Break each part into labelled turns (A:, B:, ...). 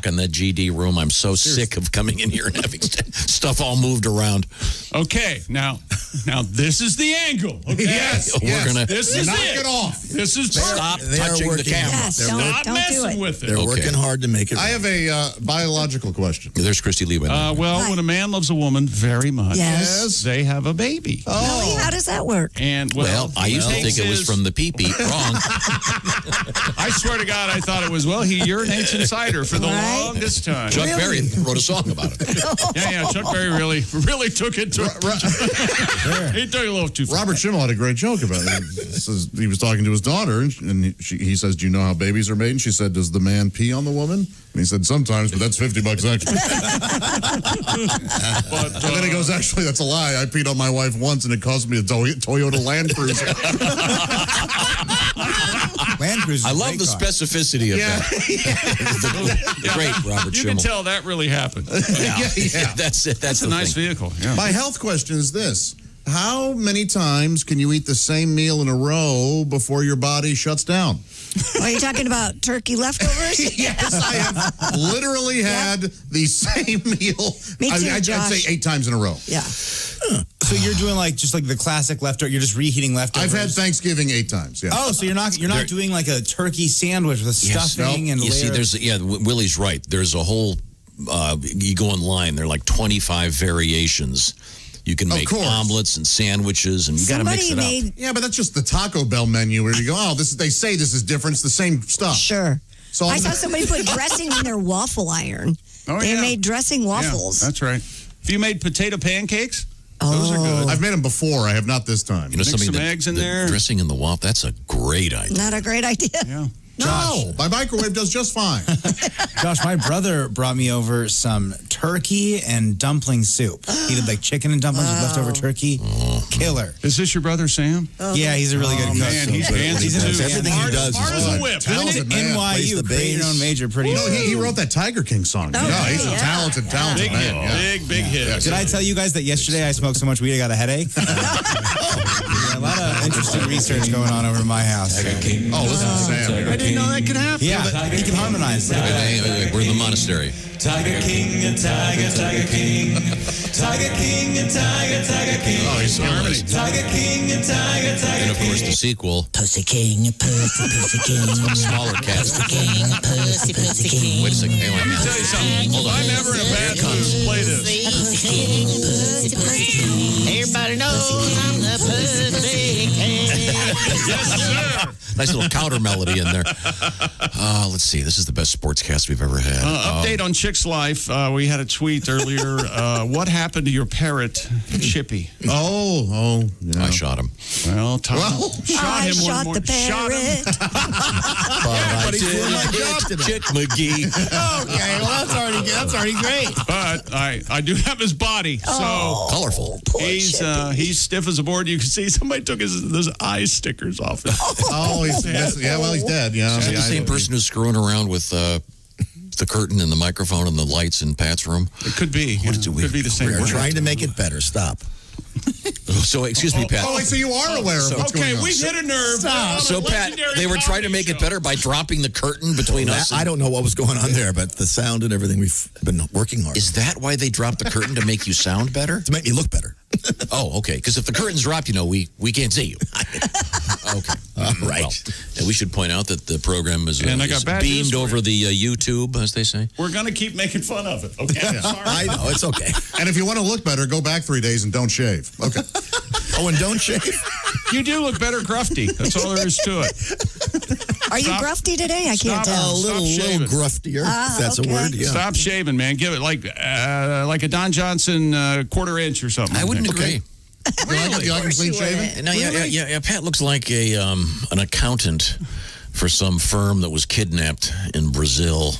A: lock on that GD room. I'm so sick of coming in here and having stuff all moved around.
B: Okay, now this is the angle. Okay?
C: Yes,
A: We're gonna
B: This is
C: knock
B: it.
C: it off.
B: This is
A: stop touching the camera.
D: Yes,
B: Stop
D: don't do
B: messing
D: it.
B: with it.
E: They're working hard to make it.
C: I have a biological question.
A: There's Christy Lee.
B: Well, when a man loves a woman very much,
D: Yes.
B: they have a baby.
D: Really? How does that work?
B: And
A: Well, I used to think it was from the pee-pee. Wrong.
B: I swear to God, I thought it was, he urinates inside her for the longest time.
A: Chuck Berry wrote a song about it.
B: Yeah, Chuck Berry really took it to he took it a little too far.
C: Robert Schimmel had a great joke about it. He was talking to his daughter, and he says, "Do you know how babies are made?" And she said, "Does the man pee on the woman?" And he said, "Sometimes, but that's $50 extra."
B: But,
C: And then he goes, "Actually, that's a lie. I peed on my wife once, and it cost me a Toyota Land Cruiser."
E: Land Cruiser.
A: I love the specificity of that. The great Robert
B: you
A: Schimmel.
B: can tell that really happened.
C: Yeah.
A: That's it.
B: That's a nice vehicle. Yeah.
C: My health question is this. How many times can you eat the same meal in a row before your body shuts down?
D: Are you talking about turkey leftovers?
C: Yes, I have literally had the same meal.
D: Me too,
C: I'd
D: Josh.
C: say 8 times in a row.
D: Yeah.
E: So you're doing just like the classic leftover. You're just reheating leftovers.
C: I've had Thanksgiving 8 times. Yeah.
E: Oh, so you're not doing like a turkey sandwich with stuffing and
A: you see, Willie's right. There's a whole. You go online. There are like 25 variations. You can make omelets and sandwiches, and you got to mix it up.
C: Yeah, but that's just the Taco Bell menu where you go, they say this is different. It's the same stuff.
D: Sure.
C: So
D: I saw somebody put dressing in their waffle iron. They made dressing waffles.
B: Yeah, that's right. Have you made potato pancakes?
D: Oh.
B: Those are good.
C: I've made them before. I have not this time.
A: You know,
B: Mix some eggs in there.
A: Dressing in the waffle. That's a great idea.
D: Not a great idea.
B: Yeah.
C: No, my microwave does just fine.
E: Josh, my brother brought me over some turkey and dumpling soup. He did like chicken and dumplings with leftover turkey. Killer.
B: Is this your brother, Sam?
E: Yeah, he's a really good cook.
B: Man, he's handsy too.
E: Everything he does
B: Hard as a whip.
C: Talented man.
E: NYU, create your own major, pretty.
C: You know, he wrote that Tiger King song. He's a talented
B: Big
C: man.
B: hit. Big hit.
E: Did I tell you guys that yesterday I smoked so much weed I got a headache? A lot of interesting research going on over at my house.
C: Oh, listen to Sam.
B: I didn't know that could happen.
E: Yeah, he can harmonize.
A: We're in the monastery.
F: Tiger King and Tiger King. Tiger King and Tiger King.
A: Oh, he's so nice.
F: Tiger King and Tiger
A: And of course, the sequel.
D: Pussy King, Pussy King.
A: Smaller cast.
D: King, Pussy King.
A: Wait a second. Hang on.
B: Let me tell you something.
A: Hold on.
B: If I'm ever in a bad mood, play this.
D: Pussy King, Pussy King.
F: Everybody knows I'm the Pussy King.
B: Yes, sir.
A: Nice little counter melody in there. Let's see. This is the best sportscast we've ever had.
B: Update on Chick's life. We had a tweet earlier. What happened to your parrot, Chippy?
C: Oh, yeah.
A: I shot him.
B: Well, Tom shot
D: I
B: him one
D: shot
B: more.
D: the parrot.
A: I did Chick McGee.
E: Okay, well that's already great.
B: But I do have his body, so
A: Colorful.
B: he's stiff as a board. You can see somebody took those eye stickers off.
C: Oh, he's dead. Yeah.
A: Is that the same person who's screwing around with the curtain and the microphone and the lights in Pat's room?
B: It could be. Could be the same.
E: We're
B: person.
E: trying to make it better. Stop.
A: So, excuse me, Pat.
C: Oh, wait, so you are aware of what's going
B: Okay,
C: on.
B: we hit a nerve.
A: So, Pat, they were trying to make it better by dropping the curtain between us.
E: I don't know what was going on there, but the sound and everything, we've been working hard.
A: Is that why they dropped the curtain, to make you sound better?
E: To make me look better.
A: Oh, okay. Because if the curtain's dropped, we can't see you. Okay.
E: Right.
A: Well, and we should point out that the program is,
B: And I got
A: is
B: bad news
A: beamed
B: for
A: over the YouTube, as they say.
B: We're going to keep making fun of it. Okay, I'm sorry.
E: I know, it's okay.
C: And if you want to look better, go back 3 days and don't shave. Okay.
E: Oh, and don't shave.
B: You do look better grufty. That's all there is to it.
D: Are you grufty today? I can't
E: A
D: tell.
E: little
B: shaving.
E: gruftier, if that's
D: okay.
E: a word. Yeah.
B: Stop shaving, man. Give it like a Don Johnson quarter inch or something.
A: I wouldn't agree.
C: You like him clean shaven?
A: No, yeah. Pat looks like an accountant for some firm that was kidnapped in Brazil.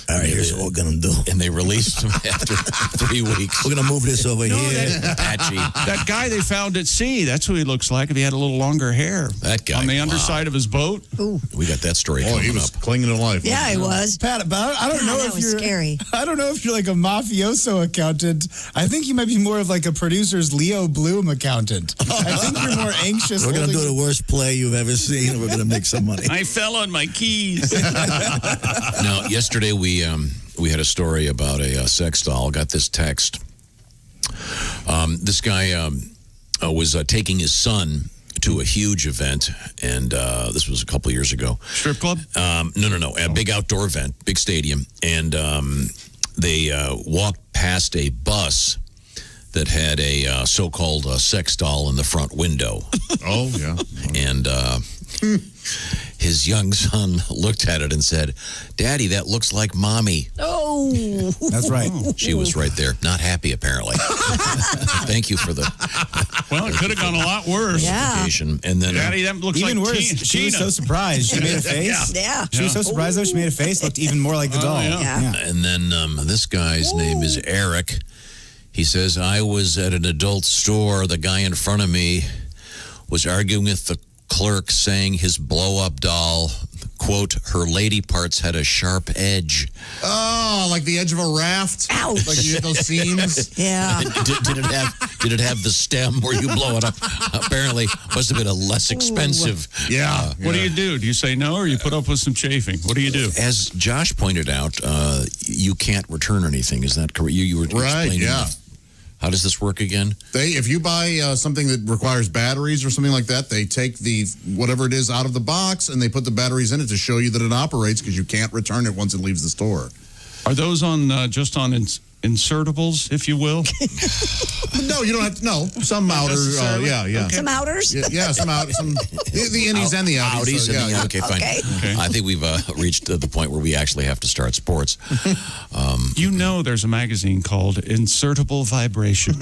E: All right, here's what we're going to do.
A: And they released him after 3 weeks.
E: We're going to move this over here.
A: Patchy.
B: That guy they found at sea, that's who he looks like if he had a little longer hair.
A: That guy.
B: On the underside of his boat.
D: Ooh.
A: We got that story
C: Oh,
A: coming
C: he was
A: up.
C: clinging to life.
D: Yeah, I was.
G: Pat, but I don't know
D: that
G: if
D: was
G: you're
D: scary.
G: I don't know if you're like a mafioso accountant. I think you might be more of like a producer's Leo Bloom accountant. I think you're more anxious.
E: We're going to
G: holding-
E: do the worst play you've ever seen, and we're going to make some money.
B: I fell on my keys.
A: Now, yesterday we we had a story about a sex doll. Got this text. This guy was taking his son to a huge event, and this was a couple of years ago.
B: Strip club?
A: No. A big outdoor event, big stadium. And they walked past a bus that had a so-called sex doll in the front window.
C: Oh, yeah.
A: And his young son looked at it and said, "Daddy, that looks like Mommy."
D: Oh.
E: That's right.
A: She was right there. Not happy, apparently. Thank you for the
B: Well, it could have gone a lot worse.
D: Yeah.
A: clarification. And then
B: Daddy, that looks
E: Even
B: like
E: worse, she was so surprised. She made a face.
D: Yeah.
E: She was so surprised, though. She made a face. Looked even more like the doll.
B: yeah.
A: And then this guy's name is Eric. He says, "I was at an adult store. The guy in front of me was arguing with the clerk, saying his blow-up doll, quote, her lady parts had a sharp edge."
C: Oh, like the edge of a raft?
D: Ouch.
C: Like you get those seams?
D: Yeah.
A: Did it have the stem where you blow it up? Apparently, must have been a less expensive.
C: Yeah.
B: What do you do? Do you say no, or you put up with some chafing? What do you do?
A: As Josh pointed out, you can't return anything. Is that correct? You were
C: Right,
A: explaining.
C: yeah.
A: How does this work again?
C: If you buy something that requires batteries or something like that, they take the whatever it is out of the box and they put the batteries in it to show you that it operates, because you can't return it once it leaves the store.
B: Are those on just on insertables, if you will?
C: No, you don't have to. No, some outer. Yeah.
D: Some outers?
C: Yeah, some out. The innies and the outies.
A: Outies
C: So,
A: and
C: yeah.
A: the, okay, fine.
D: Okay.
A: I think we've reached the point where we actually have to start sports.
B: You know there's a magazine called Insertable Vibration.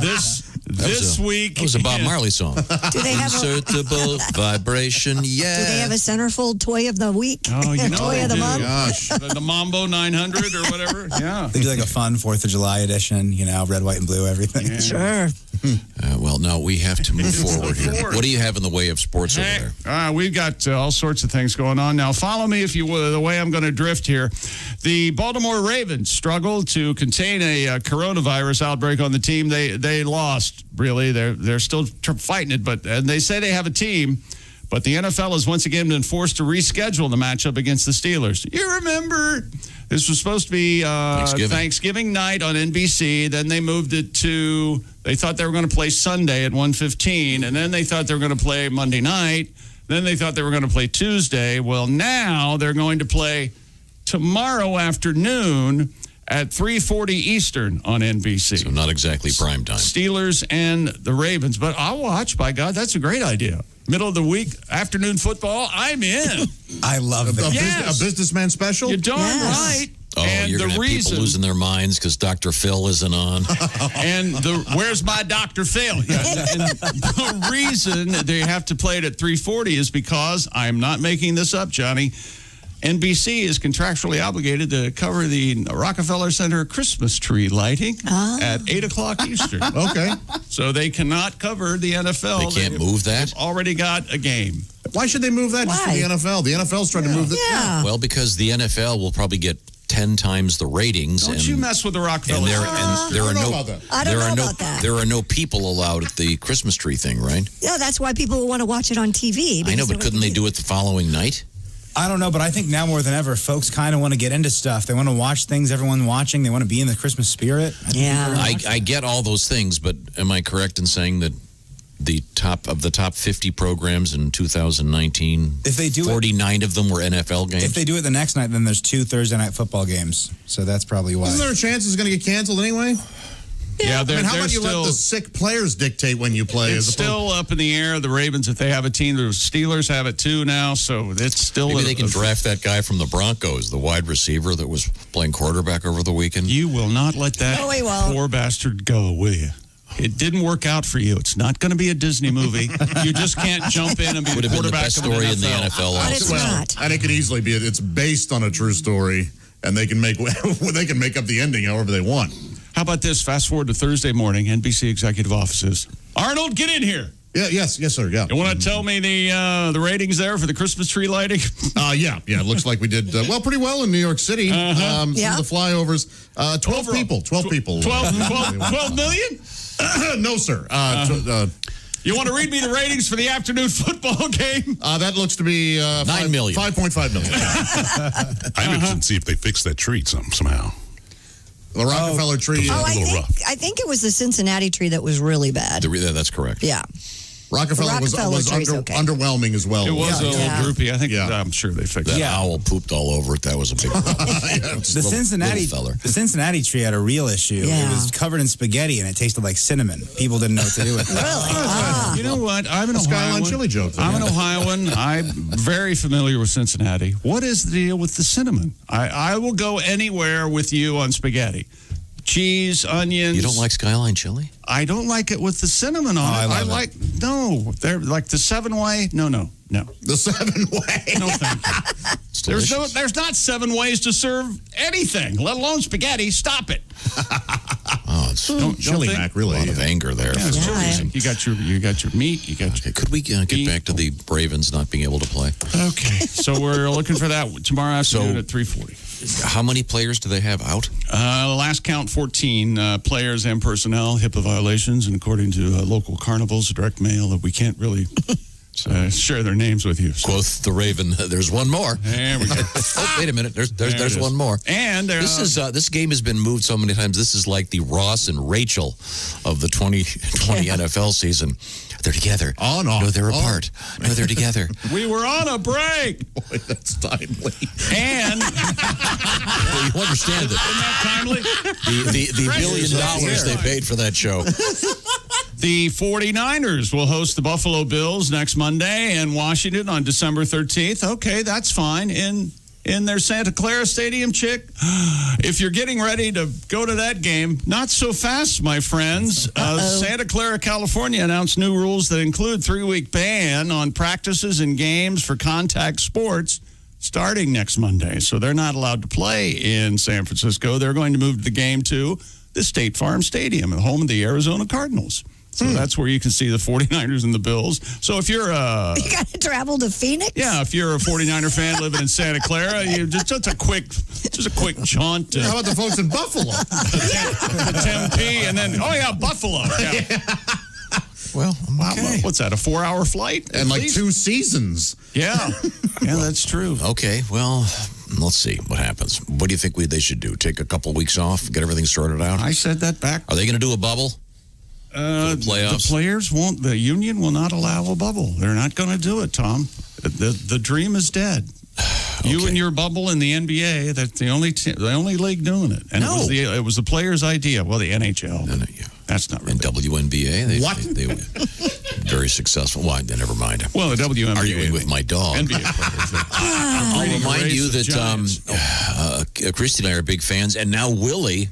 B: This week...
A: That was a Bob Marley song.
D: Do they have a
A: Insertable vibration, yeah.
D: Do they have a centerfold toy of the week?
B: Oh, you know
D: toy
B: they
D: of the
B: do.
D: month?
C: Gosh.
B: The Mambo 900 or whatever. Yeah.
E: They do like a fun 4th of July edition, red, white, and blue, everything.
B: Yeah.
D: Sure.
A: Well, no, we have to move forward here. What do you have in the way of sports over there?
B: We've got all sorts of things going on. Now, follow me, if you will, the way I'm going to drift here. The Baltimore Ravens struggled to contain a coronavirus outbreak on the team. They lost, really. They're still fighting it, and they say they have a team. But the NFL has once again been forced to reschedule the matchup against the Steelers. You remember, this was supposed to be Thanksgiving night on NBC. Then they moved it to, they thought they were going to play Sunday at 1:15. And then they thought they were going to play Monday night. Then they thought they were going to play Tuesday. Well, now they're going to play tomorrow afternoon at 3:40 Eastern on NBC.
A: So not exactly prime time.
B: Steelers and the Ravens. But I'll watch, by God. That's a great idea. Middle of the week, afternoon football, I'm in.
E: I love that.
C: A businessman special?
B: You're darn right.
A: Oh,
B: and
A: you're going to have people losing their minds because Dr. Phil isn't on.
B: And where's my Dr. Phil? And the reason they have to play it at 3:40 is because, I'm not making this up, Johnny, NBC is contractually obligated to cover the Rockefeller Center Christmas tree lighting at 8 o'clock Eastern.
C: Okay.
B: So they cannot cover the NFL.
A: They can't move that?
B: They've already got a game.
C: Why should they move that just for the NFL? The NFL's trying to move that.
D: Yeah.
A: Well, because the NFL will probably get 10 times the ratings.
B: Don't you mess with the Rockefeller.
A: And there are no
D: I don't know about that.
A: There are no people allowed at the Christmas tree thing, right?
D: Yeah, that's why people want to watch it on TV.
A: I know, but couldn't they do it the following night?
E: I don't know, but I think now more than ever, folks kind of want to get into stuff. They want to watch things everyone's watching. They want to be in the Christmas spirit.
A: I get all those things, but am I correct in saying that the top 50 programs in 2019,
E: if they do
A: 49 of them were NFL games?
E: If they do it the next night, then there's 2 Thursday night football games. So that's probably why.
C: Isn't there a chance it's going to get canceled anyway?
B: Yeah,
C: how about you let the sick players dictate when you play?
B: It's still up in the air. The Ravens, if they have a team, the Steelers have it too now, so it's still...
A: Maybe they can draft that guy from the Broncos, the wide receiver that was playing quarterback over the weekend.
B: You will not let that poor bastard go, will you? It didn't work out for you. It's not going to be a Disney movie. You just can't jump in and be the quarterback.
A: Would have been the best story in the NFL.
D: But it's not.
C: And it could easily be. It's based on a true story, and they can make up the ending however they want.
B: How about this? Fast forward to Thursday morning, NBC executive offices. Arnold, get in here.
C: Yeah, yes, sir. Yeah.
B: You want to tell me the ratings there for the Christmas tree lighting?
C: Yeah. It looks like we did pretty well in New York City. Some of the flyovers. 12 people. 12 people.
B: 12 million?
C: No, sir.
B: You want to read me the ratings for the afternoon football game?
C: That looks to be
A: 9 million.
C: 5.5 million.
H: I'm interested to see if they fix that tree somehow.
C: The Rockefeller tree.
D: I think it was the Cincinnati tree that was really bad.
A: That's correct.
D: Yeah.
C: Rockefeller was underwhelming as well.
B: It was a little
D: Yeah.
B: droopy. I think I'm sure they fixed
A: That
B: it.
A: owl pooped all over it. That was a big problem.
E: The Cincinnati tree had a real issue.
D: Yeah.
E: It was covered in spaghetti and it tasted like cinnamon. People didn't know what to do with it.
D: Really?
B: You know what? I'm an
C: Skyline
B: Ohioan.
C: Chili joke.
B: I'm an Ohioan. I'm very familiar with Cincinnati. What is the deal with the cinnamon? I will go anywhere with you on spaghetti. Cheese, onions.
A: You don't like Skyline Chili?
B: I don't like it with the cinnamon on it.
E: I love it.
B: No. They're like the 7-way. No.
C: The 7-way.
B: No, thank you.
A: It's delicious.
B: There's not 7 ways to serve anything, let alone spaghetti. Stop it.
A: Oh, it's
C: Chili
B: think?
C: Mac,
A: a
C: really.
A: lot of anger there.
B: Yeah,
A: for
B: it's
A: some
B: chili.
A: reason.
B: You got your meat. You got your.
A: Okay, could we get back to the Ravens not being able to play?
B: Okay, so we're looking for that tomorrow afternoon
A: So-
B: at 3:40.
A: How many players do they have out?
B: Last count 14 players and personnel, HIPAA violations, and according to local carnivals, direct mail, that we can't really share their names with you. So.
A: Quoth the Raven. There's one more.
B: There we go.
A: Oh, wait a minute. There's
B: it is.
A: one more.
B: And
A: This game has been moved so many times. This is like the Ross and Rachel of the 2020 NFL season. They're together.
C: On, off.
A: No, they're apart. No, they're together.
B: we were on a break.
C: Boy, that's timely.
B: And
A: Well, you understand that
B: isn't that timely?
A: the $1 billion they paid for that show.
B: The 49ers will host the Buffalo Bills next Monday in Washington on December 13th. Okay, that's fine. In their Santa Clara Stadium, Chick. If you're getting ready to go to that game, not so fast, my friends. Santa Clara, California announced new rules that include 3-week ban on practices and games for contact sports starting next Monday. So they're not allowed to play in San Francisco. They're going to move the game to the State Farm Stadium, the home of the Arizona Cardinals. So that's where you can see the 49ers and the Bills. So if you're
D: You got to travel to Phoenix?
B: yeah, if you're a 49er fan living in Santa Clara, you just a quick jaunt to
C: How about the folks in Buffalo?
B: Tempe, and then Buffalo. Yeah.
A: Well, okay.
B: What's that? A 4-hour flight?
C: And like 2 seasons.
B: Yeah, that's true.
A: Okay, well, let's see what happens. What do you think they should do? Take a couple weeks off, get everything sorted out?
B: I said that back.
A: Are they going to do a bubble? The playoffs?
B: The players won't. The union will not allow a bubble. They're not going to do it, Tom. The dream is dead. You and your bubble in the NBA. That's the only league doing it. And it was the players' idea. Well, the NHL. That's not really.
A: And WNBA.
C: What?
A: They were very successful. Well, never mind.
B: Well, the WNBA.
A: Arguing with my dog.
B: NBA players.
A: I'll remind you that Christy and I are big fans, and now Willie,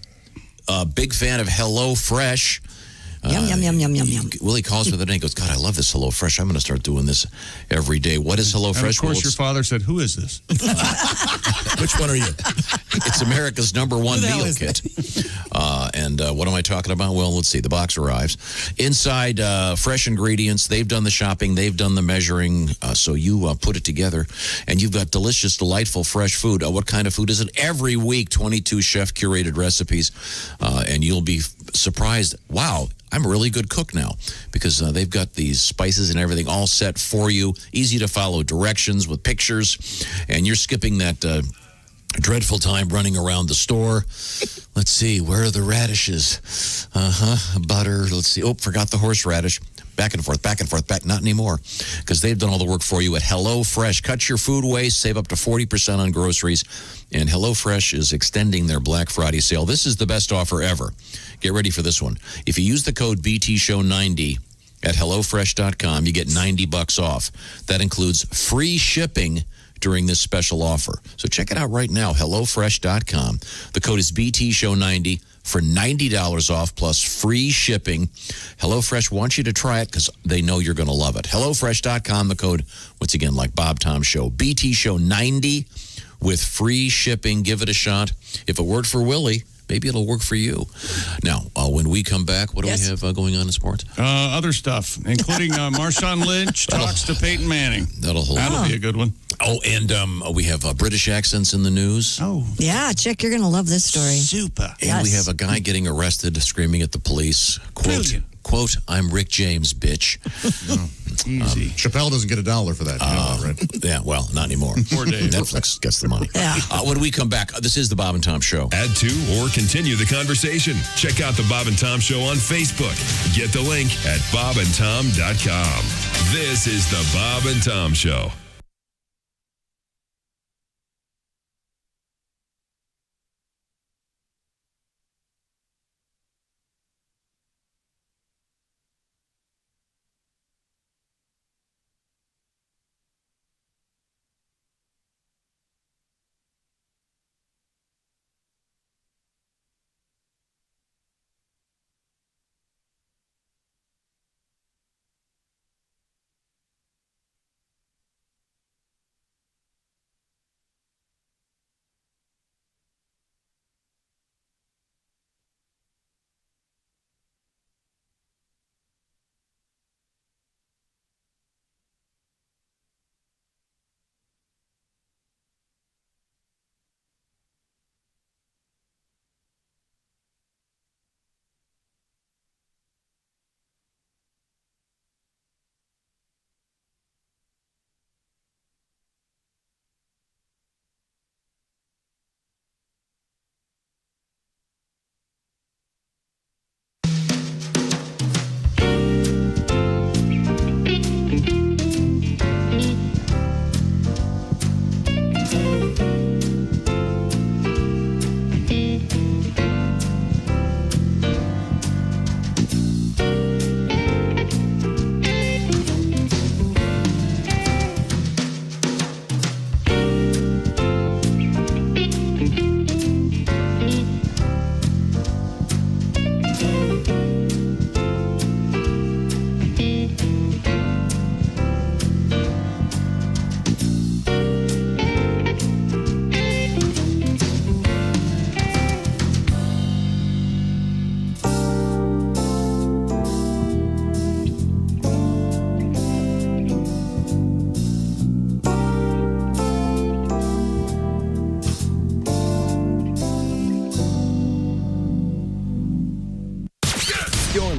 A: big fan of HelloFresh.
D: Yum, yum, yum, yum, yum, yum.
A: Willie calls me the other day and goes, God, I love this HelloFresh. I'm going to start doing this every day. What is HelloFresh?
B: And of course, your father said, who is this?
A: Which one are you? It's America's #1 meal kit. And what am I talking about? Well, let's see. The box arrives. Inside, fresh ingredients. They've done the shopping. They've done the measuring. So you put it together, and you've got delicious, delightful, fresh food. What kind of food is it? Every week, 22 chef-curated recipes. And you'll be surprised. Wow, I'm a really good cook now because they've got these spices and everything all set for you. Easy to follow directions with pictures. And you're skipping that dreadful time running around the store. Let's see, where are the radishes? Butter. Let's see. Oh, forgot the horseradish. Back and forth, not anymore. Because they've done all the work for you at HelloFresh. Cut your food waste, save up to 40% on groceries. And HelloFresh is extending their Black Friday sale. This is the best offer ever. Get ready for this one. If you use the code BTShow90 at HelloFresh.com, you get $90 off. That includes free shipping during this special offer. So check it out right now, HelloFresh.com. The code is BTShow90 for $90 off plus free shipping. HelloFresh wants you to try it because they know you're going to love it. HelloFresh.com, the code, once again, like Bob Tom Show, BTShow90 with free shipping. Give it a shot. If it worked for Willie, maybe it'll work for you. Now, when we come back, what do we have going on in sports?
B: Other stuff, including Marshawn Lynch talks to Peyton Manning. That'll be a good one.
A: Oh, and we have British accents in the news.
B: Oh.
D: Yeah, Chick, you're going to love this story.
B: Super.
A: And we have a guy getting arrested screaming at the police. quote, I'm Rick James, bitch.
B: Easy.
C: Chappelle doesn't get $1 for that. You know that, right?
A: Yeah, well, not anymore.
B: Poor Dave.
A: Netflix gets the money.
D: Yeah.
A: When we come back, this is the Bob and Tom Show.
I: Add to or continue the conversation. Check out the Bob and Tom Show on Facebook. Get the link at bobandtom.com. This is the Bob and Tom Show.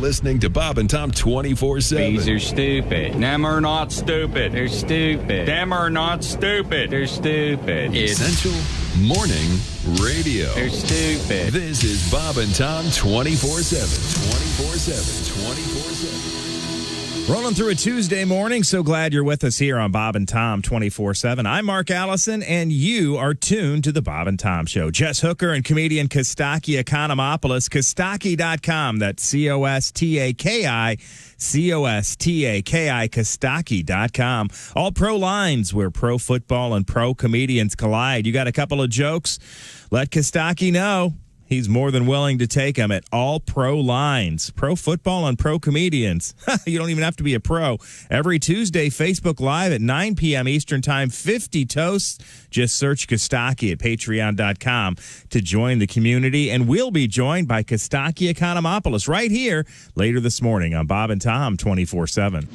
I: Listening to Bob and Tom 24/7.
J: Bees are stupid. Them are not stupid. They're stupid. Them are not stupid. They're stupid.
I: Essential Morning Radio.
J: They're stupid.
I: This is Bob and Tom 24/7. 24/7. 24/7.
K: Rolling through a Tuesday morning. So glad you're with us here on Bob and Tom 24/7. I'm Mark Allison, and you are tuned to the Bob and Tom Show. Jess Hooker and comedian Kostaki Economopoulos. Kostaki.com. That's Kostaki. Kostaki. Kostaki.com. All pro lines where pro football and pro comedians collide. You got a couple of jokes? Let Kostaki know. He's more than willing to take them at all pro lines. Pro football and pro comedians. You don't even have to be a pro. Every Tuesday, Facebook Live at 9 p.m. Eastern Time, 50 toasts. Just search Kostaki at patreon.com to join the community. And we'll be joined by Kostaki Economopoulos right here later this morning on Bob and Tom 24/7.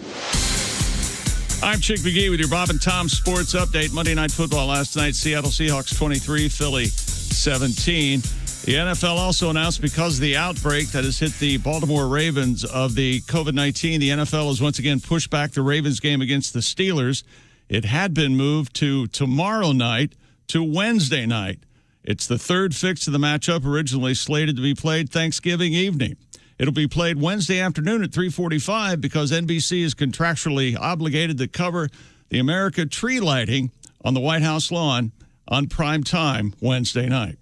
B: I'm Chick McGee with your Bob and Tom Sports Update. Monday Night Football last night. Seattle Seahawks 23, Philly 17. The NFL also announced because of the outbreak that has hit the Baltimore Ravens of the COVID-19, the NFL has once again pushed back the Ravens game against the Steelers. It had been moved to tomorrow night to Wednesday night. It's the third fix of the matchup, originally slated to be played Thanksgiving evening. It'll be played Wednesday afternoon at 3:45 because NBC is contractually obligated to cover the America tree lighting on the White House lawn on prime time Wednesday night.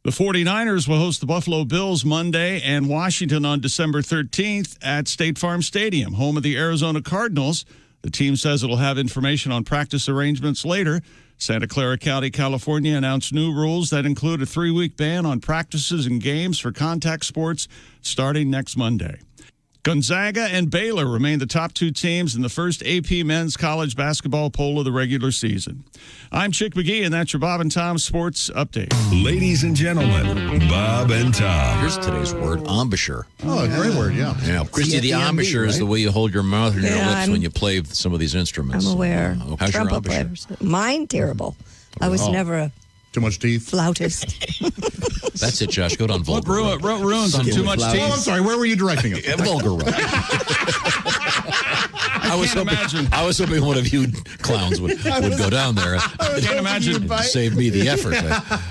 B: The 49ers will host the Buffalo Bills Monday and Washington on December 13th at State Farm Stadium, home of the Arizona Cardinals. The team says it'll have information on practice arrangements later. Santa Clara County, California announced new rules that include a 3-week ban on practices and games for contact sports starting next Monday. Gonzaga and Baylor remain the top two teams in the first AP men's college basketball poll of the regular season. I'm Chick McGee, and that's your Bob and Tom Sports Update.
I: Ladies and gentlemen, Bob and Tom.
A: Here's today's word, embouchure.
C: Oh, a great word, yeah.
A: Yeah, Christy, the embouchure is the way you hold your mouth and your lips when you play some of these instruments.
D: I'm aware.
A: How's your
D: Trumpet
A: embouchure?
D: players. Mine, terrible. I was never a
C: Too much teeth?
D: flautist.
A: That's it, Josh. Go down vulgar.
B: What ruins on too much teeth?
C: Oh, I'm sorry. Where were you directing it?
A: Vulgar road. I was hoping one of you clowns would go down there.
B: I can't imagine.
A: Save me the effort.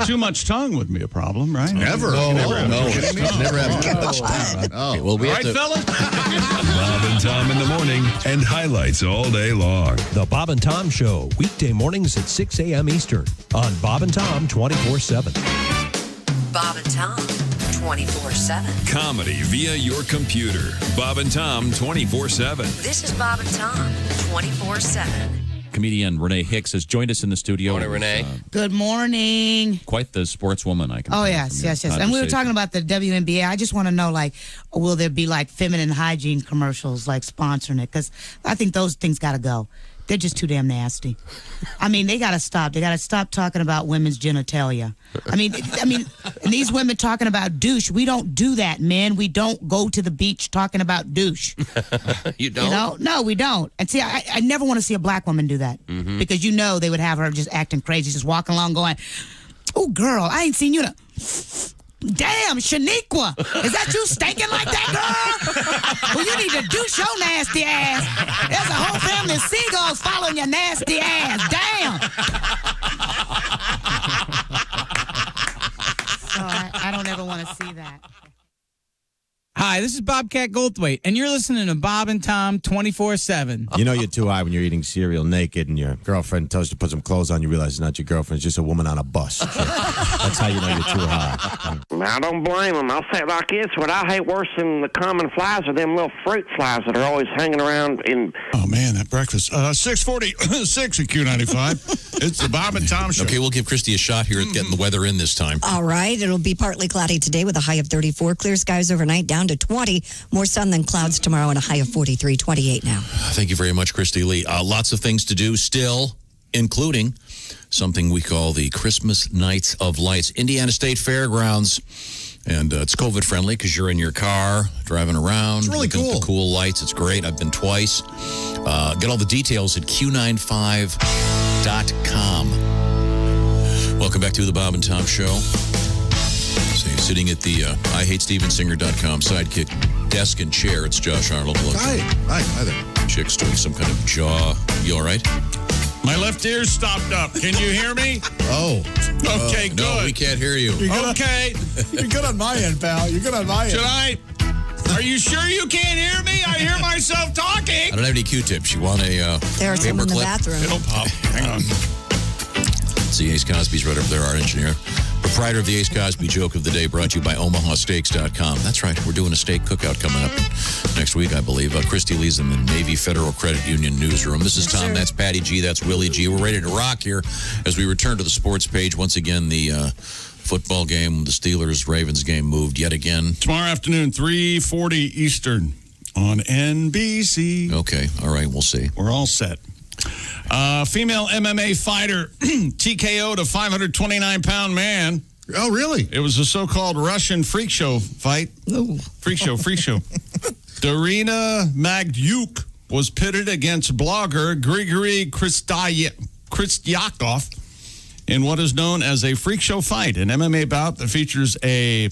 B: Too much tongue would be a problem, right?
C: Never.
A: No.
C: Never have too much time.
A: Okay, well, we
B: All
A: have
B: right,
A: to.
B: fellas?
I: Bob and Tom in the morning and highlights all day long.
L: The Bob and Tom Show, weekday mornings at 6 a.m. Eastern on Bob and Tom 24/7.
M: Bob and Tom 24/7.
I: Comedy via your computer. Bob and Tom 24/7.
M: This is Bob and Tom 24/7.
N: Comedian Renee Hicks has joined us in the studio.
O: Morning, Renee.
P: Good morning.
N: Quite the sportswoman, I can
P: Oh,
N: tell
P: yes.
N: from your
P: And we were
N: conversation.
P: talking about the WNBA. I just want to know, will there be, feminine hygiene commercials, sponsoring it? Because I think those things got to go. They're just too damn nasty. I mean, they got to stop. They got to stop talking about women's genitalia. I mean, and these women talking about douche. We don't do that, men. We don't go to the beach talking about douche.
O: You don't?
P: You know? No, we don't. And see, I never want to see a black woman do that.
O: Mm-hmm.
P: Because they would have her just acting crazy, just walking along going, oh, girl, I ain't seen you in a... Damn, Shaniqua, is that you stinking like that, girl? Well, you need to douche your nasty ass. There's a whole family of seagulls following your nasty ass. Damn. So I don't ever want to see that.
Q: Hi, this is Bobcat Goldthwait, and you're listening to Bob and Tom 24/7.
R: You know you're too high when you're eating cereal naked and your girlfriend tells you to put some clothes on. You realize it's not your girlfriend. It's just a woman on a bus. That's how you know you're too high.
S: I don't blame them. I'll say it like this. What I hate worse than the common flies are them little fruit flies that are always hanging around in...
B: Oh, man, that breakfast. 6:46 at Q95. It's the Bob and Tom Show.
A: Okay, we'll give Christy a shot here at getting the weather in this time.
D: All right. It'll be partly cloudy today with a high of 34. Clear skies overnight down to 20. More sun than clouds tomorrow and a high of 43, 28 now.
A: Thank you very much, Christy Lee. Lots of things to do still, including something we call the Christmas Nights of Lights. Indiana State Fairgrounds. And it's COVID friendly because you're in your car driving around.
C: It's really
A: looking at
C: cool.
A: the cool lights. It's great. I've been twice. Get all the details at Q95.com. Welcome back to the Bob and Tom Show. So you're sitting at the IHateStevensinger.com sidekick desk and chair. It's Josh Arnold.
C: Hi there.
A: Chick's doing some kind of jaw. You all right?
B: My left ear's stopped up. Can you hear me?
C: Oh.
B: Okay, good.
A: No, we can't hear you.
B: Okay.
G: You're good on my end, pal. You're good on my end.
B: Should I? Are you sure you can't hear me? I hear myself talking.
A: I don't have any Q-tips. You want a
D: There are some
A: paper
D: in the
A: clip?
D: bathroom.
B: It'll pop. Hang on.
A: See, Ace Cosby's right up there, our engineer. Proprietor of the Ace Cosby Joke of the Day, brought to you by OmahaSteaks.com. That's right. We're doing a steak cookout coming up next week, I believe. Christy Lee's in the Navy Federal Credit Union newsroom. This is Tom. That's Patty G. That's Willie G. We're ready to rock here as we return to the sports page. Once again, the football game, the Steelers-Ravens game moved yet again.
B: Tomorrow afternoon, 3:40 Eastern on NBC.
A: Okay. All right. We'll see.
B: We're all set. Female MMA fighter TKO'd a 529-pound man.
C: Oh, really?
B: It was a so-called Russian freak show fight.
D: Ooh.
B: Freak show. Darina Magdyuk was pitted against blogger Grigory Kristyakov in what is known as a freak show fight, an MMA bout that features a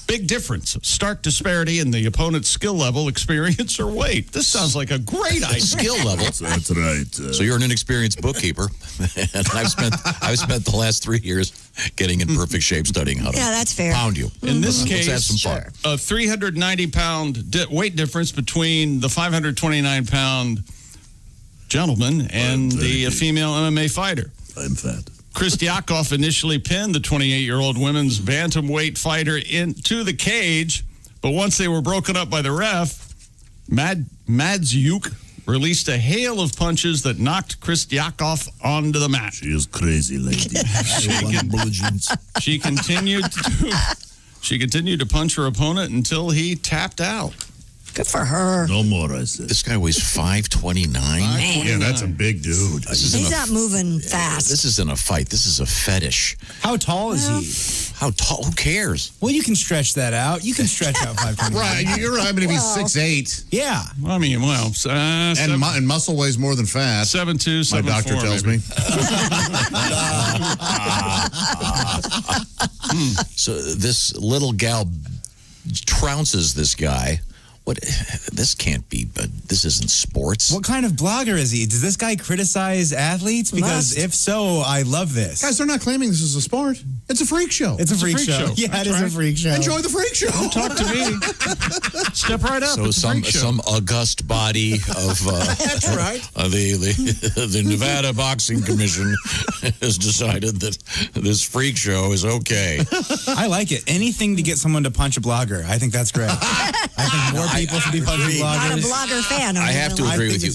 B: big difference, stark disparity in the opponent's skill level, experience, or weight. This sounds like a great idea.
A: Skill level.
C: That's right.
A: So you're an inexperienced bookkeeper, and I've spent the last 3 years getting in perfect shape studying how to
D: that's fair.
A: pound you.
B: In this
A: Let's
B: case,
A: have some fun.
B: a 390-pound weight difference between the 529-pound gentleman and the female MMA fighter.
C: I'm fat.
B: Kristyakov initially pinned the 28-year-old women's bantamweight fighter into the cage, but once they were broken up by the ref, Magdyuk released a hail of punches that knocked Kristyakov onto the mat.
C: She is crazy, lady.
B: She continued to punch her opponent until he tapped out.
D: Good for her.
C: No more, I said.
A: This guy weighs 529.
C: Yeah, that's a big dude.
D: He's not moving fast.
A: This isn't a fight. This is a fetish.
E: How tall is he?
A: How tall? Who cares?
E: Well, you can stretch that out. You can stretch out 520.
C: Right, you're right. I mean, if he's 6'8".
E: Yeah.
B: I mean, well,
C: and muscle weighs more than fat.
B: 7'2", 7'4".
C: My doctor tells me.
A: So this little gal trounces this guy. What? This can't be. But this isn't sports.
E: What kind of blogger is he? Does this guy criticize athletes? Because if so, I love this.
C: Guys, they're not claiming this is a sport. It's a freak show.
E: It's a freak show. Yeah,
C: That's
E: it is a
C: right.
E: freak show.
C: Enjoy the freak show.
B: Don't talk to me. Step right up.
A: So
B: It's a freak show.
A: some august body of
C: That's right.
A: The Nevada Boxing Commission has decided that this freak show is okay.
E: I like it. Anything to get someone to punch a blogger. I think that's great. I think more people should be punching
D: Not a
E: bloggers.
D: blogger fan.
A: I have to agree with you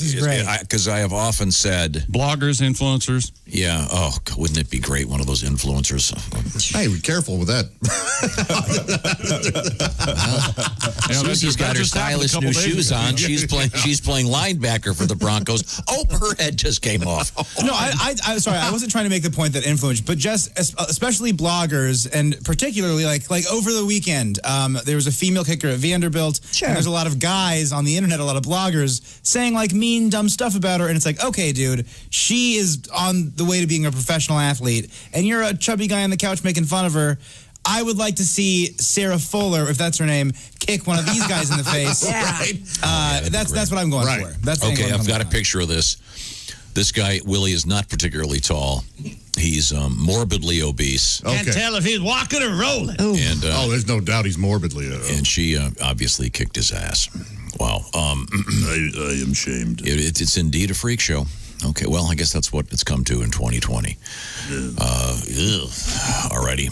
A: because I have often said
B: bloggers, influencers.
A: Yeah. Oh, wouldn't it be great? One of those influencers.
C: Hey, be careful with that.
A: Susie's got her stylish new shoes on. She's playing linebacker for the Broncos. Oh, her head just came off.
E: No, I sorry, I wasn't trying to make the point that influence, but just especially bloggers, and particularly like over the weekend, there was a female kicker at Vanderbilt.
D: Sure.
E: And there's a lot of guys on the internet, a lot of bloggers saying like mean, dumb stuff about her, and it's like, okay, dude, she is on the way to being a professional athlete, and you're a chubby guy on the couch making fun of her. I would like to see Sarah Fuller, if that's her name, kick one of these guys in the face. That's what I'm going for. That's
A: okay. I've got a picture of this. This guy Willie is not particularly tall. He's morbidly obese.
B: Can't tell if he's walking or rolling.
A: And
C: there's no doubt he's morbidly.
A: And she obviously kicked his ass. Wow.
C: I am shamed.
A: It's indeed a freak show. Okay, well, I guess that's what it's come to in 2020. Alrighty.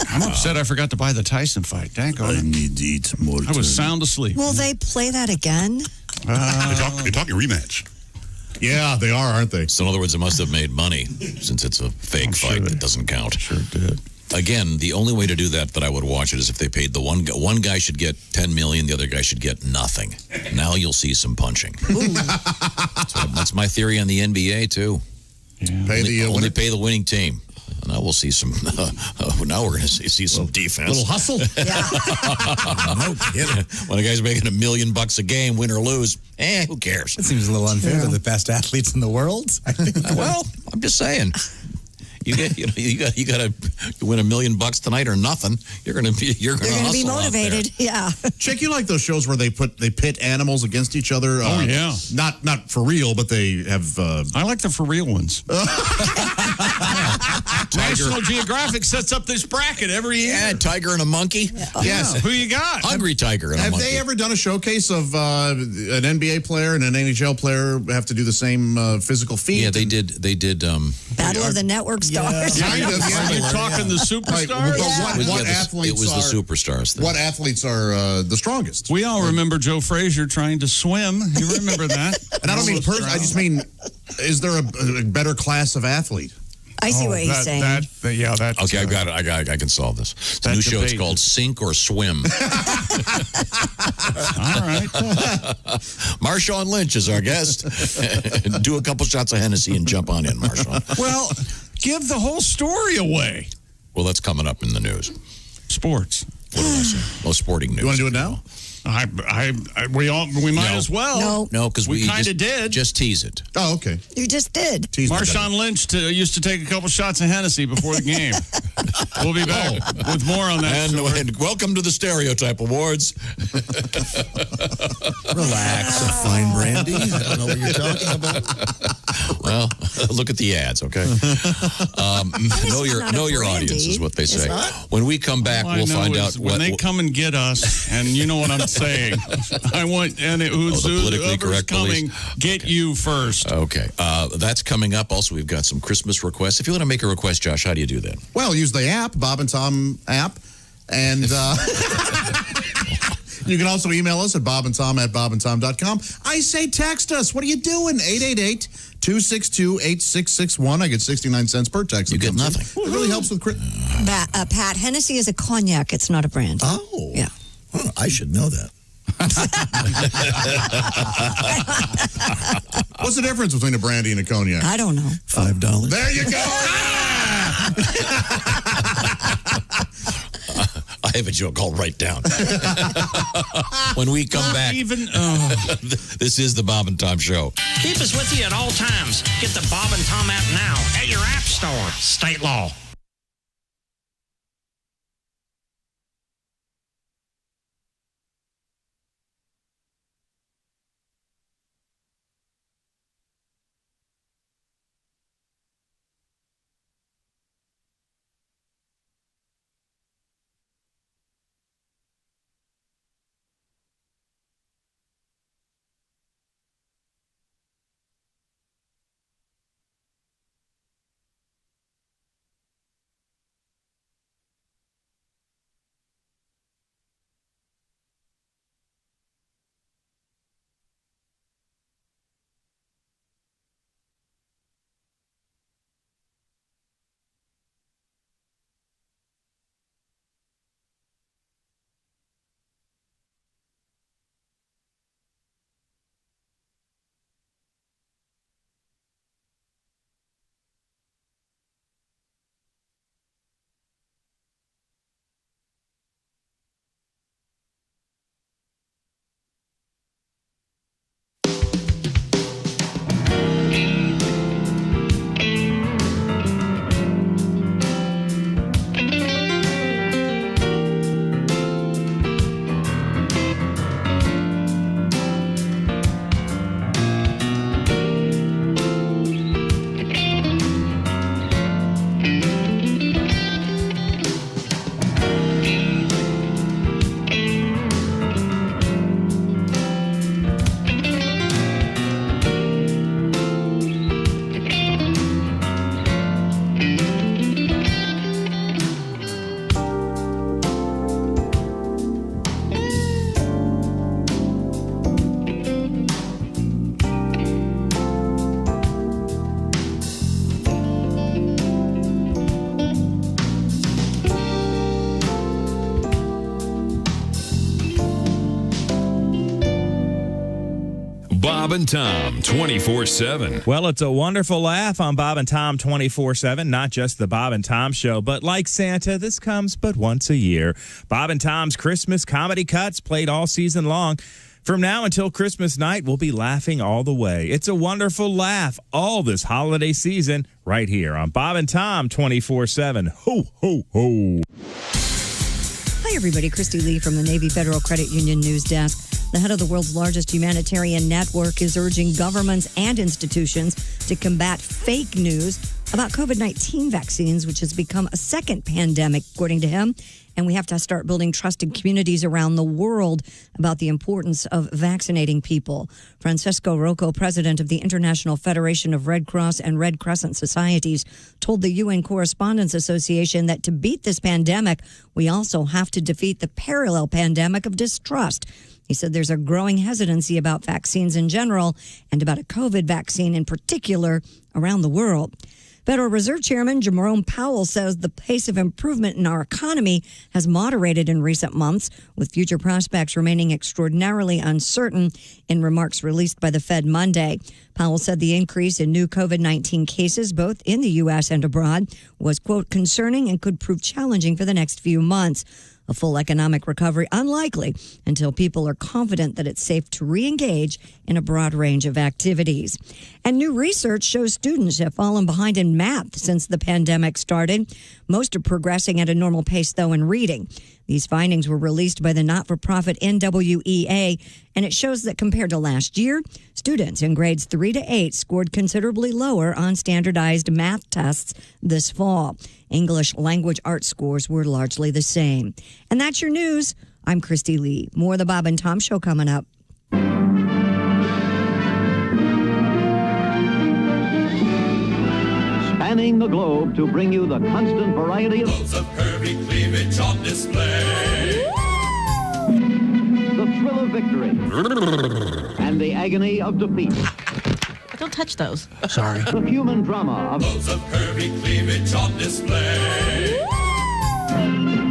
B: I'm upset I forgot to buy the Tyson fight. Dang,
C: I need to eat more.
B: I was sound asleep.
D: Will they play that again?
H: They're talking rematch.
C: Yeah, they are, aren't they?
A: So in other words, it must have made money since it's a fake fight that doesn't count.
B: Sure did.
A: Again, the only way to do that I would watch it is if they paid the one guy should get $10 million, the other guy should get nothing. Now you'll see some punching. That's my theory on the NBA too.
C: Yeah.
A: Only pay the winning team. Now we'll see some. Now we're going to see some defense.
C: Little hustle.
A: No kidding. When a guy's making $1 million a game, win or lose, who cares?
E: That seems a little unfair to the best athletes in the world. I think.
A: Well, I'm just saying. You got to win $1 million tonight or nothing. You're going to be
D: motivated. Yeah.
C: Chick, you like those shows where they pit animals against each other?
B: Oh yeah.
C: Not for real, but they have.
B: I like the for real ones. National Geographic sets up this bracket every year.
A: Yeah, tiger and a monkey.
C: Yes.
B: Who you got?
A: Hungry tiger and a monkey.
C: Have they ever done a showcase of an NBA player and an NHL player have to do the same physical feat?
A: Yeah, they did.
D: Battle of the Network Stars.
C: Kind of.
B: You're talking the superstars?
C: What athletes
A: it was the superstars thing.
C: What athletes are the strongest?
B: We all remember Joe Frazier trying to swim. You remember that?
C: And I don't mean I just mean, is there a better class of athlete?
D: I see what he's saying.
A: Okay, I got it. I can solve this. It's a new show. It's called Sink or Swim.
B: All right.
A: Marshawn Lynch is our guest. Do a couple shots of Hennessy and jump on in, Marshawn.
B: Well, give the whole story away.
A: Well, that's coming up in the news.
B: Sports.
A: What did I say? Oh, sporting news.
C: You want to do it now?
B: We might as well.
A: No, because we
B: kind of did.
A: Just tease it.
C: Oh, okay.
D: You just did.
B: Marshawn Lynch used to take a couple shots of Hennessy before the game. We'll be back with more on that.
A: And welcome to the Stereotype Awards.
R: Relax, fine brandy. I don't know what you're talking about.
A: Well, look at the ads, okay? Know your audience is what they say. When we come back, we'll find out
B: when they come and get us, and you know what I'm saying. I want whoever's coming, get you first.
A: Okay, that's coming up. Also, we've got some Christmas requests. If you want to make a request, Josh, how do you do that?
C: Well, use the app, Bob and Tom app, and you can also email us at bobandtom@bobandtom.com. I say text us. What are you doing? 888-262-8661. I get 69 cents per text.
A: You get nothing.
C: It really helps with
D: Pat, Hennessy is a cognac. It's not a brand.
R: Oh.
D: Yeah.
R: Well, I should know that.
C: What's the difference between a brandy and a cognac?
D: I don't know.
R: $5.
C: There you go.
A: I have a joke I'll write down. When we come back, this is the Bob and Tom Show.
O: Keep us with you at all times. Get the Bob and Tom app now at your app store. State law.
I: Bob and Tom 24/7.
K: Well, it's a wonderful laugh on Bob and Tom 24/7, not just the Bob and Tom show, but like Santa, this comes but once a year. Bob and Tom's Christmas comedy cuts played all season long. From now until Christmas night, we'll be laughing all the way. It's a wonderful laugh all this holiday season right here on Bob and Tom 24/7. Ho, ho, ho.
D: Hi, everybody. Christy Lee from the Navy Federal Credit Union News Desk. The head of the world's largest humanitarian network is urging governments and institutions to combat fake news about COVID-19 vaccines, which has become a second pandemic, according to him. And we have to start building trusted communities around the world about the importance of vaccinating people. Francesco Rocco, president of the International Federation of Red Cross and Red Crescent Societies, told the UN Correspondents Association that to beat this pandemic, we also have to defeat the parallel pandemic of distrust. He said there's a growing hesitancy about vaccines in general and about a COVID vaccine in particular around the world. Federal Reserve Chairman Jerome Powell says the pace of improvement in our economy has moderated in recent months, with future prospects remaining extraordinarily uncertain in remarks released by the Fed Monday. Powell said the increase in new COVID-19 cases, both in the U.S. and abroad, was, quote, concerning and could prove challenging for the next few months. A full economic recovery unlikely until people are confident that it's safe to re-engage in a broad range of activities. And new research shows students have fallen behind in math since the pandemic started. Most are progressing at a normal pace, though, in reading. These findings were released by the not-for-profit NWEA, and it shows that compared to last year, students in grades 3 to 8 scored considerably lower on standardized math tests this fall. English language arts scores were largely the same. And that's your news. I'm Christy Lee. More of the Bob and Tom Show coming up.
T: Spanning the globe to bring you the constant variety of
F: Loads of curvy cleavage on display.
T: the thrill of victory and the agony of defeat.
U: Don't touch those.
T: Sorry. The human drama of
F: Loads of curvy cleavage on display.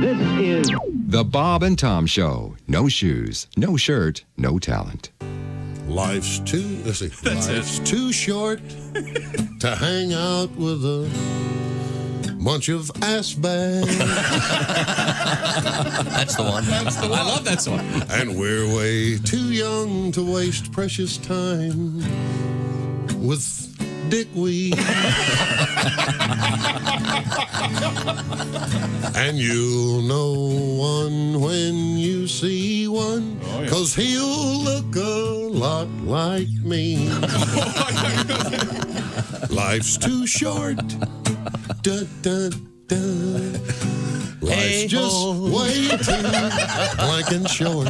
T: This is
V: The Bob and Tom Show. No shoes, no shirt, no talent.
W: Life's too short to hang out with a bunch of ass bags.
A: That's the one. I love that song.
W: And we're way too young to waste precious time with dickweed. And you'll know one when you see one, 'cause he'll look a lot like me. Life's too short. Dun, dun, dun. Life's just way too blank and short.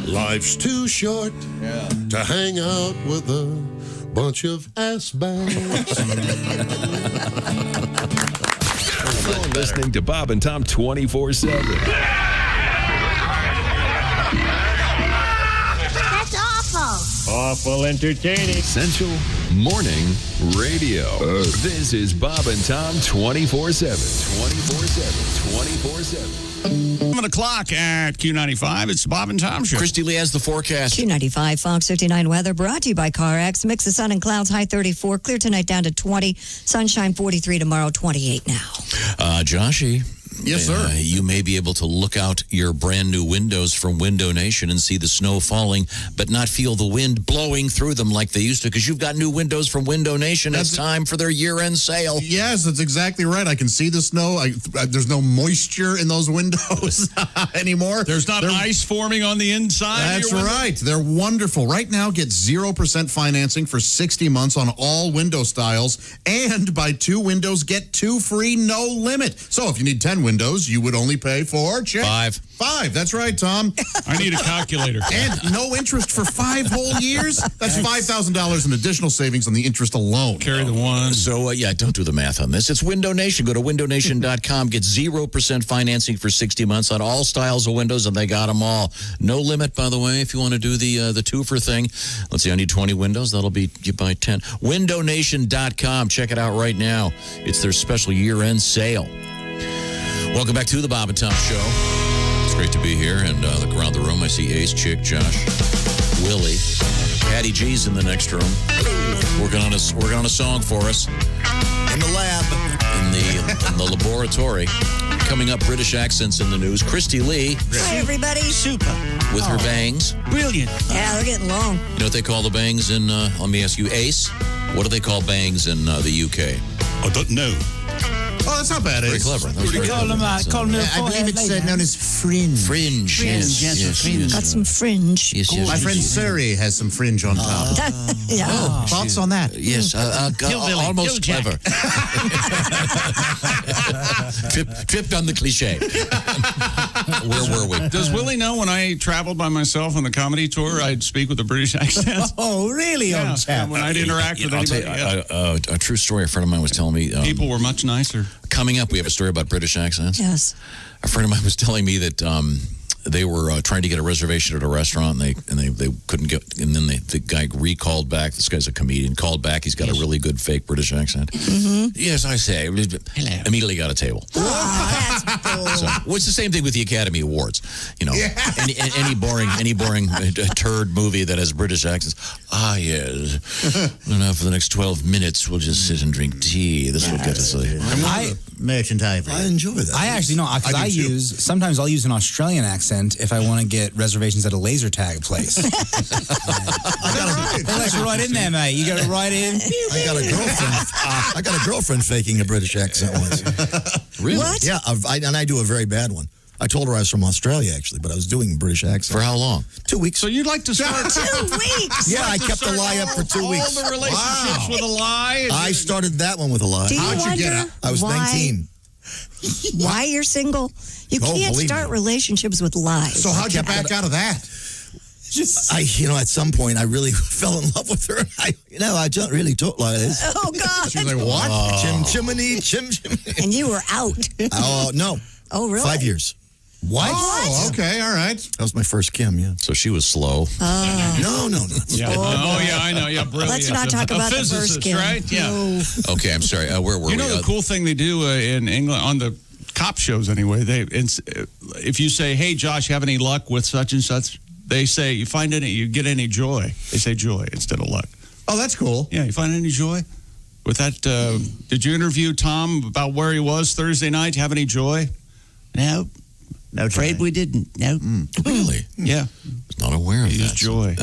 W: Life's too short to hang out with a bunch of ass bags.
I: You're listening to Bob and Tom 24/7.
U: That's awful.
I: Awful entertaining. Essential Morning Radio. This is Bob and Tom 24/7. 24/7. 24/7.
B: 7 o'clock at Q95. It's the Bob and Tom Show.
A: Christy Lee has the forecast.
D: Q95 Fox 59 weather brought to you by CarX. Mix of sun and clouds, high 34. Clear tonight down to 20. Sunshine 43 tomorrow, 28 now.
A: Joshy.
C: Yes, sir.
A: You may be able to look out your brand new windows from Window Nation and see the snow falling, but not feel the wind blowing through them like they used to, because you've got new windows from Window Nation. It's time for their year-end sale.
C: Yes, that's exactly right. I can see the snow. There's no moisture in those windows anymore.
B: There's not ice forming on the inside.
C: That's right. They're wonderful. Right now, get 0% financing for 60 months on all window styles, and buy 2 windows, get 2 free, no limit. So if you need 10 windows, you would only pay for
A: 5.
C: 5. That's right, Tom.
B: I need a calculator.
C: And no interest for 5 whole years. That's $5,000 in additional savings on the interest alone.
B: Carry the one.
A: So, don't do the math on this. It's Window Nation. Go to windownation.com. Get 0% financing for 60 months on all styles of windows, and they got them all. No limit, by the way, if you want to do the twofer thing. Let's see, I need 20 windows. That'll be, you buy 10. windownation.com. Check it out right now. It's their special year-end sale. Welcome back to the Bob and Tom Show. It's great to be here. And look around the room. I see Ace, Chick, Josh, Willie. Patty G's in the next room. Working on a song for us.
R: In the lab.
A: In the laboratory. Coming up, British accents in the news. Christy Lee.
D: Hi, everybody.
Q: Super.
A: With her bangs.
Q: Brilliant.
D: Yeah, they're getting long.
A: You know what they call the bangs in, let me ask you, Ace? What do they call bangs in the UK?
H: I don't know.
C: Oh, that's not bad.
A: Very clever. That was very
E: Call them
A: clever.
E: call them
C: I believe it's known as fringe.
A: Fringe.
Q: Fringe, yes, fringe.
D: Got some fringe.
A: Yes, yes,
C: My
A: yes,
C: friend
A: yes.
C: Surrey has some fringe on top.
D: Yeah.
C: Thoughts on that?
A: Yes, almost clever. Tripped on the cliche. Where were we?
B: Does Willie know when I traveled by myself on the comedy tour, I'd speak with a British accent?
E: Oh, really,
B: Yeah,
E: old chap?
B: and when I'd interact with
A: I'll tell
B: anybody.
A: you, a true story. A friend of mine was telling me.
B: People were much nicer.
A: Coming up, we have a story about British accents.
D: Yes.
A: A friend of mine was telling me that they were trying to get a reservation at a restaurant, and they couldn't get. And then the guy recalled back. This guy's a comedian. Called back. He's got a really good fake British accent.
D: Mm-hmm.
A: Yes, I say. Hello. Immediately got a table. So, well, it's the same thing with the Academy Awards. You know, any boring turd movie that has British accents. Ah, yes. Now for the next 12 minutes, we'll just sit and drink tea. This will get us.
C: Merchant Ivory.
R: I enjoy that.
E: I actually know because sometimes I'll use an Australian accent if I want to get reservations at a laser tag place. They let you right in there, mate. You got it right in.
R: I got a girlfriend faking a British accent once.
A: Really?
D: What?
R: Yeah, and I do a very bad one. I told her I was from Australia, actually, but I was doing a British accent.
A: For how long?
R: 2 weeks.
B: So you'd like to start
D: 2 weeks.
R: Yeah, I kept the lie up for 2 weeks.
B: all the relationships with a lie?
R: I started that one with a lie.
D: Do you
C: How'd you get
D: wonder
C: it?
R: I was
D: why,
R: 19.
D: Why you're single? You
R: Oh,
D: can't
R: believe
D: start
R: me.
D: relationships with lies.
C: So how'd you back out of that?
R: At some point, I really fell in love with her. I don't really talk like this.
D: Oh, God.
C: She was like, what?
R: Chim chimney, chim chimney.
D: And you were out.
R: Oh, no.
D: Oh, really?
R: 5 years.
C: What? Oh, okay, all right.
R: That was my first Kim, yeah.
A: So she was slow.
R: No.
B: Yeah. Oh, yeah, I know. Yeah, brilliant.
D: Let's not talk about the
B: physicist,
D: first Kim.
B: right? Yeah.
D: No.
A: Okay, I'm sorry. Where were
B: You
A: we?
B: know the cool thing they do in England on the cop shows anyway. If you say, "Hey, Josh, you have any luck with such and such?" They say, "You get any joy?" They say joy instead of luck.
C: Oh, that's cool.
B: Yeah, you find any joy with that? Did you interview Tom about where he was Thursday night? Do you have any joy? No. Afraid we didn't. No.
A: Really?
B: Yeah.
A: Was not aware of that.
B: Joy.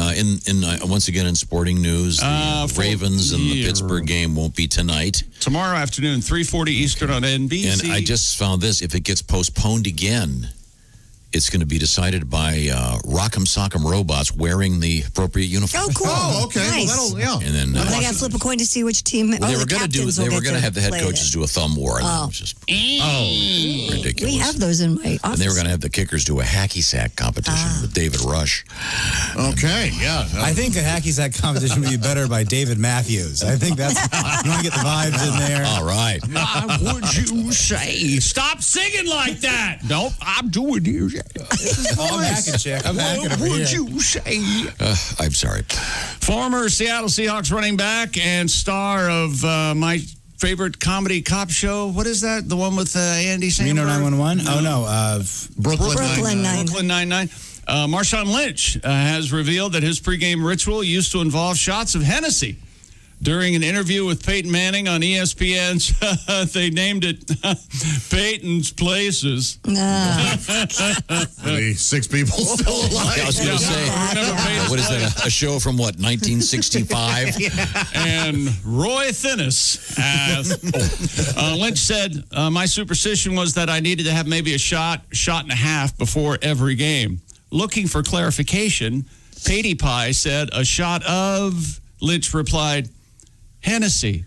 A: Once again in sporting news, the Ravens and the Pittsburgh game won't be tonight.
B: Tomorrow afternoon, 3:40 Eastern on NBC.
A: And I just found this: if it gets postponed again, it's going to be decided by Rock'em Sock'em robots wearing the appropriate uniform.
D: Oh, cool.
C: Oh, okay.
D: Nice.
C: Well, that'll, yeah.
A: And then
D: Well, they got to flip a coin to see which team.
A: they were going to have the head coaches do a thumb war, and that was just ridiculous.
D: We have those in my office.
A: And they were going to have the kickers do a hacky sack competition with David Rush.
C: Okay, yeah.
E: I think a hacky sack competition would be better by David Matthews. I think that's you want to get the vibes in there.
A: All right.
B: What would you say? Stop singing like that. Nope, I'm doing this.
E: I'm hacking, Chick. I'm hacking over
B: What would
E: here.
B: you say?
A: I'm sorry.
B: Former Seattle Seahawks running back and star of my favorite comedy cop show. What is that? The one with Andy Samberg?
E: Reno 911? Oh, no.
C: Brooklyn
D: Nine-Nine.
B: Brooklyn Nine-Nine. Marshawn Lynch has revealed that his pregame ritual used to involve shots of Hennessy. During an interview with Peyton Manning on ESPN's, they named it Peyton's Places.
C: Really, 6 people still alive.
A: I was going to say, what is that? A show from what, 1965?
B: And Roy Thinnis. Lynch said, my superstition was that I needed to have maybe a shot and a half before every game. Looking for clarification, Patey Pie said a shot of. Lynch replied, Hennessy.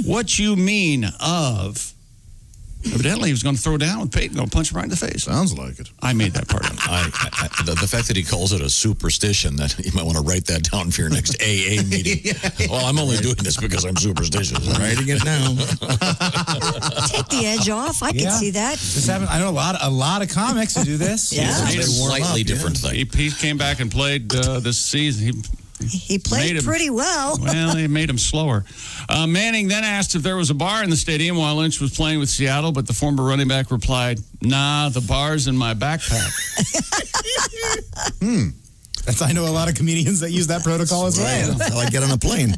B: What you mean of? Evidently, he was going to throw down with Peyton, going to punch him right in the face.
C: Sounds like it.
B: I made that part up.
A: The fact that he calls it a superstition, that you might want to write that down for your next AA meeting. Well, I'm only doing this because I'm superstitious.
R: I'm writing it now.
D: Take the edge off. I can see that.
E: This happened. I know a lot of comics who do this.
D: Yeah.
A: It's a slightly different thing.
B: He came back and played this season.
D: He played pretty well.
B: Well, they made him slower. Manning then asked if there was a bar in the stadium while Lynch was playing with Seattle, but the former running back replied, "Nah, the bar's in my backpack."
G: I know a lot of comedians that use that protocol as well.
J: I like get on a plane.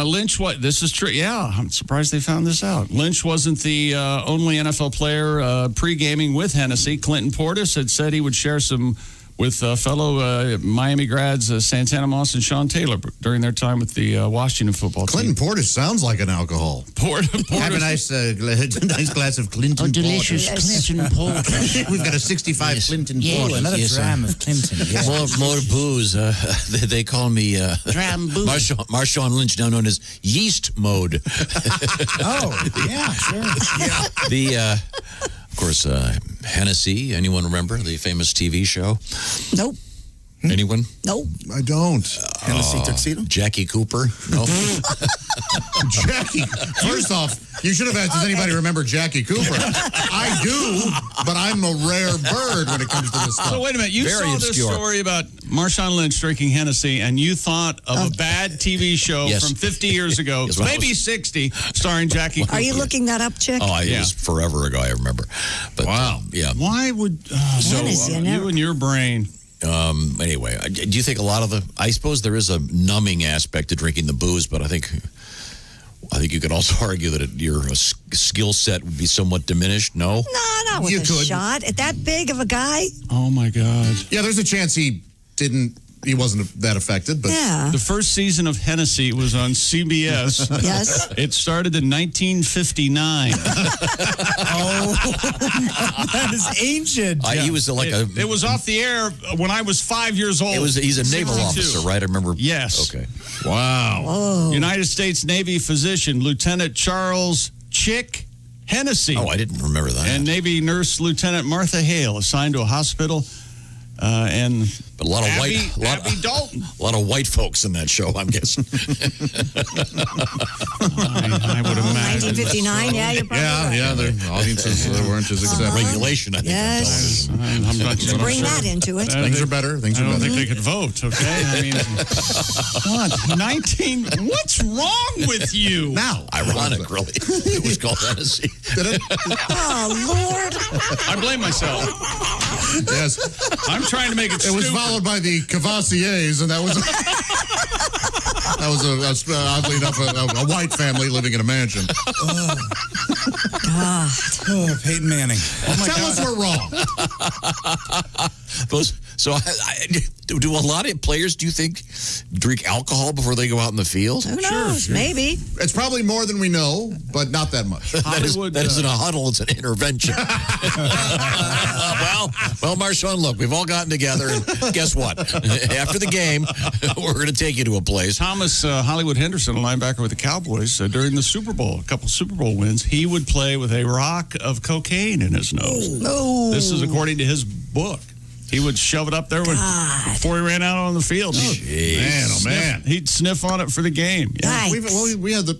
B: Lynch, this is true. Yeah, I'm surprised they found this out. Lynch wasn't the only NFL player pre-gaming with Hennessy. Clinton Portis had said he would share some with fellow Miami grads Santana Moss and Sean Taylor during their time with the Washington football team.
C: Clinton Portis sounds like an alcohol.
B: Portis.
C: Have a nice glass of Clinton Portis.
O: Delicious Clinton Portis.
C: We've got a 65 Clinton Portis.
E: Another dram of Clinton. Yes.
A: More booze. They call me
O: Dram booze.
A: Marshawn Lynch, now known as Yeast Mode.
E: Yeah, sure.
A: The of course, Hennessy. Anyone remember the famous TV show?
D: Nope.
A: Anyone?
D: Nope.
C: I don't.
J: Hennessy tuxedo?
A: Jackie Cooper? No.
C: Jackie. First off, you should have asked, does anybody remember Jackie Cooper? I do, but I'm a rare bird when it comes to this stuff.
B: So wait a minute. You
A: Very
B: saw
A: obscure.
B: this story about Marshawn Lynch drinking Hennessy, and you thought of a bad TV show
A: Yes.
B: from 50 years ago,
A: Yes, when I
B: maybe
A: was-
B: 60, starring Jackie Cooper.
D: Are you looking that up, Chick?
A: It was forever ago, I remember. But,
C: Wow.
A: Yeah.
B: Why would
D: Hennessy, I never-
B: you and your brain?
A: Anyway, do you think a lot of I suppose there is a numbing aspect to drinking the booze, but I think you could also argue that your skill set would be somewhat diminished. No?
D: No, not with
C: You
D: a
C: could.
D: shot. At that big of a guy?
B: Oh, my God.
C: Yeah, there's a chance he wasn't that affected, but
D: Yeah.
B: The first season of Hennessy was on CBS.
D: Yes.
B: It started in 1959.
E: That is ancient.
A: He was
B: It was off the air when I was 5 years old.
A: He's a naval
B: 62.
A: officer, right? I remember.
B: Yes.
A: Okay.
B: Wow. United States Navy physician Lieutenant Charles Chick Hennessy.
A: Oh, I didn't remember that.
B: And Navy nurse Lieutenant Martha Hale assigned to a hospital.
A: But a lot of
B: Abby Dalton.
A: a lot of white folks in that show, I'm guessing.
B: I would imagine.
D: 1959, yeah, you're probably right.
C: yeah, the audiences weren't as accepting.
A: Regulation, I think.
D: Yes.
B: I'm not
D: To bring that into it.
C: Things are better.
B: I don't think they could vote, okay? I mean, what? What's wrong with you?
C: Now,
A: Ironic, really. It was called Hennessy.
C: Did it?
D: Oh, Lord.
B: I blame myself.
C: Yes.
B: I'm trying to make it
C: It was
B: stupid.
C: followed by the Cavassiers, and that was oddly enough a white family living in a mansion.
D: God.
E: Oh, Peyton Manning.
C: Tell us we're wrong.
A: Do a lot of players, do you think, drink alcohol before they go out in the field?
D: Who knows? Maybe.
C: It's probably more than we know, but not that much.
A: That isn't a huddle, it's an intervention. Well, Marshawn, look, we've all gotten together, and guess what? After the game, we're going to take you to a place.
B: Thomas Hollywood Henderson, a linebacker with the Cowboys, during the Super Bowl, a couple Super Bowl wins, he would play with a rock of cocaine in his nose.
D: Oh.
B: This is according to his book. He would shove it up there before he ran out on the field.
C: Man.
B: He'd sniff on it for the game. Yeah.
D: Nice.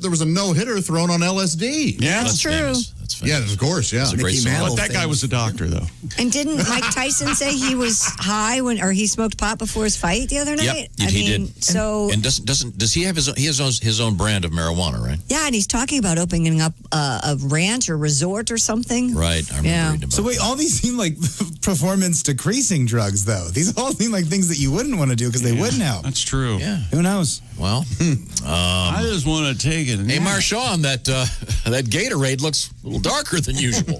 C: There was a no-hitter thrown on LSD.
B: Yeah.
D: That's true.
A: Famous. That's famous.
C: Yeah, of course, yeah.
A: That's a great song.
B: But that guy was a doctor, though.
D: And didn't Mike Tyson say he was high or he smoked pot before his fight the other night?
A: Yep, he did.
D: So
A: And does he have his own brand of marijuana, right?
D: yeah, and he's talking about opening up a ranch or resort or something.
A: Right. I remember reading about
E: So wait, all these seem like performance decreasing drugs, though. These all seem like things that you wouldn't want to do because they wouldn't help.
B: That's true.
A: Yeah.
E: Who knows?
A: Well,
B: I just want to take it.
A: hey, Marshawn, that Gatorade looks a little darker than usual.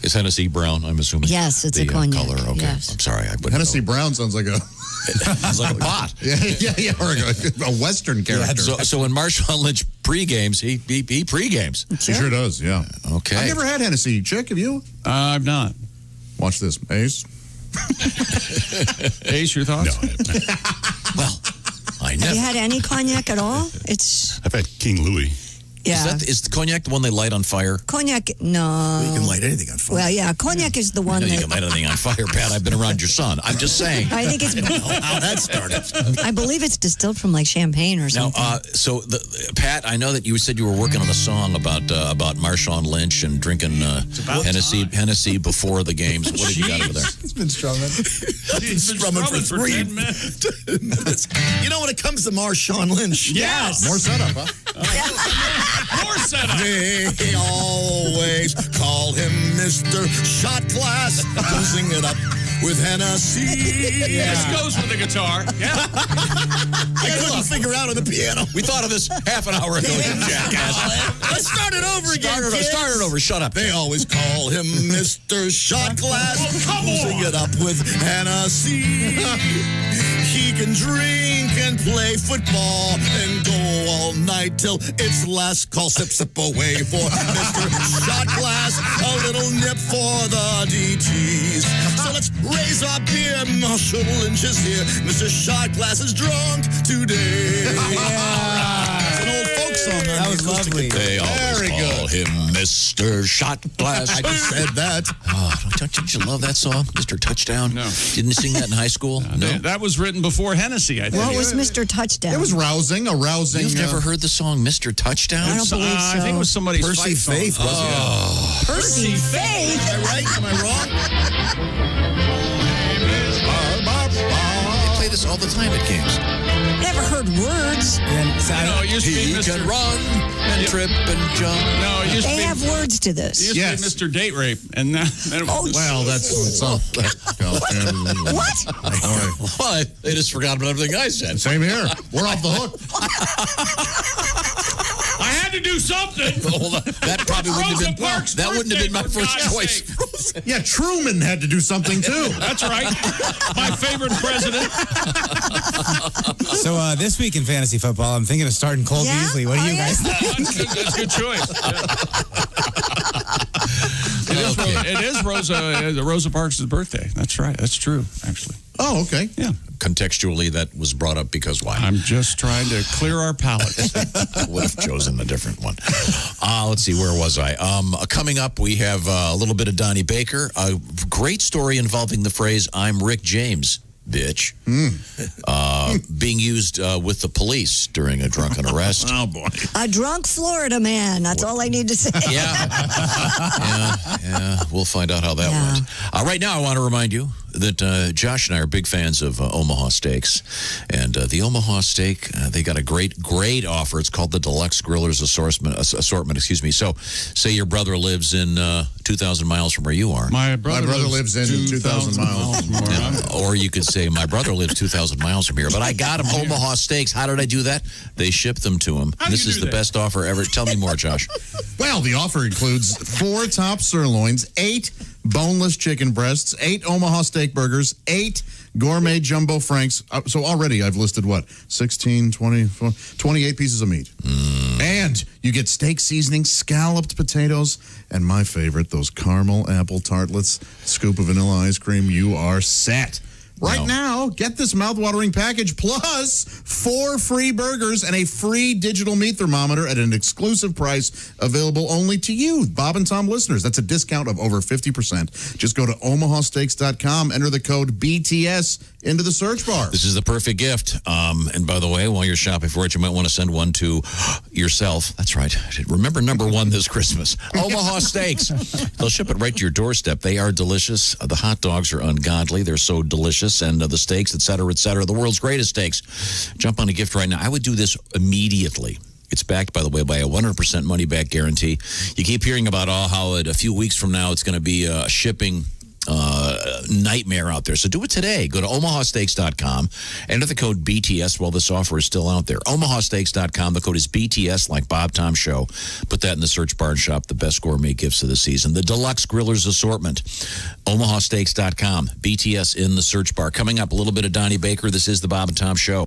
A: Is Hennessy brown, I'm assuming?
D: Yes, it's
A: the
D: a cognac.
A: color. Okay.
D: Yes.
A: I'm sorry. I wouldn't
C: Hennessy
A: know.
C: Brown sounds like a
A: It's like a pot.
C: yeah, or a Western character.
A: So when Marshawn Lynch pre-games, he pre-games.
C: He sure does, yeah.
A: Okay.
C: I've never had Hennessy. Chick, have you?
B: I've not.
C: Watch this. Ace?
B: Ace, your thoughts?
H: No,
A: Well, I
D: Have
A: never.
D: you had any cognac at all? It's
H: I've had King Louis.
D: Yeah.
A: Is the cognac the one they light on fire?
D: Cognac, no.
J: You can light anything on fire.
D: Well, yeah, cognac is the
A: I
D: one
A: know you
D: that
A: can light anything on fire, Pat. I've been around your son. I'm just saying.
D: I think it's.
J: How that started.
D: I believe it's distilled from like champagne or
A: Now,
D: something.
A: Pat, I know that you said you were working on a song about Marshawn Lynch and drinking Hennessy before the games. What have you got over there?
G: It's been strumming.
J: He's been strumming for 3 minutes. You know, when it comes to Marshawn Lynch.
B: Yes.
C: More setup, huh?
B: More setup.
J: They always call him Mr. Shot Glass. Closing it up with Hennessy.
B: This goes with the guitar. Yeah.
J: I couldn't figure out on the piano.
A: We thought of this half an hour ago, you jackass.
J: Let's start it over again.
A: Start it over. Shut up.
J: They always call him Mr. Shot Glass. Closing it up with Hennessy. He can drink and play football and go all night till it's last call. Sip, sip away for Mr. Shot Glass. A little nip for the DTs. So let's raise our beer. Marshawn Lynch is here. Mr. Shot Glass is drunk today. It's an old folk song.
G: That was lovely.
A: They always call him Mr. Shot Glass.
J: I just said that.
A: Oh, don't you love that song, Mr. Touchdown?
B: No.
A: Didn't you sing that in high school? No.
B: That was written before Hennessy, I think.
D: What was Mr. Touchdown?
C: It was rousing, a rousing.
A: You've never heard the song Mr. Touchdown?
D: I don't believe so.
B: I think it was somebody's
J: Percy
B: fight
J: Faith,
B: song.
J: wasn't it?
D: Percy Faith.
J: Am I right? Am I wrong?
A: They play this all the time at games.
D: Never heard words.
B: No, it used to be
A: He
B: Mr.
A: can run and trip and jump.
B: No, it used to
D: They
B: be.
D: have words to
B: It
D: this.
B: used
C: Yes.
B: to be Mr. Date Rape, and then
C: Well, that's all.
D: What?
A: Well, they just forgot about everything I said.
C: Same here. We're off the hook.
B: I had to do something.
A: Hold on. That probably wouldn't have been.
B: Parks'
A: That wouldn't have been my
B: birthday, for
A: first
B: God's
A: choice.
B: sake.
C: Yeah, Truman had to do something too.
B: That's right. My favorite president.
E: So this week in fantasy football, I'm thinking of starting Cole
D: Yeah?
E: Beasley. What do you guys think?
B: That's a good choice. It is Rosa Parks' birthday. That's right. That's true, actually.
C: Oh, okay.
B: Yeah.
A: Contextually, that was brought up because why?
B: I'm just trying to clear our palates.
A: Would have chosen a different one. Let's see, where was I? Coming up, we have a little bit of Donnie Baker. A great story involving the phrase, I'm Rick James, bitch. Being used with the police during a drunken arrest.
J: Oh, boy.
D: A drunk Florida man. That's all I need to say.
A: Yeah. We'll find out how that went. Right now, I want to remind you that Josh and I are big fans of Omaha Steaks. And the Omaha Steak, they got a great offer. It's called the Deluxe Grillers Assortment. So, say your brother lives in 2,000 miles from where you are.
B: My brother
C: lives in 2,000 miles.
B: from where I'm at.
A: Or you could say, my brother lives 2,000 miles from here, but I got him Omaha Steaks. How did I do that? They shipped them to him.
B: How do
A: This
B: you
A: is
B: do
A: the
B: that?
A: best offer ever. Tell me more, Josh.
C: Well, the offer includes 4 top sirloins, 8 boneless chicken breasts, 8 Omaha steak burgers, 8 gourmet jumbo franks. So already I've listed what? 16, 24, 28 pieces of meat. And you get steak seasoning, scalloped potatoes, and my favorite, those caramel apple tartlets, scoop of vanilla ice cream. You are set. Right now, get this mouthwatering package plus 4 free burgers and a free digital meat thermometer at an exclusive price available only to you, Bob and Tom listeners. That's a discount of over 50%. Just go to omahasteaks.com, enter the code BTS into the search bar.
A: This is the perfect gift. And by the way, while you're shopping for it, you might want to send one to yourself. That's right. Remember number 1 this Christmas. Omaha Steaks. They'll ship it right to your doorstep. They are delicious. The hot dogs are ungodly. They're so delicious. And the steaks, et cetera, the world's greatest steaks. Jump on a gift right now. I would do this immediately. It's backed, by the way, by a 100% money-back guarantee. You keep hearing about how a few weeks from now it's going to be a shipping nightmare out there. So do it today. Go to omahasteaks.com. Enter the code BTS while this offer is still out there. omahasteaks.com. The code is BTS, like Bob Tom Show. Put that in the search bar and shop the best gourmet gifts of the season. The Deluxe Grillers Assortment. omahasteaks.com. BTS in the search bar. Coming up, a little bit of Donnie Baker. This is the Bob and Tom Show.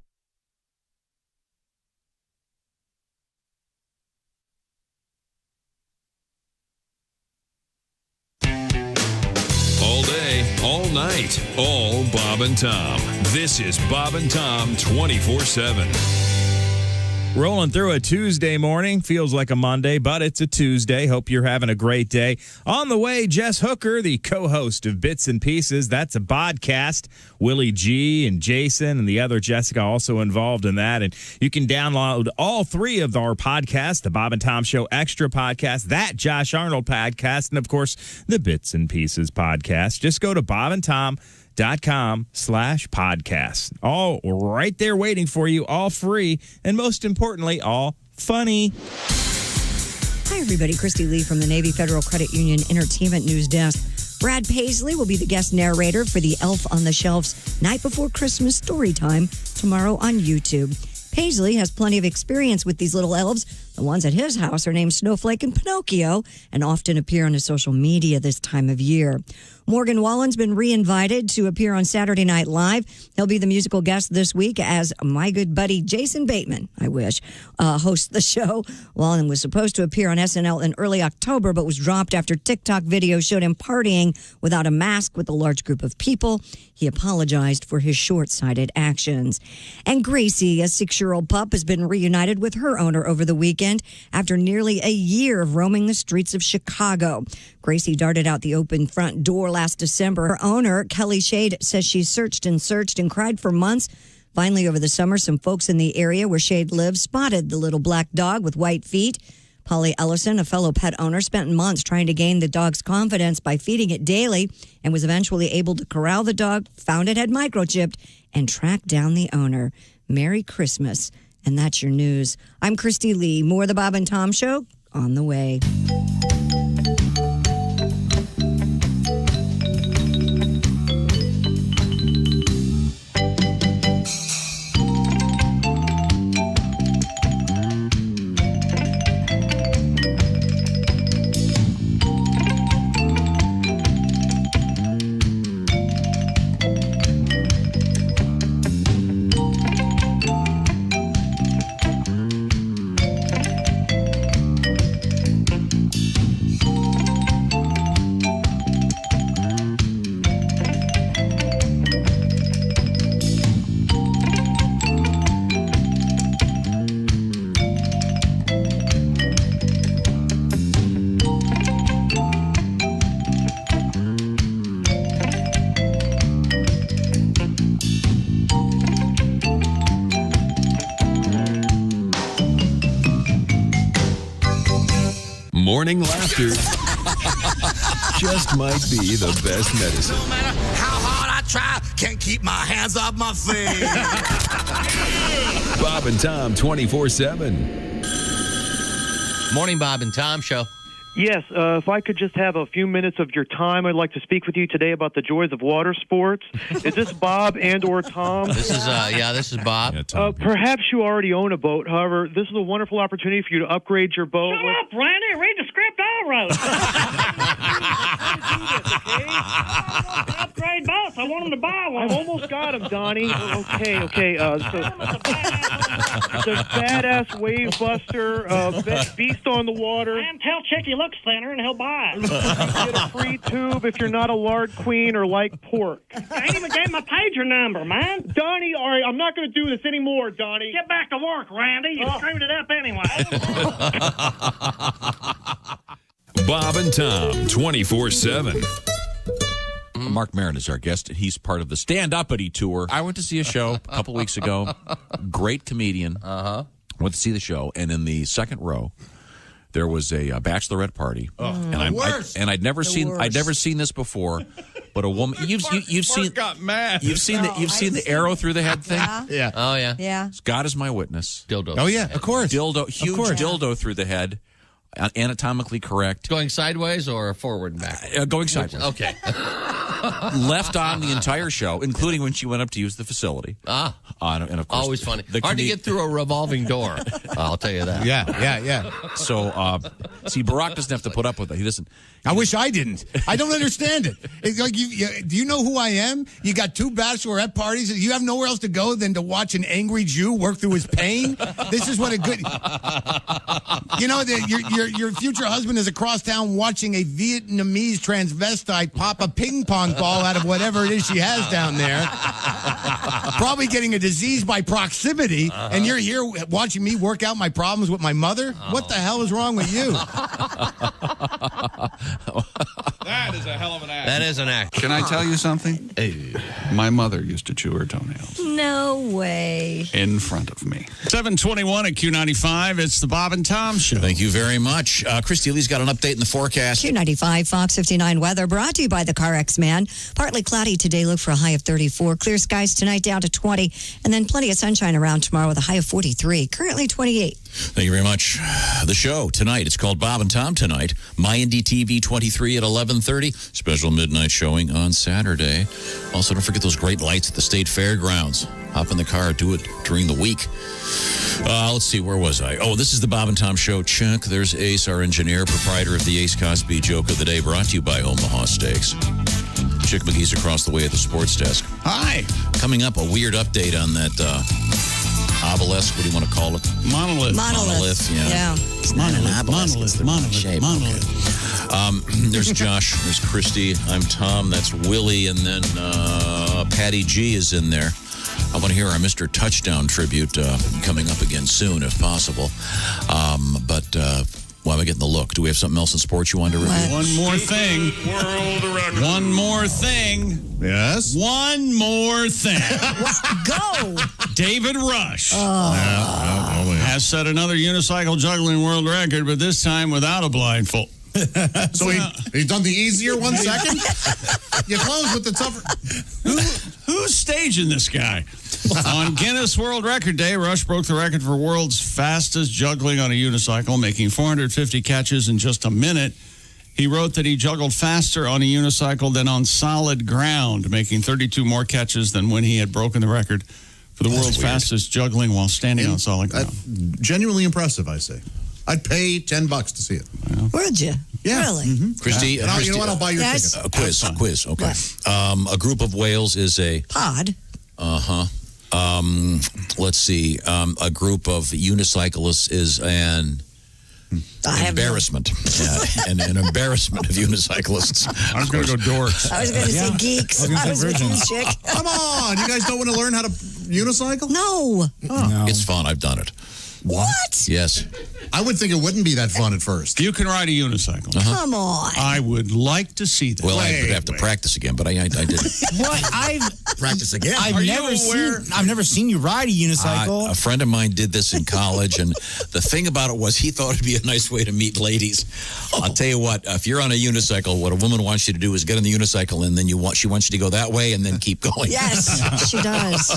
I: All day, all night, all Bob and Tom. This is Bob and Tom 24/7.
K: Rolling through a Tuesday morning. Feels like a Monday, but it's a Tuesday. Hope you're having a great day. On the way, Jess Hooker, the co-host of Bits and Pieces. That's a podcast. Willie G and Jason and the other Jessica also involved in that. And you can download all three of our podcasts, the Bob and Tom Show Extra podcast, that Josh Arnold podcast, and, of course, the Bits and Pieces podcast. Just go to bobandtom.com/podcast. All right there waiting for you, all free, and most importantly, all funny.
D: Hi, everybody. Christy Lee from the Navy Federal Credit Union Entertainment News Desk. Brad Paisley will be the guest narrator for the Elf on the Shelf's Night Before Christmas story time tomorrow on YouTube. Paisley has plenty of experience with these little elves. The ones at his house are named Snowflake and Pinocchio and often appear on his social media this time of year. Morgan Wallen's been re-invited to appear on Saturday Night Live. He'll be the musical guest this week as my good buddy Jason Bateman, hosts the show. Wallen was supposed to appear on SNL in early October, but was dropped after TikTok videos showed him partying without a mask with a large group of people. He apologized for his short-sighted actions. And Gracie, a 6-year-old pup, has been reunited with her owner over the weekend after nearly a year of roaming the streets of Chicago. Gracie darted out the open front door last December. Her owner, Kelly Shade, says she searched and cried for months. Finally, over the summer, some folks in the area where Shade lives spotted the little black dog with white feet. Polly Ellison, a fellow pet owner, spent months trying to gain the dog's confidence by feeding it daily and was eventually able to corral the dog, found it had microchipped, and tracked down the owner. Merry Christmas. And that's your news. I'm Christy Lee. More of the Bob and Tom Show on the way.
I: Morning laughter just might be the best medicine.
J: No matter how hard I try, can't keep my hands off my face.
I: Bob and Tom 24/7.
L: Morning, Bob and Tom Show.
M: Yes, if I could just have a few minutes of your time, I'd like to speak with you today about the joys of water sports. Is this Bob and or Tom?
L: This is Bob.
M: Yeah, perhaps you already own a boat. However, this is a wonderful opportunity for you to upgrade your boat.
N: Shut up, Randy. Read the script I wrote. Upgrade boats. I want them to buy one.
M: I've almost got him, Donnie. Okay. So the badass wave buster, beast on the water.
N: And tell Chick he looks thinner and he'll buy it.
M: You get a free tube if you're not a lard queen or like pork.
N: I ain't even gave my pager number, man.
M: Donnie, all right, I'm not going to do this anymore, Donnie.
N: Get back to work, Randy. You screwed it up anyway.
I: Bob and Tom 24/7.
A: Mark Maron is our guest, and he's part of the Stand Uppity tour. I went to see a show a couple weeks ago. Great comedian. Went to see the show, and in the second row, there was a bachelorette party, and I'd never seen this before. But a woman, you've seen
B: got mad.
A: You've seen the arrow through the head thing.
L: Yeah. Oh yeah.
D: Yeah.
A: God is my witness.
L: Dildo.
C: Oh yeah, of course.
A: Huge dildo through the head. Anatomically correct.
L: Going sideways or forward and back?
A: Going sideways.
L: Okay.
A: Left on the entire show, including when she went up to use the facility.
L: And
A: of course,
L: always funny. Hard to get through a revolving door. I'll tell you that.
C: Yeah.
A: So, see, Barack doesn't have to put up with it. He doesn't.
C: I wish I didn't. I don't understand it. It's like do you know who I am? You got 2 bachelorette parties. You have nowhere else to go than to watch an angry Jew work through his pain. This is what a good. You know, your future husband is across town watching a Vietnamese transvestite pop a ping pong ball out of whatever it is she has down there.
F: probably getting a disease by proximity, and you're here watching me work out my problems with my mother? What the hell is wrong with you?
B: That is a hell of an act.
L: That is an act.
B: Can I tell you something? My mother used to chew her toenails
D: No way.
B: in front of me. 721 at Q95. It's the Bob and Tom Show.
A: Thank you very much. Christy Lee's got an update in the forecast.
D: Q95 Fox 59 weather brought to you by the CarX Man. Partly cloudy today, look for a high of 34. Clear skies tonight down to 20. And then plenty of sunshine around tomorrow with a high of 43. Currently 28.
A: Thank you very much. The show tonight, it's called Bob and Tom Tonight. My Indie TV 23 at 11:30. Special midnight showing on Saturday. Also, don't forget those great lights at the State Fairgrounds. Hop in the car, do it during the week. Let's see, where was I? Oh, this is the Bob and Tom Show. Check. There's Ace, our engineer, proprietor of the Ace Cosby Joke of the Day, brought to you by Omaha Steaks. Chick McGee's across the way at the sports desk.
B: Hi.
A: Coming up, a weird update on that obelisk. What do you want to call it?
B: Monolith.
A: Monolith, yeah.
B: It's not an obelisk. Monolith.
A: There's Josh. There's Christy. I'm Tom. That's Willie. And then Patty G is in there. I want to hear our Mr. Touchdown tribute coming up again soon, if possible. Why am I getting the look? Do we have something else in sports you wanted to review?
B: One more thing.
H: World record.
B: One more thing.
C: Yes?
B: One more thing.
D: Go.
B: David Rush has set another unicycle juggling world record, but this time without a blindfold.
C: So he's done the easier 1 second? You close with the tougher.
B: Who's staging this guy? On Guinness World Record Day, Rush broke the record for world's fastest juggling on a unicycle, making 450 catches in just a minute. He wrote that he juggled faster on a unicycle than on solid ground, making 32 more catches than when he had broken the record for the world's fastest juggling while standing on solid ground.
C: Genuinely impressive, I say. I'd pay $10 to see it.
D: Would you?
C: Yeah.
D: Really?
C: Mm-hmm.
A: Christy,
C: you know what? I'll buy your
D: Yes.
C: ticket.
A: Quiz. Okay. A group of whales is a
D: Pod.
A: let's see. A group of unicyclists is an embarrassment. An embarrassment of unicyclists.
B: I was going to go dorks.
D: I was going to say geeks. I was with you, chick.
C: Come on. You guys don't want to learn how to unicycle?
D: No.
A: It's fun. I've done it.
D: What?
A: Yes.
C: I would think it wouldn't be that fun at first.
B: You can ride a unicycle.
D: Come on.
B: I would like to see that.
A: Well, I would have to practice again, but I did.
E: What?
C: Practice again.
E: I've never seen you ride a unicycle.
A: A friend of mine did this in college, and the thing about it was he thought it'd be a nice way to meet ladies. I'll tell you what, if you're on a unicycle, what a woman wants you to do is get on the unicycle, and then she wants you to go that way and then keep going.
D: Yes, she does.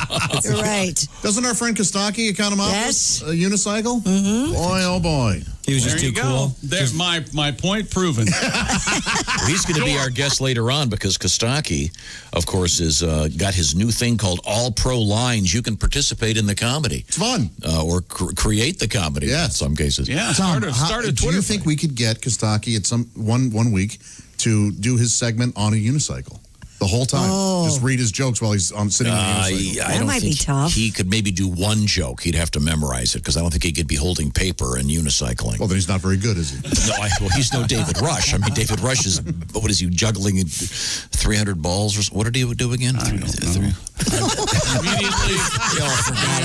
D: You're right.
C: Doesn't our friend Kostaki account him out?
D: Yes.
C: A unicycle? Mm-hmm. Boy, oh boy.
E: He was just
B: There you
E: too
B: go.
E: cool.
B: There's my point proven.
A: He's going to be our guest later on because Kostaki, of course, is got his new thing called All Pro Lines. You can participate in the comedy.
C: It's fun.
A: Or create the comedy in some cases.
B: Yeah,
C: Tom,
B: start a
C: do
B: Twitter
C: you think we could get Kostaki at some one week to do his segment on a unicycle? The whole time. Just read his jokes while he's sitting on the unicycle.
A: I don't
D: might
A: think
D: be tough.
A: He could maybe do one joke. He'd have to memorize it because I don't think he could be holding paper and unicycling.
C: Well, then he's not very good, is he?
A: No, he's no David Rush. I mean, David Rush is, what is he, juggling 300 balls? Or what did he do again?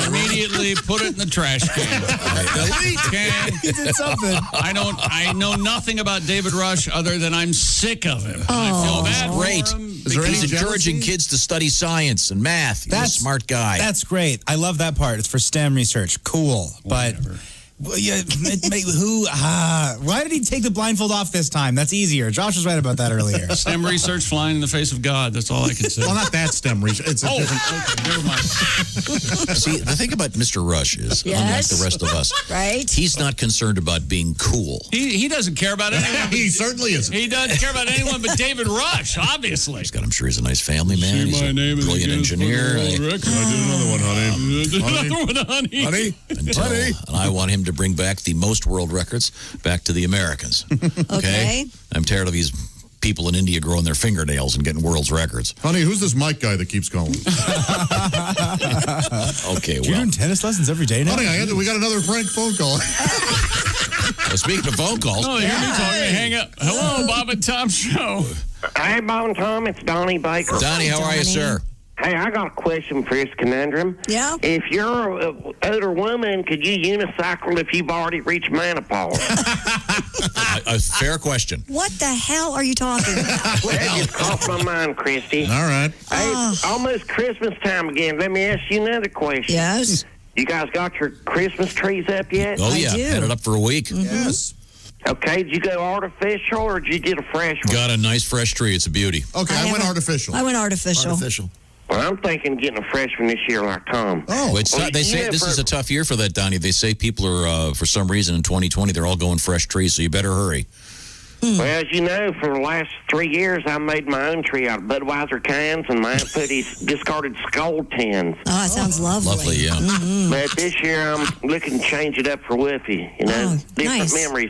B: Immediately put it in the trash can. Delete can.
E: He did something.
B: I know nothing about David Rush other than I'm sick of him. I feel bad for
A: Great.
B: him.
A: He's encouraging kids to study science and math. He's a smart guy.
E: That's great. I love that part. It's for STEM research. Cool. But why did he take the blindfold off this time? That's easier. Josh was right about that earlier.
B: STEM research flying in the face of God. That's all I can say.
C: Well, not that STEM research. It's a different.
B: Okay, never mind.
A: See, the thing about Mr. Rush is, unlike the rest of us,
D: right?
A: He's not concerned about being cool.
B: He doesn't care about anyone.
C: He certainly isn't.
B: He doesn't care about anyone but David Rush, obviously.
A: I'm sure he's a nice family man. He's a brilliant engineer.
C: I do another one, honey.
B: Honey.
A: And I want him to bring back the most world records back to the Americans.
D: Okay.
A: I'm tired of these people in India growing their fingernails and getting world's records.
C: Honey, who's this Mike guy that keeps calling?
A: Okay,
E: You're doing tennis lessons every day now?
C: Honey, we got another prank phone call.
A: Speaking of phone calls.
B: Oh, hear me talking. Hang up. Hello, Bob and Tom Show.
N: Hey, Bob and Tom, it's Donnie Baker.
A: Donnie, how are you, sir?
P: Hey, I got a question for this conundrum.
D: Yeah?
P: If you're an older woman, could you unicycle if you've already reached menopause?
A: A fair question.
D: What the hell are you talking about?
P: That just crossed my mind, Christy.
C: All right.
P: Hey, almost Christmas time again. Let me ask you another question.
D: Yes?
P: You guys got your Christmas trees up yet?
A: Oh, yeah. Had it up for a week.
C: Yes.
P: Okay, did you go artificial or did you get a fresh one?
A: Got a nice fresh tree. It's a beauty.
C: Okay, I went artificial.
D: I went artificial.
P: Well, I'm thinking getting a fresh one this year like Tom.
A: Oh, they say this is a tough year for that, Donnie. They say people are, for some reason in 2020, they're all going fresh trees, so you better hurry.
P: Well, as you know, for the last 3 years, I made my own tree out of Budweiser cans, and my aunt put these discarded skull tins.
D: Oh, that sounds lovely.
A: Lovely, yeah.
P: But this year, I'm looking to change it up for Woofy, different memories.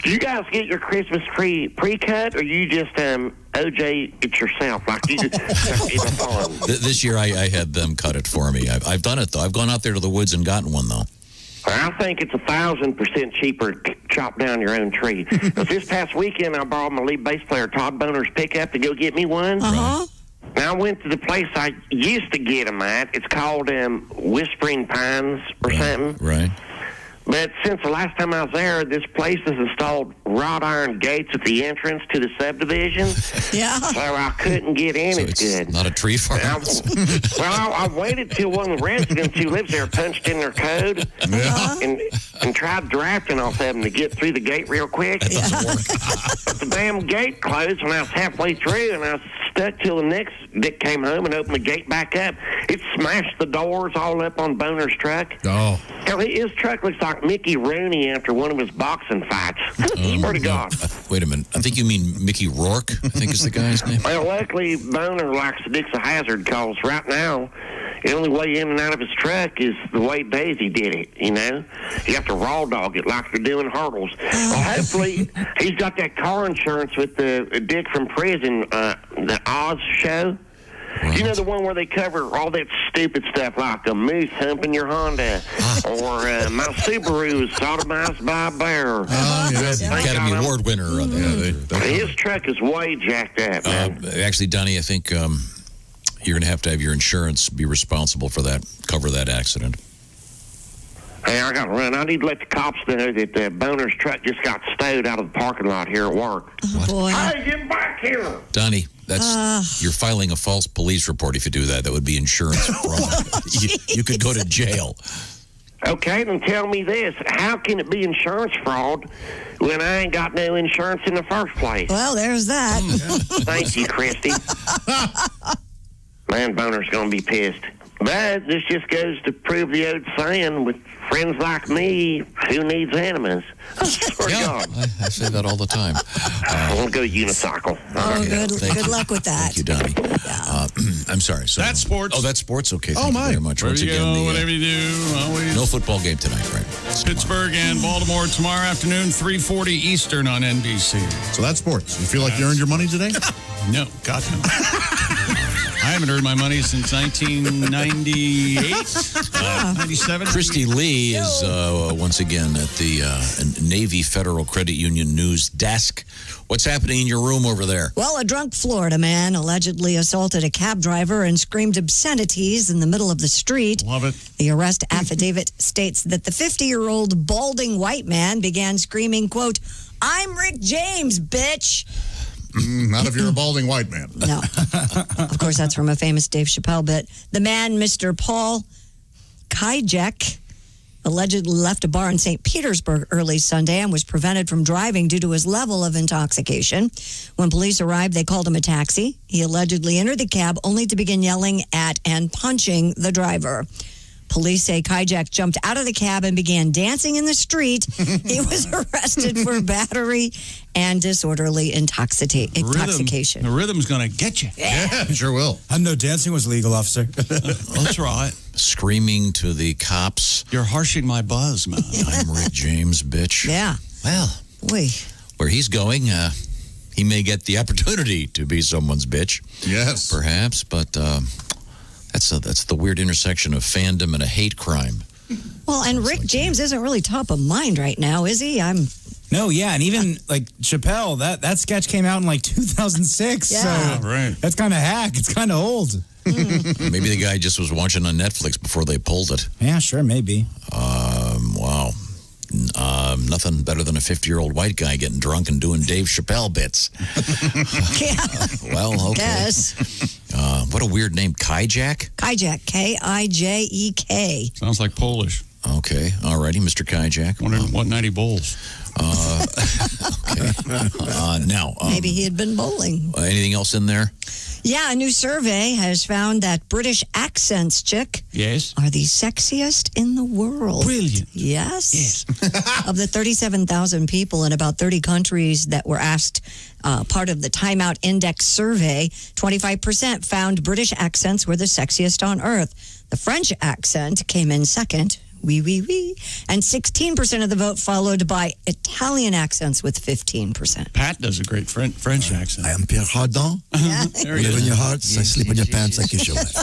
P: Do you guys get your Christmas tree pre-cut, or you just OJ it yourself, like you just in a farm?
A: This year, I had them cut it for me. I've done it, though. I've gone out there to the woods and gotten one, though.
P: I think it's 1,000% cheaper to chop down your own tree. But this past weekend, I borrowed my lead bass player Todd Boner's pickup to go get me one.
D: Uh-huh.
P: Now, I went to the place I used to get them at. It's called Whispering Pines or something.
A: Right.
P: But since the last time I was there, this place has installed wrought iron gates at the entrance to the subdivision.
D: Yeah.
P: So I couldn't get in as good.
A: Not a tree farm.
P: I waited till one of the residents who lives there punched in their code and tried drafting off of them to get through the gate real quick.
A: That doesn't work.
P: But the damn gate closed when I was halfway through, and I was stuck till the next Dick came home and opened the gate back up. It smashed the doors all up on Boner's truck.
C: Oh.
P: Hell, his truck looks like Mickey Rooney after one of his boxing fights. Swear to God.
A: Wait a minute. I think you mean Mickey Rourke, I think is the guy's name.
P: Well, luckily, Boner likes the Dix of Hazard calls. Right now, the only way in and out of his truck is the way Daisy did it, you know? You have to raw dog it like they're doing hurdles. Well, hopefully, he's got that car insurance with the Dick from prison, the Oz show. Right. You know, the one where they cover all that stupid stuff like a moose humping your Honda or my Subaru is sodomized by a bear.
A: Academy Award winner.
P: His truck is way jacked up, man.
A: Actually, Donnie, I think you're going to have your insurance be responsible for that, cover that accident.
P: Hey, I got to run. I need to let the cops know that Boner's truck just got stowed out of the parking lot here at work.
D: Oh, boy.
P: Hey, get back here.
A: Donnie, you're filing a false police report if you do that. That would be insurance fraud. you could go to jail.
P: Okay, then tell me this. How can it be insurance fraud when I ain't got no insurance in the first place?
D: Well, there's that.
P: Thank you, Christy. Man, Boner's going to be pissed. But this just goes to prove the old saying, with friends like me, who needs enemies? I swear to God.
A: I say that all the time.
P: I want to go unicycle.
D: Oh, good luck with that.
A: Thank you, Donnie. I'm sorry. So,
B: that's sports.
A: Oh, that's sports? Okay, thank
B: you
A: very much.
B: Wherever
A: Once
B: you
A: again,
B: go, whatever you do. Always.
A: No football game tonight, right?
B: Pittsburgh and Baltimore tomorrow afternoon, 3:40 Eastern on NBC.
C: So that's sports. You feel like you earned your money today?
B: No, God no. I haven't earned my money since 1998, 97.
A: Christy Lee is once again at the Navy Federal Credit Union news desk. What's happening in your room over there?
D: Well, a drunk Florida man allegedly assaulted a cab driver and screamed obscenities in the middle of the street.
B: Love it.
D: The arrest affidavit states that the 50-year-old balding white man began screaming, quote, "I'm Rick James, bitch."
C: Not if you're a balding white man.
D: No. Of course, that's from a famous Dave Chappelle bit. The man, Mr. Paul Kajek, allegedly left a bar in St. Petersburg early Sunday and was prevented from driving due to his level of intoxication. When police arrived, they called him a taxi. He allegedly entered the cab only to begin yelling at and punching the driver. Police say Kajak jumped out of the cab and began dancing in the street. He was arrested for battery and disorderly intoxication.
B: The rhythm's going to get you.
C: Yeah, sure will.
E: I know dancing was legal, officer.
B: That's right.
A: Screaming to the cops.
B: You're harshing my buzz, man.
A: I'm Rick James, bitch.
D: Yeah.
A: Well, where he's going, he may get the opportunity to be someone's bitch.
C: Yes.
A: Perhaps, but that's the weird intersection of fandom and a hate crime.
D: Well, and Rick James isn't really top of mind right now, is he?
E: No, yeah, and even like Chappelle, that sketch came out in like 2006.
D: Yeah.
E: So
B: Right.
E: that's kind of hack. It's kind of old.
A: Maybe the guy just was watching on Netflix before they pulled it.
E: Yeah, sure, maybe.
A: Wow. Nothing better than a 50-year-old white guy getting drunk and doing Dave Chappelle bits.
D: Yeah.
A: Well, okay.
D: Guess.
A: What a weird name. Kajak?
D: Kajak. K-I-J-E-K.
B: Sounds like Polish.
A: Okay. All righty, Mr. Kajak.
B: Wondering what night he bowls.
A: Okay. Now,
D: Maybe he had been bowling.
A: anything else in there?
D: Yeah, a new survey has found that British accents, chick,
B: Yes.
D: are the sexiest in the world.
B: Brilliant.
D: Yes. Of the 37,000 people in about 30 countries that were asked part of the Time Out Index survey, 25% found British accents were the sexiest on earth. The French accent came in second. Oui, oui, oui. And 16% of the vote followed by Italian accents with 15%.
B: Pat does a great French accent.
J: I am Pierre Hardin.
D: Yeah.
B: There
J: I
B: he
J: live in
B: is.
J: your hearts. I sleep in your pants. I kiss your wife.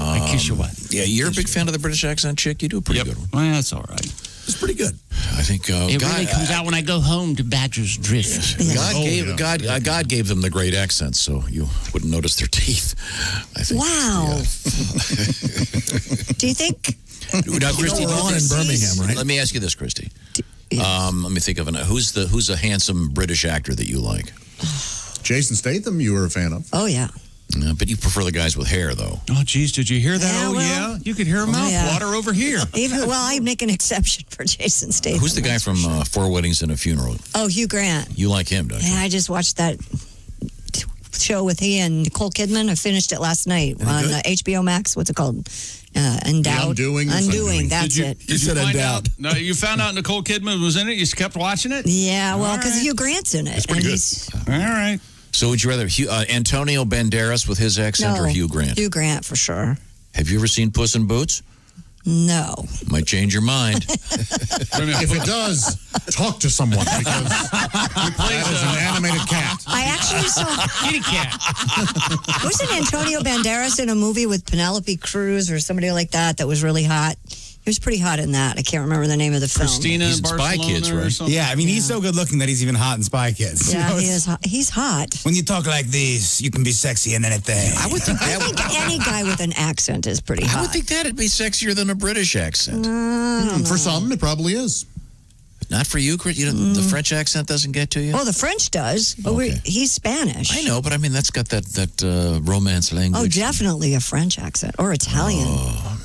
B: I kiss your wife.
A: Yeah, you're a big fan of the British accent, chick. You do a pretty good one.
B: Well, that's all right.
J: It's pretty good.
A: I think
O: It really comes out when I go home to Badger's Drift.
A: God gave them the great accents, so you wouldn't notice their teeth. I think.
D: Wow. Do you think...
A: Now, Christy,
J: we're on in Birmingham, right?
A: Let me ask you this, Christy. Let me think of who's a handsome British actor that you like?
C: Jason Statham, you were a fan of.
D: Oh, yeah.
A: But you prefer the guys with hair, though.
B: Oh, geez, did you hear that?
D: Yeah,
B: Oh,
D: well,
B: yeah. You could hear a mouth
D: yeah.
B: water over here.
D: Well, I make an exception for Jason Statham.
A: Who's the guy from Four Weddings and a Funeral?
D: Oh, Hugh Grant.
A: You like him, don't you?
D: Yeah, I just watched that show with he and Nicole Kidman. I finished it last night on HBO Max. What's it called? Endowed.
C: Undoing or
D: Undoing. That's it.
B: Did you find out? No, you found out Nicole Kidman was in it? You just kept watching it?
D: Yeah, well,
B: All
D: because
B: right.
D: Hugh Grant's in it.
A: It's pretty good.
B: All right.
A: So would you rather Antonio Banderas with his accent
D: No,
A: or Hugh Grant?
D: Hugh Grant for sure.
A: Have you ever seen Puss in Boots?
D: No.
A: Might change your mind.
C: If it does, talk to someone because that is an animated cat.
D: I actually saw
B: Kitty cat.
D: wasn't Antonio Banderas in a movie with Penelope Cruz or somebody like that was really hot? He was pretty hot in that. I can't remember the name of the film.
B: Christina
A: He's in Spy
B: Barcelona
A: Kids,
B: or
A: right?
B: something?
E: Yeah, I mean, he's so good looking that he's even hot in Spy Kids.
D: Yeah,
E: You know,
D: he is hot. He's hot.
E: When you talk like this, you can be sexy in anything.
A: I would think
D: I think any guy with an accent is pretty hot.
A: I would think that'd be sexier than a British accent.
C: For some, it probably is.
A: Not for you, Chris. The French accent doesn't get to you.
D: Oh, the French does, but
A: Okay.
D: he's Spanish.
A: I know, but I mean that's got that romance language.
D: Oh, definitely a French accent or Italian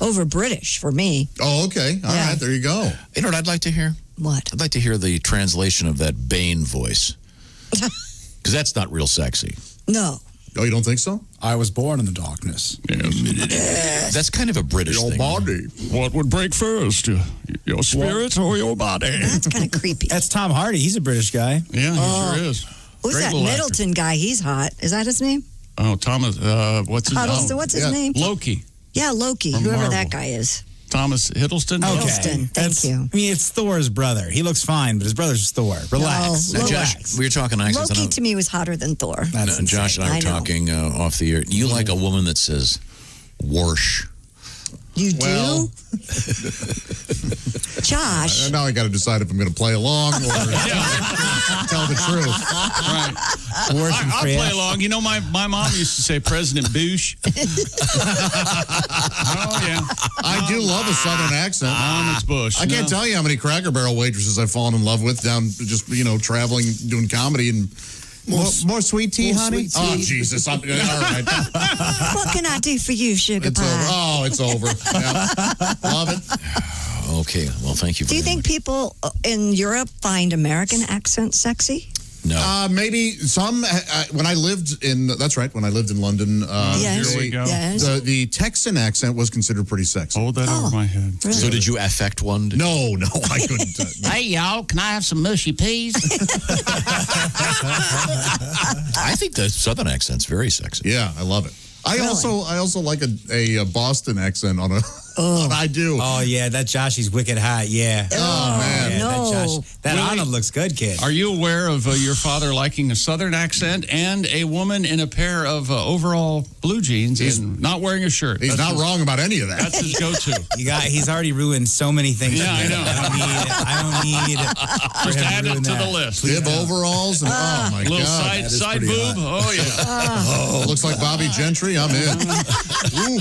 D: over British for me.
C: Oh, okay. All right, there you go.
A: You know what I'd like to hear?
D: What?
A: I'd like to hear the translation of that Bane voice, because that's not real sexy.
D: No.
C: Oh, you don't think so?
E: I was born in the darkness.
A: That's kind of a British
C: Your
A: thing.
C: body.
B: What would break first? Your spirit or your body?
D: That's kind of creepy.
E: That's Tom Hardy. He's a British guy.
B: Yeah, he sure is.
D: Who's
B: Great
D: that
B: little
D: Middleton guy? He's hot. Is that his name?
B: Oh, Thomas, what's his
D: Huddleston. What's his name?
B: Loki.
D: Yeah, Loki.
B: From
D: Whoever
B: Marvel.
D: that guy is.
B: Thomas Hiddleston?
E: Okay.
D: Hiddleston. Thank you.
E: I mean, it's Thor's brother. He looks fine, but his brother's Thor. Relax.
D: No,
A: Now,
D: relax.
A: Josh, we were talking accents.
D: Loki to me was hotter than Thor.
E: That's
A: Josh and I were
D: I know.
A: talking off the air. You like a woman that says "warsh"?
D: You do?
C: Well-
D: Josh.
C: Now I got to decide if I'm going to play along or tell the truth.
B: Right.
E: Worse than
B: I'll
E: free
B: play
E: ass.
B: along. You know, my mom used to say President Bush. Oh, yeah.
C: I do love a Southern accent.
B: It's Bush.
C: I can't tell you how many Cracker Barrel waitresses I've fallen in love with down just, traveling, doing comedy and
E: More sweet tea, honey?
C: Oh, Jesus. All right.
D: What can I do for you, sugar
C: It's
D: pie?
C: over. Oh, it's over. Yeah. Love it.
A: Okay, well, thank you.
D: Do you think people in Europe find American accents sexy?
A: No.
C: Maybe some. When I lived in, that's right, when I lived in London,
D: Yes.
B: Here we go.
D: Yes.
C: the Texan accent was considered pretty sexy.
B: Hold that over my head.
D: Really?
A: So did you affect one?
C: No, I couldn't.
O: Hey, y'all, can I have some mushy peas?
A: I think the Southern accent's very sexy.
C: Yeah, I love it. I also like a Boston accent on a Oh, I do.
E: Oh, yeah, that Joshy's wicked hot, yeah.
C: Oh, man.
E: Yeah,
D: no.
E: that Arnold looks good, kid.
B: Are you aware of your father liking a Southern accent and a woman in a pair of overall blue jeans and not wearing a shirt?
C: He's not wrong about any of that.
B: That's his go-to.
E: He's already ruined so many things.
B: Yeah, I know.
E: I don't need
B: Just add it to the list.
C: Bib overalls and oh my
B: little
C: God.
B: side boob. Oh yeah.
C: Oh, looks like Bobby Gentry. I'm in. Ooh.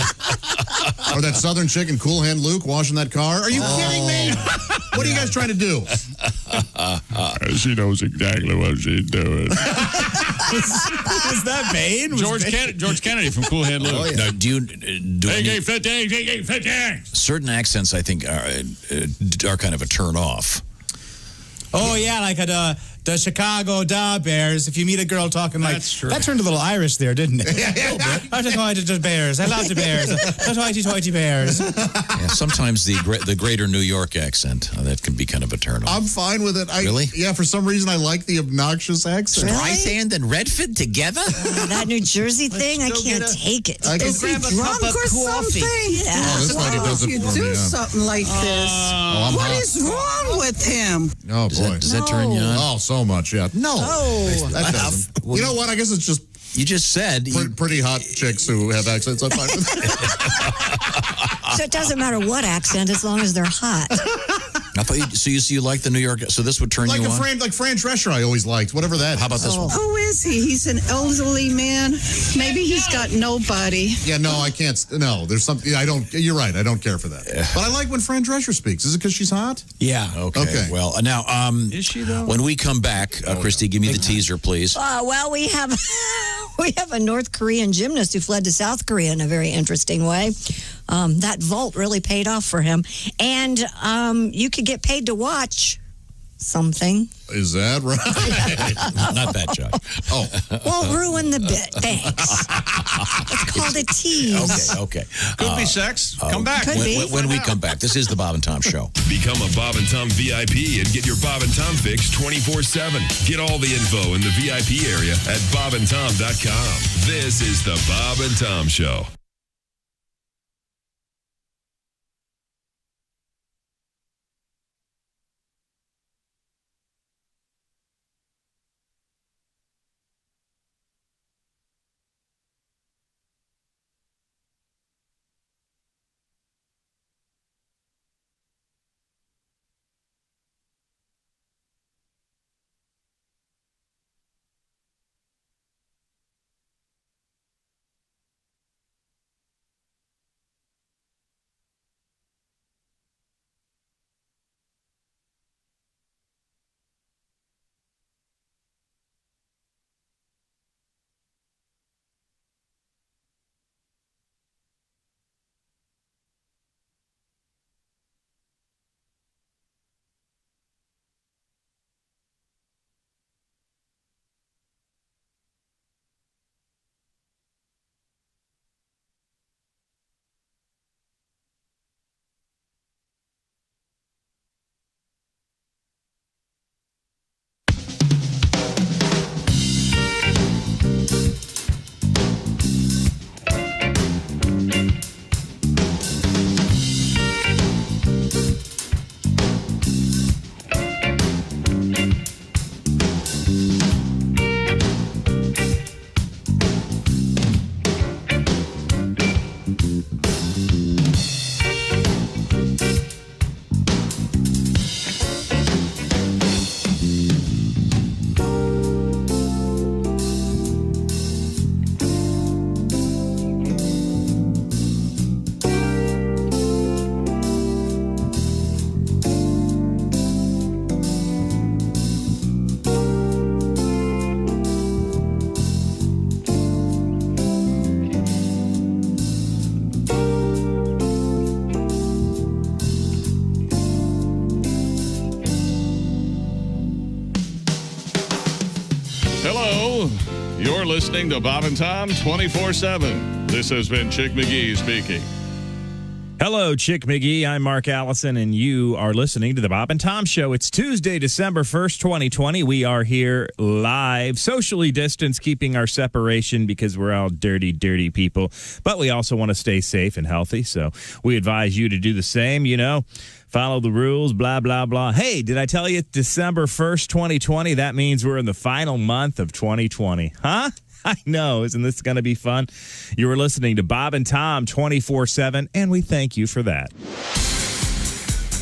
C: Or that Southern chick in Cool Hand Luke washing that car. Are you kidding me? What are you guys trying to do?
B: She knows exactly what she's doing.
E: Is that Bane?
B: George Kennedy from Cool Hand Luke.
A: Oh, yeah. Now, do any-
B: 50.
A: certain accents, I think, are kind of a turn off.
E: Oh, yeah, like the Chicago Da Bears. If you meet a girl talking like
B: That's true.
E: that, turned a little Irish there, didn't it? I just wanted the bears. I love the bears. The hoity-toity bears.
A: Yeah, sometimes the greater New York accent, that can be kind of a turn off.
C: I'm fine with it.
A: Really?
C: Yeah, for some reason I like the obnoxious accent.
A: Streisand and Redford together?
D: That New Jersey thing, I can't take it.
C: I can-
S: Is he drunk or something?
D: Yeah.
C: Oh, this lady does it
S: You
C: for me.
S: do
C: yeah.
S: something like this.
C: I'm
S: What
C: hot.
S: is wrong with him?
C: Oh, boy.
A: Does that turn you on?
C: Oh, so much, yeah. No. That doesn't. You know what? I guess it's just
A: You just said
C: pretty hot chicks who have accents. I'm fine with that.
D: So it doesn't matter what accent as long as they're hot.
A: I thought you like the New York. So this would turn
C: like
A: you
C: a
A: on.
C: Fran Drescher I always liked. Whatever that.
A: How about this one?
S: Who is he? He's an elderly man. Maybe he's got nobody.
C: Yeah, no, I can't. No, there's something. I don't. You're right. I don't care for that. But I like when Fran Drescher speaks. Is it because she's hot?
E: Yeah.
A: Okay. Well, now,
B: Is she though?
A: when we come back, Christy, give me the teaser, please.
D: Well, we have a North Korean gymnast who fled to South Korea in a very interesting way. That vault really paid off for him. And you could get paid to watch something.
C: Is that right?
A: Not that, Josh.
C: Oh.
D: Won't ruin the bit. Thanks. It's called a tease.
A: Okay.
B: Could be sex. Come back.
D: Could be.
A: When we come back, this is the Bob and Tom Show.
I: Become a Bob and Tom VIP and get your Bob and Tom fix 24/7. Get all the info in the VIP area at bobandtom.com. This is the Bob and Tom Show.
B: Hello. You're listening to Bob and Tom 24/7. This has been Chick McGee speaking.
K: Hello, Chick McGee. I'm Mark Allison, and you are listening to the Bob and Tom Show. It's Tuesday, December 1st, 2020. We are here live, socially distanced, keeping our separation because we're all dirty, dirty people. But we also want to stay safe and healthy, so we advise you to do the same, follow the rules, blah, blah, blah. Hey, did I tell you it's December 1st, 2020? That means we're in the final month of 2020. Huh? I know. Isn't this going to be fun? You were listening to Bob and Tom 24/7, and we thank you for that.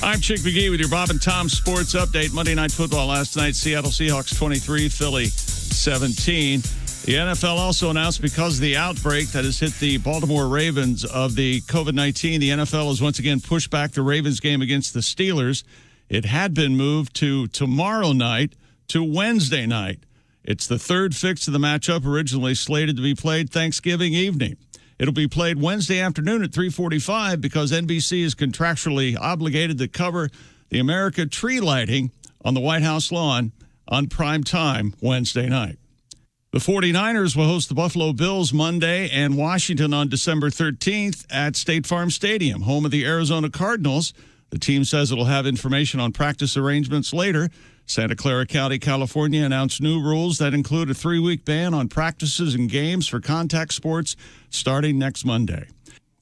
B: I'm Chick McGee with your Bob and Tom Sports Update. Monday Night Football last night, Seattle Seahawks 23, Philly 17. The NFL also announced because of the outbreak that has hit the Baltimore Ravens of the COVID-19, the NFL has once again pushed back the Ravens game against the Steelers. It had been moved to tomorrow night to Wednesday night. It's the third fix of the matchup, originally slated to be played Thanksgiving evening. It'll be played Wednesday afternoon at 3:45 because NBC is contractually obligated to cover the America tree lighting on the White House lawn on prime time Wednesday night. The 49ers will host the Buffalo Bills Monday and Washington on December 13th at State Farm Stadium, home of the Arizona Cardinals. The team says it'll have information on practice arrangements later. Santa Clara County, California announced new rules that include a 3-week ban on practices and games for contact sports starting next Monday.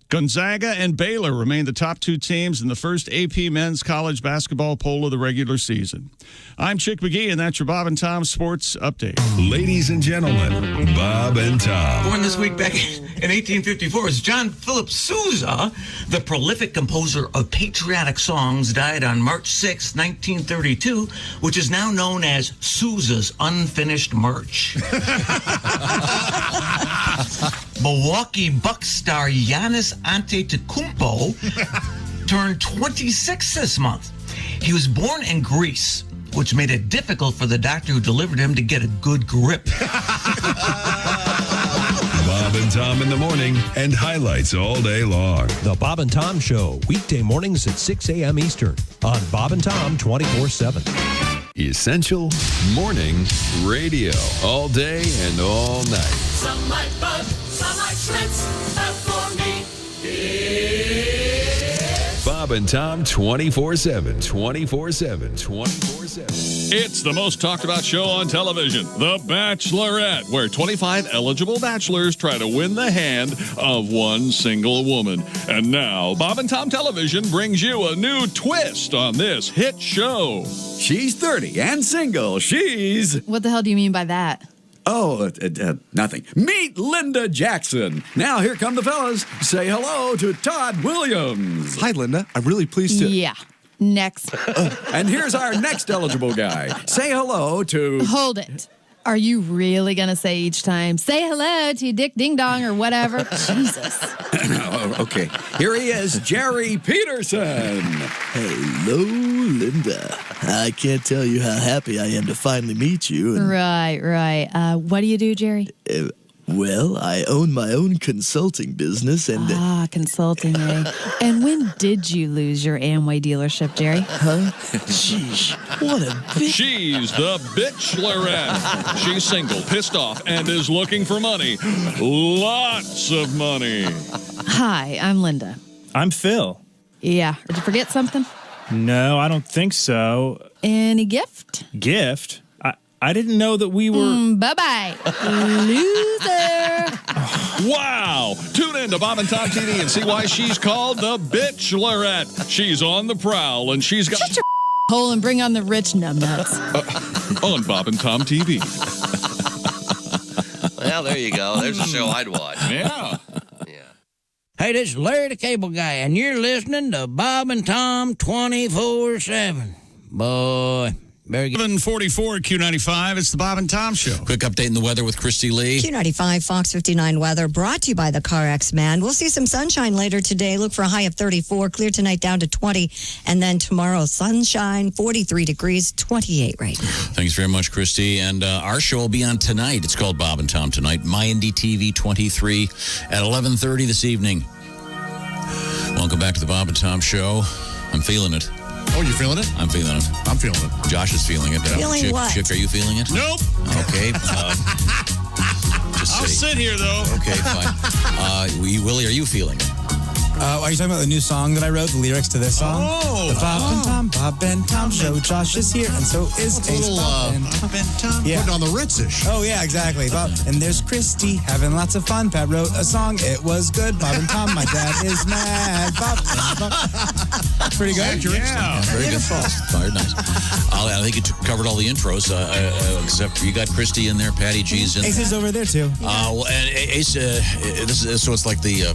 B: Gonzaga and Baylor remain the top two teams in the first AP men's college basketball poll of the regular season. I'm Chick McGee, and that's your Bob and Tom Sports Update.
I: Ladies and gentlemen, Bob and Tom.
T: Born this week back in 1854 is John Philip Sousa, the prolific composer of patriotic songs, died on March 6, 1932, which is now known as Sousa's Unfinished March. Milwaukee Bucks star Giannis Antetokounmpo turned 26 this month. He was born in Greece, which made it difficult for the doctor who delivered him to get a good grip.
I: Bob and Tom in the morning and highlights all day long.
V: The Bob and Tom Show, weekday mornings at 6 a.m. Eastern on Bob and Tom 24/7.
I: Essential morning radio. All day and all night.
W: Some like bug, some like Schmitz, but for me, it's
I: Bob and Tom 24/7, 24/7, 24/7.
B: It's the most talked about show on television, The Bachelorette, where 25 eligible bachelors try to win the hand of one single woman. And now, Bob and Tom Television brings you a new twist on this hit show.
X: She's 30 and single. She's...
U: What the hell do you mean by that?
X: Oh, nothing. Meet Linda Jackson. Now, here come the fellas. Say hello to Todd Williams.
Y: Hi, Linda. I'm really pleased to...
U: Yeah. Next.
X: And here's our next eligible guy. Say hello to...
U: Hold it. Are you really going to say each time, say hello to Dick Ding Dong or whatever? Jesus.
X: Okay. Here he is, Jerry Peterson.
Z: Hello, Linda. I can't tell you how happy I am to finally meet you. And,
U: Right. What do you do, Jerry?
Z: Well, I own my own consulting business and...
U: consulting, eh? And when did you lose your Amway dealership, Jerry?
Z: Huh? Sheesh, what a bitch.
B: She's the Bachelorette. She's single, pissed off, and is looking for money. Lots of money.
U: Hi, I'm Linda.
K: I'm Phil.
U: Yeah. Did you forget something?
K: No, I don't think so.
U: Any gift?
K: Gift? I didn't know that we were...
U: Bye-bye, loser.
B: Wow! Tune in to Bob and Tom TV and see why she's called the Bachelorette. She's on the prowl, and she's got...
U: Shut your hole and bring on the rich numbnuts.
B: On Bob and Tom TV.
L: Well, there you go. There's a show I'd watch.
B: Yeah.
O: Hey, this is Larry the Cable Guy, and you're listening to Bob and Tom 24/7. Boy, very good.
B: 744 Q95. It's the Bob and Tom Show.
A: Quick update in the weather with Christy Lee.
D: Q95 Fox 59 weather brought to you by the CarX Man. We'll see some sunshine later today. Look for a high of 34. Clear tonight down to 20. And then tomorrow, sunshine, 43 degrees, 28 right now.
A: Thanks very much, Christy. And our show will be on tonight. It's called Bob and Tom Tonight. MyND TV 23 at 11:30 this evening. Welcome back to the Bob and Tom Show. I'm feeling it.
C: Oh, you feeling it?
A: I'm feeling it.
C: I'm feeling it.
A: Josh is feeling it.
D: Feeling what?
A: Chick, are you feeling it?
B: Nope.
A: Okay.
B: I'll sit here, though.
A: Okay, fine. Willie, are you feeling it?
E: Are you talking about the new song that I wrote, the lyrics to this song?
B: Oh.
E: The Bob and Tom show. Josh is here, and so is Ace.
C: Bob and Tom.
E: Yeah.
C: Putting on the Ritzish.
E: Oh, yeah, exactly. And there's Christy having lots of fun. Pat wrote a song. It was good. Bob and Tom, my dad is mad. Bob and Tom. Pretty good.
B: Yeah.
A: Very beautiful. Very nice. I think you covered all the intros, except you got Christy in there, Patty G's in there.
E: Ace is over there, too.
A: And Ace, so it's like the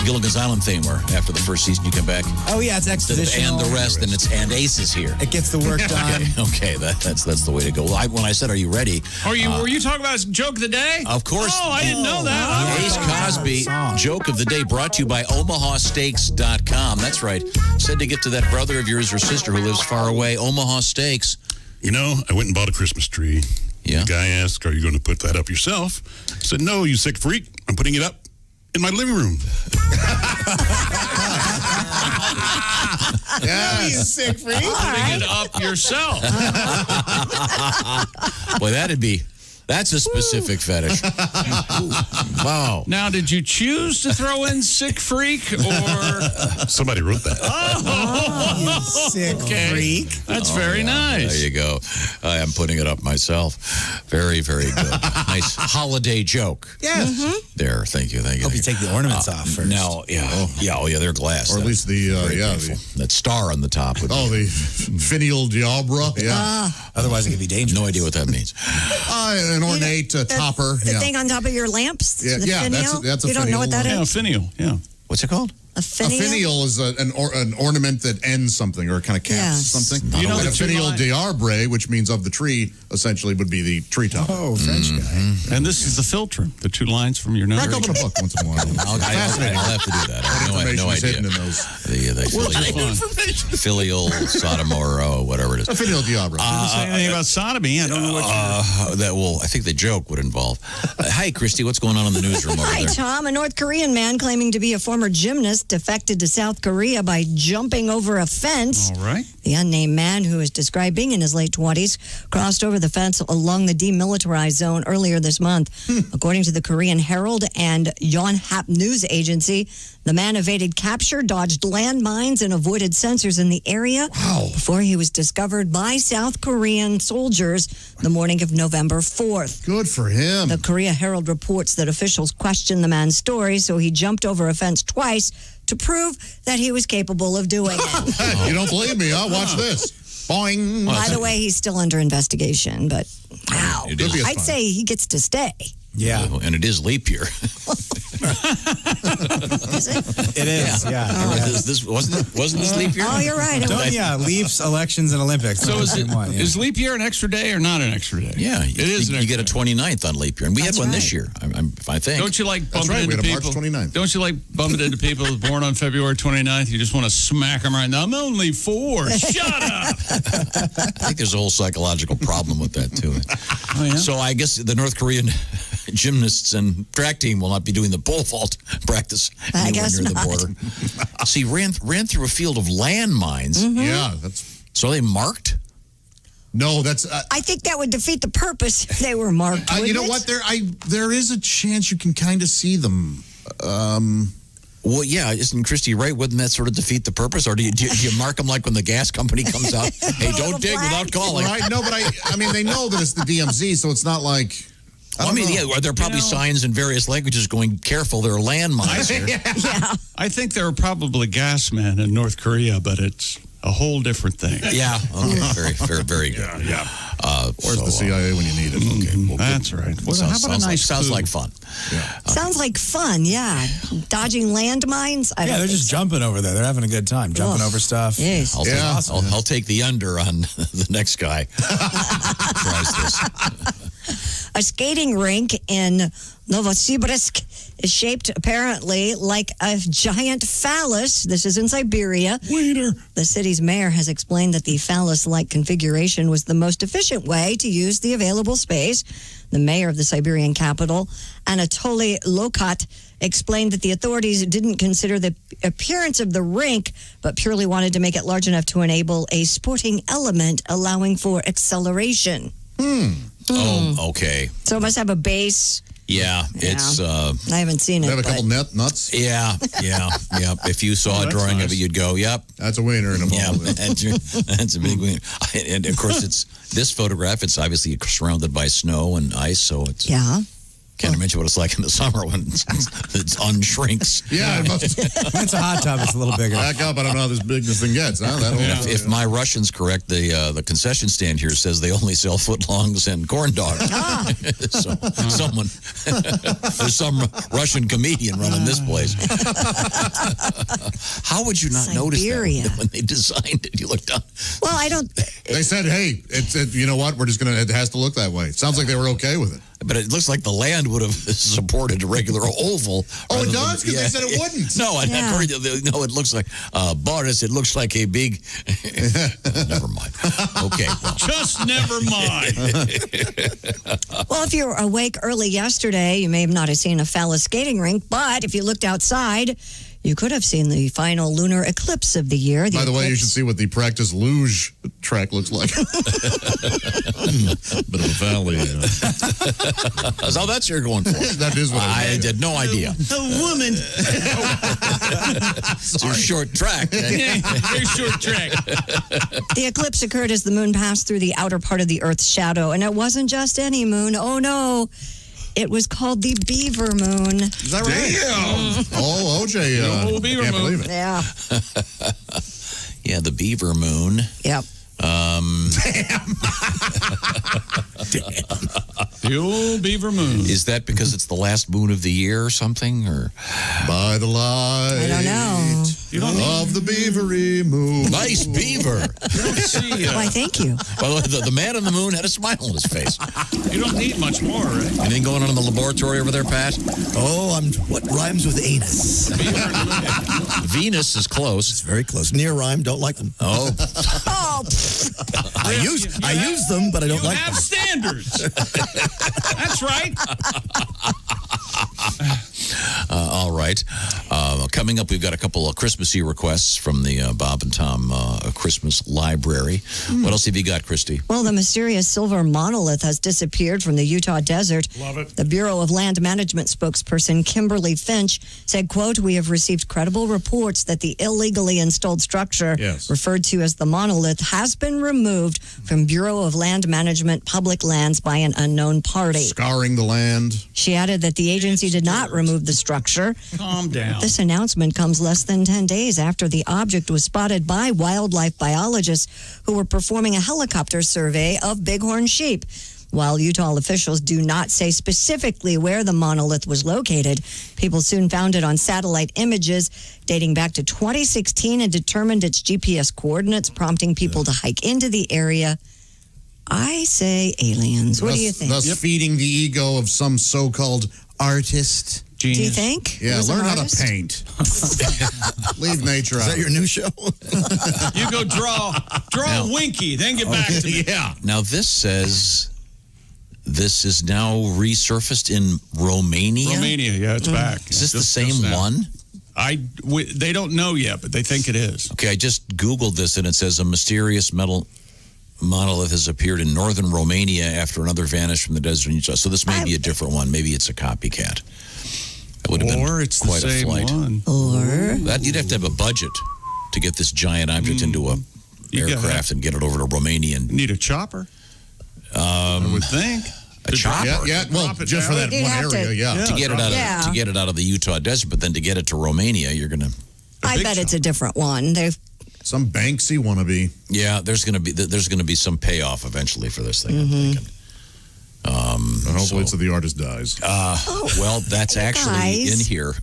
A: Gilligan's Island theme where after the first season you come back.
E: Oh, yeah, it's expositional.
A: And the rest, and Ace is here.
E: It gets the work done.
A: Okay, that's the way to go. When I said, are you ready?
B: Were you talking about joke of the day?
A: Of course.
B: Oh, I didn't know that.
A: Ace Cosby joke of the day brought to you by OmahaSteaks.com. That's right. Said to get to that brother of yours or sister who lives far away, Omaha Steaks.
H: You know, I went and bought a Christmas tree.
A: Yeah.
H: The guy asked, are you going to put that up yourself? I said, no, you sick freak. I'm putting it up in my living room.
C: Yes.
E: You sick freak.
B: Putting it up yourself.
A: Boy, that's a specific fetish. Wow.
B: Now, did you choose to throw in sick freak or?
H: Somebody wrote that.
E: You sick freak.
B: That's very nice.
A: There you go. I am putting it up myself. Very, very good. Nice holiday joke.
E: Yes.
A: There. Thank you.
E: Hope you take the ornaments off first.
A: Now, they're glass.
C: Or at least
A: that star on the top.
C: the finial diabra. Yeah.
E: Otherwise, it could be dangerous.
A: No idea what that means.
C: An ornate topper.
D: The thing on top of your lamps?
C: Yeah,
D: the finial?
C: that's a
D: You don't know what that
B: Yeah,
D: is?
B: finial. Yeah.
A: What's it called?
D: A finial?
C: A finial is an ornament that ends something or kind of caps
D: Yes.
C: something.
B: You know
C: and
B: the
C: a finial
B: two
C: diarbre, which means of the tree, essentially would be the treetop.
E: Oh, French guy.
B: And this is the filter, the two lines from your nose.
C: Crack open a book once in a while.
A: I'll have to do that. I have
C: Information
A: no
C: is
A: idea.
C: hidden in those.
A: The filial sodomor, whatever it is.
C: A finial diabra.
B: Didn't say anything about sodomy. I don't know what
A: I think the joke would involve. Hi, Christy. What's going on in the newsroom over
D: Hi,
A: there?
D: Tom. A North Korean man claiming to be a former gymnast defected to South Korea by jumping over a fence.
B: All right.
D: The unnamed man, who is described being in his late 20s, crossed over the fence along the demilitarized zone earlier this month. According to the Korean Herald and Yonhap news agency, the man evaded capture, dodged landmines, and avoided sensors in the area before he was discovered by South Korean soldiers the morning of November 4th.
C: Good for him.
D: The Korea Herald reports that officials questioned the man's story, so he jumped over a fence twice to prove that he was capable of doing it.
C: You don't believe me, huh? Watch this. Boing.
D: By the way, he's still under investigation, but wow.
A: It is.
D: I'd say he gets to stay.
E: Yeah.
A: And it is leap year.
D: Is it?
E: It is, yeah.
A: This wasn't this leap year?
D: Oh, you're right. It was.
E: Leaps, elections, and Olympics.
B: So
E: One, yeah.
B: is leap year an extra day or not an extra day?
A: Yeah,
B: it is.
A: You get a 29th on leap year, and we had one this year. I think.
B: Don't you like
C: That's
B: bumping
C: right, we
B: into
C: had a
B: people?
C: March 29th.
B: Don't you like bumping into people born on February 29th? You just want to smack them right now. I'm only 4. Shut up.
A: I think there's a whole psychological problem with that too.
B: Oh, yeah?
A: So I guess the North Korean gymnasts and track team will not be doing the pole vault practice
D: I
A: anywhere
D: guess
A: near
D: not.
A: the border. See, ran through a field of landmines.
C: Yeah, that's.
A: So are they marked?
C: No, that's.
D: I think that would defeat the purpose if they were marked.
C: You know
D: wouldn't
C: what?
D: it?
C: There is a chance you can kind of see them.
A: Well, yeah, isn't Christy right? Wouldn't that sort of defeat the purpose? Or do you mark them like when the gas company comes out? Hey, don't dig without calling.
C: Right? No, but I mean, they know that it's the DMZ, so it's not like.
A: I mean, yeah, there are probably signs in various languages going, careful, there are landmines here.
D: Yeah.
B: I think there are probably gas men in North Korea, but it's a whole different thing.
A: Yeah, okay, very good.
B: Yeah.
C: Where's the CIA when you need it? Okay, well,
B: That's right. Well, how about a nice
A: sounds
B: coup?
A: like fun.
C: Yeah.
D: Sounds like fun, yeah. Dodging landmines. I
E: Yeah,
D: don't
E: they're
D: think
E: just
D: so.
E: jumping over there. They're having a good time, jumping over stuff.
D: Yes.
A: I'll take the under on the next guy. Tries this.
D: A skating rink in Novosibirsk is shaped apparently like a giant phallus. This is in Siberia.
B: Waiter.
D: The city's mayor has explained that the phallus-like configuration was the most efficient way to use the available space. The mayor of the Siberian capital, Anatoly Lokot, explained that the authorities didn't consider the appearance of the rink, but purely wanted to make it large enough to enable a sporting element, allowing for acceleration.
A: Oh, okay.
D: So it must have a base
A: Yeah, it's.
D: I haven't seen it.
C: They have a couple
D: but-
C: nuts.
A: Yeah. If you saw a
B: that's
A: drawing of
B: nice.
A: it, you'd go, "Yep,
C: That's a wiener in a
A: yeah,
C: ball.
A: that's a big win." And of course, it's this photograph. It's obviously surrounded by snow and ice, so it's.
D: Yeah.
A: Can't imagine what it's like in the summer when it unshrinks.
C: Yeah, it must.
E: When it's a hot tub, it's a little bigger.
C: Back up. I don't know how this big this thing gets. Huh?
A: If my Russian's correct, the concession stand here says they only sell footlongs and corn dogs. So there's some Russian comedian running this place. How would you not notice that when they designed it? You look down.
D: Well, I don't.
C: They said, "Hey, you know what? We're just gonna. It has to look that way." It sounds like they were okay with it.
A: But it looks like the land would have supported a regular oval.
C: Oh, it does? Because they said it wouldn't.
A: No, no, it looks like, Boris, it looks like a big... Never mind. Okay. Well.
B: Just never mind.
D: Well, if you were awake early yesterday, you may not have seen a phallus skating rink, but if you looked outside, you could have seen the final lunar eclipse of the year.
C: By the way, you should see what the practice luge track looks like. Bit of a valley.
A: So that's what you're going for.
C: That is what
A: I had no idea.
B: A woman.
A: It's a short track.
B: Very short track.
D: The eclipse occurred as the moon passed through the outer part of the Earth's shadow, and it wasn't just any moon. Oh, no. It was called the Beaver Moon.
C: Is that right? Damn. Oh, OJ.
B: old Beaver
C: can't
B: Moon.
C: believe it.
D: Yeah.
A: Yeah, the Beaver Moon.
D: Yep.
B: The old Beaver Moon.
A: Is that because it's the last moon of the year or something? Or
C: by the light
D: I don't know.
C: of the beavery moon.
A: Nice beaver.
D: Why, thank you.
A: By the way, the man on the moon had a smile on his face.
B: You don't need much more, right?
A: Anything going on in the laboratory over there, Pat?
F: Oh, I'm what rhymes with anus.
A: Venus is close.
F: It's very close. Near rhyme, don't like them.
A: Oh.
D: Oh,
F: I use them, but I don't like them.
B: You have standards. That's right.
A: All right. Coming up, we've got a couple of Christmassy requests from the Bob and Tom Christmas Library. What else have you got, Christy?
D: well, the mysterious silver monolith has disappeared from the Utah desert.
B: Love it.
D: The Bureau of Land Management spokesperson Kimberly Finch said, quote, "We have received credible reports that the illegally installed structure referred to as the monolith has been removed from Bureau of Land Management public lands by an unknown party."
C: Scarring the land.
D: She added that the agency did not remove the structure.
B: Calm down.
D: This announcement comes less than 10 days after the object was spotted by wildlife biologists who were performing a helicopter survey of bighorn sheep. While Utah officials do not say specifically where the monolith was located, people soon found it on satellite images dating back to 2016 and determined its GPS coordinates, prompting people to hike into the area. I say aliens. What do you think?
C: Thus feeding the ego of some so-called artist.
B: Genius.
D: Do you think?
C: Yeah,
D: It was an
C: learn how to
D: artist?
C: paint. Leave nature out.
F: Is that your new show?
B: You go draw a Winky, then get back to me.
C: Yeah.
A: Now, this says this is now resurfaced in Romania.
B: Romania, yeah, it's back.
A: Is this the
B: Just
A: same
B: now.
A: one?
B: They don't know yet, but they think it is.
A: Okay, I just Googled this, and it says a mysterious metal monolith has appeared in northern Romania after another vanished from the desert in Utah. So this may be a different one. Maybe it's a copycat. It would have been
B: it's
A: quite
B: the
A: a
B: same
A: flight.
B: one.
D: Or
A: That you'd have to have a budget to get this giant object into a aircraft and get it over to Romania. And,
B: need a chopper. I would think.
A: A chopper.
C: Yeah, well, just for that
D: You'd
C: one
D: have
C: area,
D: to-
A: To get it out
D: Yeah.
A: of to get it out of the Utah desert, but then to get it to Romania, you're gonna.
D: I bet it's a different one. They've
C: Some Banksy wannabe.
A: Yeah, there's gonna be some payoff eventually for this thing. I'm thinking.
C: And hopefully it's that the artist dies.
A: Well, that's actually
D: guys.
A: in here.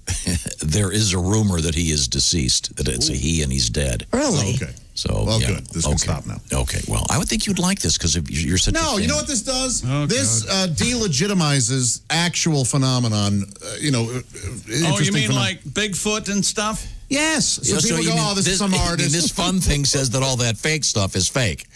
A: There is a rumor that he is deceased, that it's a he and he's dead.
D: really.
C: Okay.
A: So,
C: Well,
A: yeah.
C: good. This can stop now.
A: Okay, well, I would think you'd like this because you're such a
C: No,
A: fan.
C: you know what this does?
B: Oh,
C: this delegitimizes actual phenomenon.
B: Oh, you mean like Bigfoot and stuff?
C: Yes. So
A: Yeah,
C: people
A: you
C: go,
A: mean
C: oh, this is some artist.
A: This fun thing says that all that fake stuff is fake.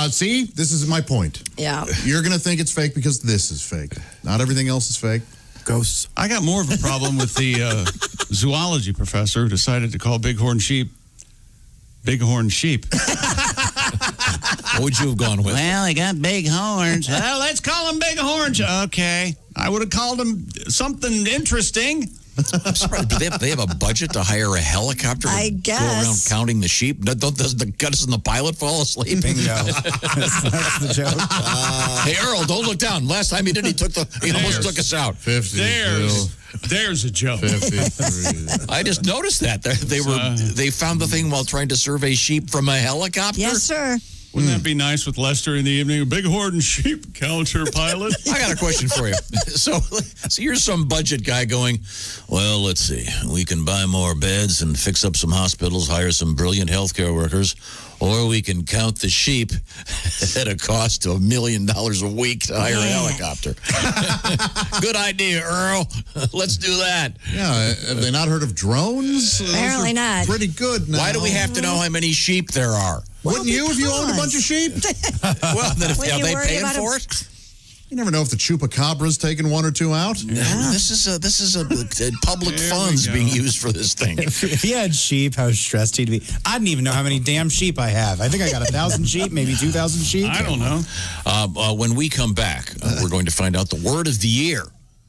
C: See, this is my point.
D: Yeah.
C: You're going to think it's fake because this is fake. Not everything else is fake.
F: Ghosts.
B: I got more of a problem with the zoology professor who decided to call bighorn sheep.
A: Well, What would you have gone with?
O: Well, they got big horns.
B: Well, let's call them big horns. Okay. I would have called them something interesting.
A: I'm surprised. Do they have a budget to hire a helicopter to
D: I
A: go around
D: guess.
A: counting the sheep? Doesn't the Gus and the pilot fall asleep?
E: Bingo. That's the joke.
A: Hey, Earl, don't look down. Last time he did, he almost took us out.
C: 50.
B: There's a joke.
C: 53.
A: I just noticed that they found the thing while trying to survey sheep from a helicopter.
D: Yes, sir.
B: Wouldn't that be nice with Lester in the evening? A big horde and sheep counter pilot.
A: I got a question for you. So you're some budget guy going, well, let's see. We can buy more beds and fix up some hospitals, hire some brilliant healthcare workers, or we can count the sheep at a cost of $1 million a week to hire a helicopter. Good idea, Earl. Let's do that.
C: Yeah, have they not heard of drones?
D: Apparently not.
C: Pretty good now.
A: Why do we have to know how many sheep there are?
C: Wouldn't you if you owned a bunch of sheep?
A: Well, then if
D: When
A: are
D: you
A: they
D: worry
A: paying
D: about
A: for
D: a-
A: it?
C: You never know if the chupacabra's taking one or two out.
A: This is a public funds being used for this thing.
E: If he had sheep, how stressed he'd be. I didn't even know how many damn sheep I have. I think I got 1,000 sheep, maybe 2,000 sheep.
B: I don't know.
A: When we come back, we're going to find out the word of the year.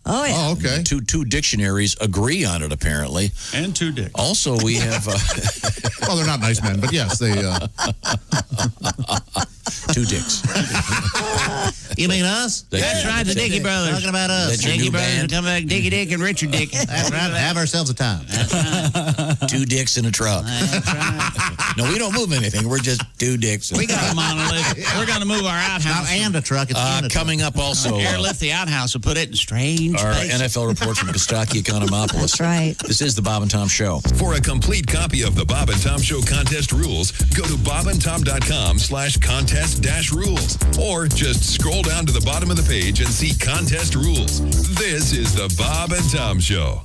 D: Oh, yeah.
C: Oh, okay.
A: Two dictionaries agree on it, apparently.
B: And two dicks.
A: Also, we have
C: Well, they're not nice men, but yes, they.
A: two dicks.
O: You mean us? That's right, the Dickey brothers. Talking about us.
A: That's your
O: Dickey
A: new
O: brothers
A: band?
O: come back, Dicky Dick and Richard Dick.
C: That's right. Have ourselves a time.
A: Two dicks in a truck. No, we don't move anything. We're just two dicks.
O: We got a monolith. We're going to move our outhouse.
C: And a truck. It's in a
A: Coming up also.
O: Airlift the outhouse and put it in strange
A: Our
O: space.
A: NFL report from Kostaki Economopoulos.
D: That's right.
A: This is the Bob and Tom Show.
I: For a complete copy of the Bob and Tom Show contest rules, go to bobandtom.com/contest-rules. Or just scroll down to the bottom of the page and see contest rules. This is the Bob and Tom Show.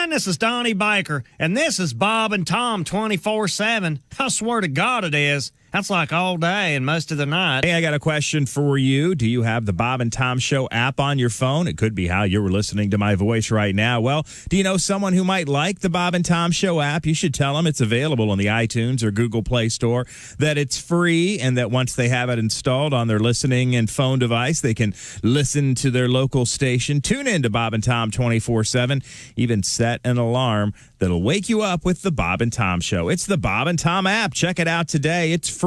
G: This is Donnie Baker, and this is Bob and Tom 24/7. I swear to God it is. That's like all day and most of the night.
K: Hey, I got a question for you. Do you have the Bob and Tom Show app on your phone? It could be how you were listening to my voice right now. Well, do you know someone who might like the Bob and Tom Show app? You should tell them it's available on the iTunes or Google Play Store, that it's free, and that once they have it installed on their listening and phone device, they can listen to their local station, tune in to Bob and Tom 24/7, even set an alarm that'll wake you up with the Bob and Tom Show. It's the Bob and Tom app. Check it out today. It's free.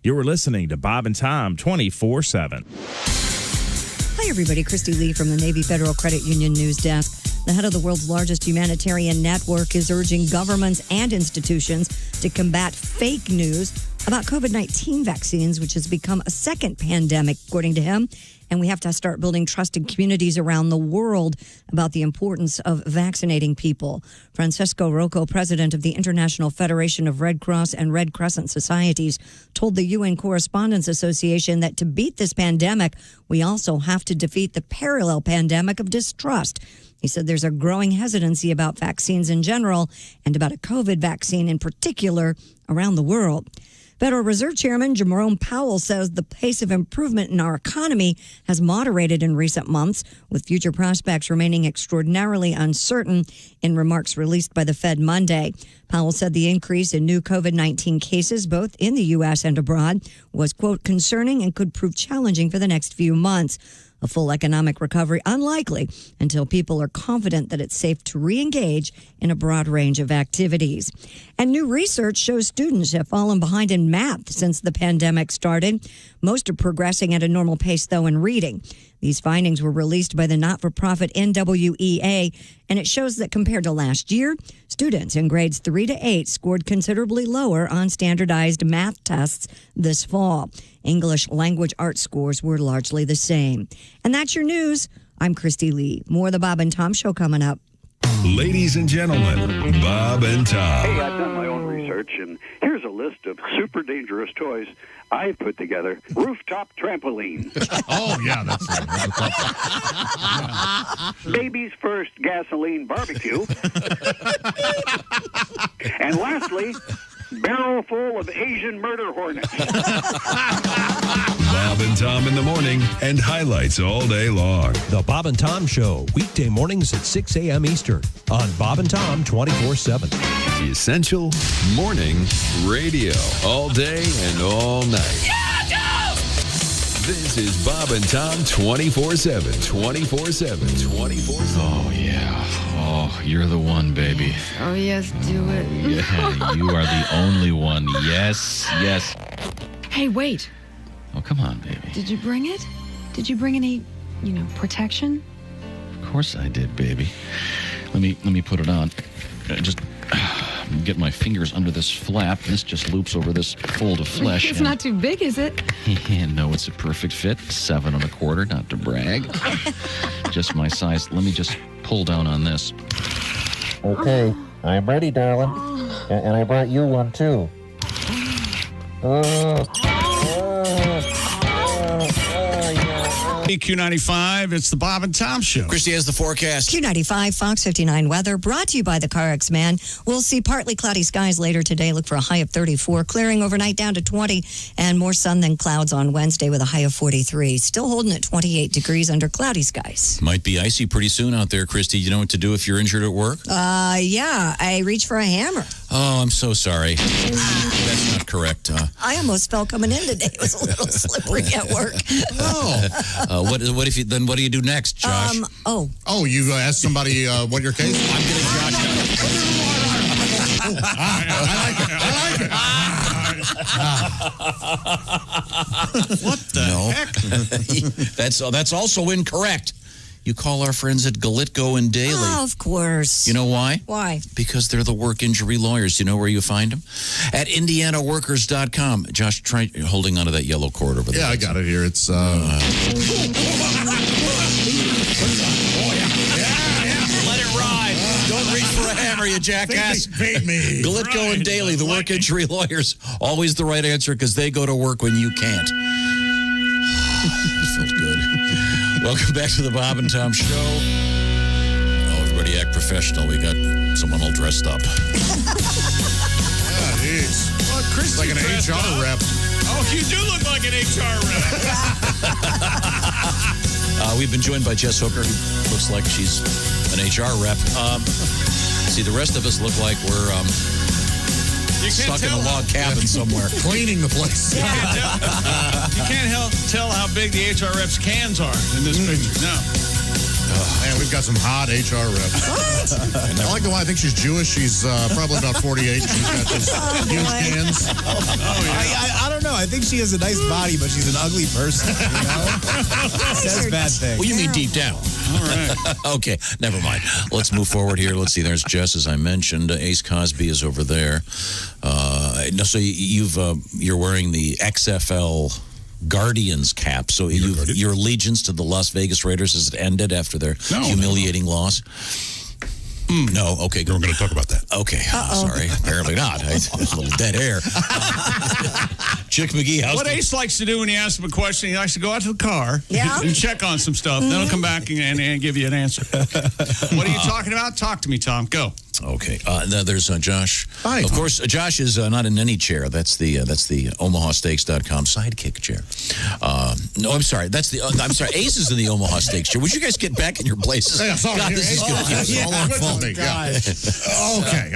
K: You were listening to Bob and Tom 24/7.
D: Hi, everybody. Christy Lee from the Navy Federal Credit Union News Desk. The head of the world's largest humanitarian network is urging governments and institutions to combat fake news about COVID-19 vaccines, which has become a second pandemic, according to him. And we have to start building trusted communities around the world about the importance of vaccinating people. Francesco Rocco, president of the International Federation of Red Cross and Red Crescent Societies, told the UN Correspondents Association that to beat this pandemic, we also have to defeat the parallel pandemic of distrust. He said there's a growing hesitancy about vaccines in general and about a COVID vaccine in particular around the world. Federal Reserve Chairman Jerome Powell says the pace of improvement in our economy has moderated in recent months, with future prospects remaining extraordinarily uncertain in remarks released by the Fed Monday. Powell said the increase in new COVID-19 cases, both in the U.S. and abroad, was, quote, concerning and could prove challenging for the next few months. A full economic recovery unlikely until people are confident that it's safe to re-engage in a broad range of activities. And new research shows students have fallen behind in math since the pandemic started. Most are progressing at a normal pace, though, in reading. These findings were released by the not-for-profit NWEA, and it shows that compared to last year, students in grades 3 to 8 scored considerably lower on standardized math tests this fall. English language arts scores were largely the same. And that's your news. I'm Christy Lee. More of the Bob and Tom Show coming up.
I: Ladies and gentlemen, Bob and Tom.
M: Hey, I've done my own research, and here's a list of super dangerous toys I've put together. Rooftop trampoline.
B: Oh, yeah, that's
M: Baby's first gasoline barbecue. And lastly, barrel full of Asian murder hornets.
I: Bob and Tom in the morning and highlights all day long.
V: The Bob and Tom Show, weekday mornings at 6 a.m. Eastern on Bob and Tom 24/7.
I: Essential morning radio all day and all night. This is Bob and Tom 24/7, 24/7, 24/7.
N: Oh, yeah. Oh, you're the one, baby.
U: Oh, yes, do it.
N: Yeah, you are the only one. Yes, yes.
U: Hey, wait.
N: Oh, come on, baby.
U: Did you bring it? Did you bring any, protection?
N: Of course I did, baby. Let me put it on. Just get my fingers under this flap. This just loops over this fold of flesh.
U: It's not too big, is it?
N: No, it's a perfect fit. 7 1/4, not to brag. Just my size. Let me just pull down on this.
P: Okay, I'm ready, darling. And I brought you one, too.
B: Q95, it's the Bob and Tom Show.
A: Christy has the forecast.
D: Q95, Fox 59 weather, brought to you by the CarX Man. We'll see partly cloudy skies later today. Look for a high of 34. Clearing overnight down to 20. And more sun than clouds on Wednesday with a high of 43. Still holding at 28 degrees under cloudy skies.
A: Might be icy pretty soon out there, Christy. You know what to do if you're injured at work?
D: Yeah. I reached for a hammer.
A: Oh, I'm so sorry. That's not correct.
D: I almost fell coming in today. It was a little slippery at work.
A: What do you do next, Josh?
C: You ask somebody what your case is?
A: I'm getting Josh
B: What the heck?
A: That's also incorrect. You call our friends at Galitko and Daly.
D: Oh, of course.
A: You know why?
D: Why?
A: Because they're the work injury lawyers. Do you know where you find them? At IndianaWorkers.com. Josh, try holding onto that yellow cord over there.
C: Yeah, I got it here. It's...
A: Let it ride. Don't reach for a hammer, you jackass.
C: Fade me.
A: Galitko and Daly, the work injury lawyers. Always the right answer because they go to work when you can't. It felt good. Welcome back to the Bob and Tom Show. Oh, everybody act professional. We got someone all dressed up.
C: Yeah, geez.
B: Well, Christy
C: like an HR rep.
B: Oh, you do look like an HR rep.
A: We've been joined by Jess Hooker, who looks like she's an HR rep. See, the rest of us look like we're stuck in a log cabin somewhere.
C: Cleaning the place.
B: You can't tell how big the HR rep's cans are in this picture. No.
C: Man, we've got some hot HR reps. I like the one. I think she's Jewish. She's probably about 48. She's got those huge hands.
E: I don't know. I think she has a nice body, but she's an ugly person. You know? Says bad things.
A: Well, you mean deep down.
B: All right.
A: Okay, never mind. Let's move forward here. Let's see. There's Jess, as I mentioned. Ace Cosby is over there. No, so you're wearing the XFL Guardians cap. So your allegiance to the Las Vegas Raiders has ended after their humiliating loss? No, okay.
H: We're going to talk about that.
A: Okay, sorry. Apparently not. A little dead air. Chick McGee,
B: what Ace likes to do when you ask him a question, he likes to go out to the car and check on some stuff. Then he'll come back and give you an answer. What are you talking about? Talk to me, Tom. Go.
A: Okay. Now there's Josh.
C: Hi.
A: Of course, Josh is not in any chair. That's the OmahaSteaks.com sidekick chair. No, I'm sorry. I'm sorry. Ace is in the Omaha Steaks chair. Would you guys get back in your places?
C: Yeah, sorry.
A: God, this is confusing.
C: All our fault. Okay.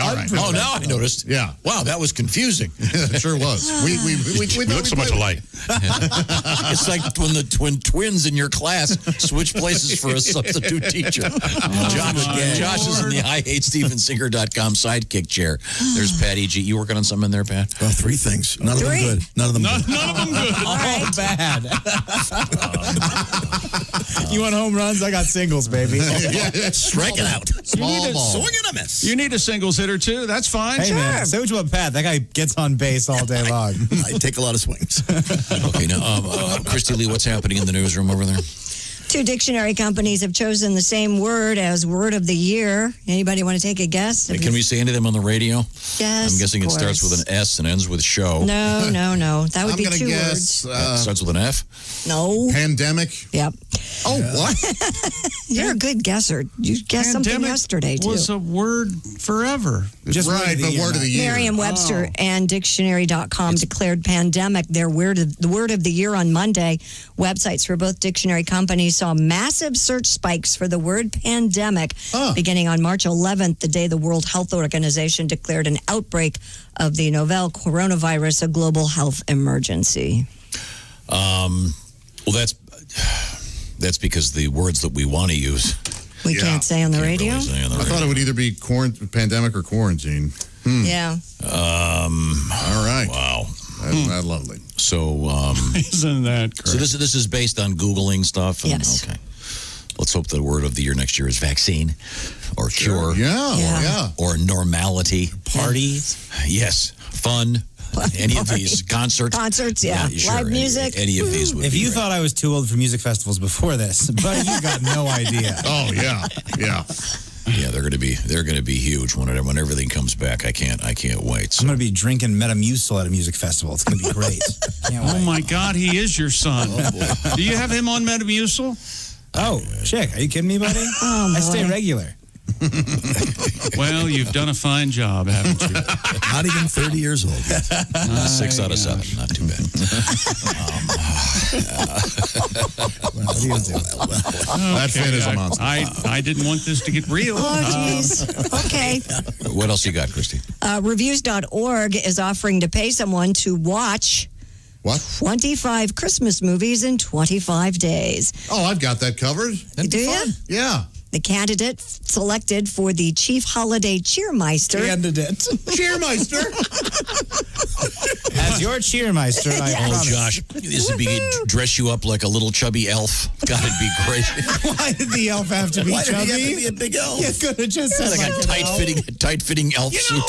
C: All right.
A: Oh, now I noticed.
C: Yeah.
A: Wow, that was confusing.
C: It sure was. We
H: look so much alike.
A: It's like when the twins in your class switch places for a substitute teacher. Josh is in the IHateStevenSinger.com sidekick chair. There's Patty G. You working on something in there, Pat?
F: Well, 3 things. None of them good. None of them good.
B: None of them good.
E: All bad. You want home runs? I got singles, baby.
A: Strike it out.
C: Small ball.
A: Swing and a miss.
B: You need a singles hitter, too. That's fine.
E: Hey, man, say what you want, Pat. That guy gets on base all day long.
F: I take a lot of swings.
A: Okay, now, Christy Lee, what's happening in the newsroom over there?
D: 2 dictionary companies have chosen the same word as word of the year. Anybody want to take a guess?
A: Hey, can we say any of them on the radio?
D: Yes.
A: I'm guessing it starts with an S and ends with show.
D: No. That would be 2
C: guess,
D: words.
A: Starts with an F?
D: No.
C: Pandemic.
D: Yep.
C: Oh, what?
D: You're a good guesser. You guessed something yesterday, too.
B: Was a word forever.
E: Just
C: right, but word of the year.
D: Merriam-Webster and Dictionary.com declared pandemic their word of the year on Monday. Websites for both dictionary companies saw massive search spikes for the word pandemic beginning on March 11th, the day the World Health Organization declared an outbreak of the novel coronavirus a global health emergency.
A: Well, that's because the words that we want to use.
D: We can't say on the radio?
C: I thought it would either be pandemic or quarantine.
D: Yeah.
C: All right.
A: Wow.
C: That's lovely.
A: So,
B: isn't that great?
A: So this is based on Googling stuff?
D: Yes.
A: Okay. Let's hope the word of the year next year is vaccine or cure.
C: Yeah.
A: Or normality.
E: Parties.
A: Yes. Fun. Any of these. Concerts.
D: Yeah.
A: Sure.
D: Live music.
A: Any of these would
E: If
A: be
E: you
A: great.
E: thought I was too old for music festivals before this, buddy, you got no idea.
C: Oh, yeah.
A: Yeah, they're gonna be huge when everything comes back. I can't wait. So.
E: I'm gonna be drinking Metamucil at a music festival. It's gonna be great.
B: Oh my God, he is your son. Do you have him on Metamucil?
E: Oh, chick, are you kidding me, buddy? I stay regular.
B: Well, you've done a fine job, haven't you?
F: Not even 30 years old.
A: 6 out of 7, not too bad.
E: What are you gonna do?
C: That fit is a monster.
B: I didn't want this to get real.
D: Oh, jeez. Okay.
A: What else you got, Christy?
D: Reviews.org is offering to pay someone to watch 25 Christmas movies in 25 days.
C: Oh, I've got that covered.
D: Do you?
C: Yeah.
D: The candidate selected for the Chief Holiday Cheermeister.
C: Cheermeister.
E: As your cheermeister, I promise.
A: Josh, this would be dress you up like a little chubby elf. God, it'd be great.
E: Why did the elf have to be
F: Why did
E: chubby?
F: he have to be a big elf?
E: You could have just said
A: Like a tight-fitting elf suit.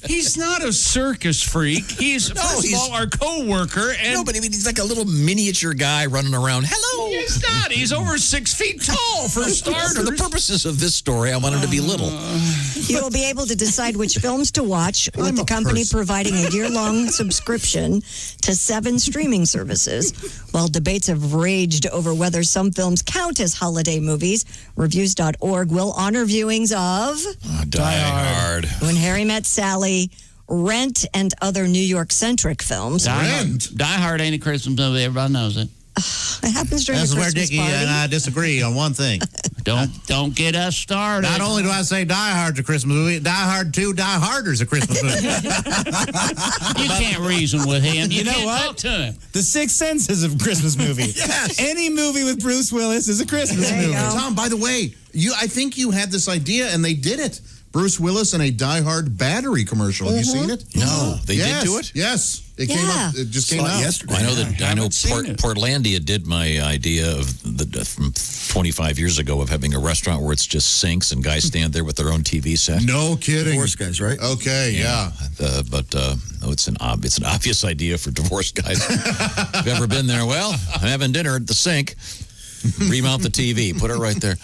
B: He's not a circus freak. He's first of all our co-worker. And
A: No, but I mean, he's like a little miniature guy running around. Hello.
B: He's not. He's over 6 feet tall for starters.
A: For the purposes of this story, I want him to be little.
D: You will be able to decide which films to watch with the company providing a year-long subscription to 7 streaming services. While debates have raged over whether some films count as holiday movies, Reviews.org will honor viewings of
A: Die Hard.
D: When Harry Met Sally, Rent, and other New York-centric films.
J: Die Hard ain't a Christmas movie. Everybody knows it.
D: It happens during
C: This
D: the
C: is where
D: Christmas
C: Dickie
D: party.
C: and I disagree on one thing.
N: Don't get us started.
C: Not only do I say Die Hard's a Christmas movie, Die Hard 2, Die Harder's a Christmas movie.
N: You can't reason with him.
E: You know
N: can't
E: what?
N: talk to him.
E: The Sixth Sense is a Christmas movie.
C: Yes.
E: Any movie with Bruce Willis is a Christmas
D: There you
E: movie.
D: go.
C: Tom, by the way, I think you had this idea and they did it. Bruce Willis in a Die Hard battery commercial. Have you seen it?
A: No, they did do it?
C: Yes. It came up. It just came out
F: yesterday.
A: I know Portlandia did my idea of from 25 years ago of having a restaurant where it's just sinks and guys stand there with their own TV set.
C: No kidding.
F: Divorce guys, right?
C: Okay, yeah.
A: It's an obvious idea for divorced guys. If you've ever been there, well, I'm having dinner at the sink. Remount the TV. Put it right there.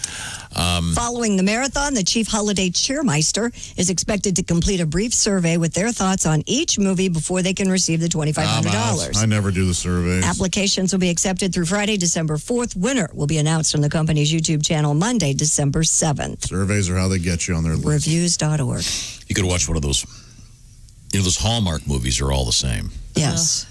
D: Following the marathon, the chief holiday cheermeister is expected to complete a brief survey with their thoughts on each movie before they can receive the $2,500.
C: I never do the surveys.
D: Applications will be accepted through Friday, December 4th. Winner will be announced on the company's YouTube channel Monday, December 7th.
C: Surveys are how they get you on their list.
D: Reviews.org.
A: You could watch one of those. Those Hallmark movies are all the same.
D: Yes.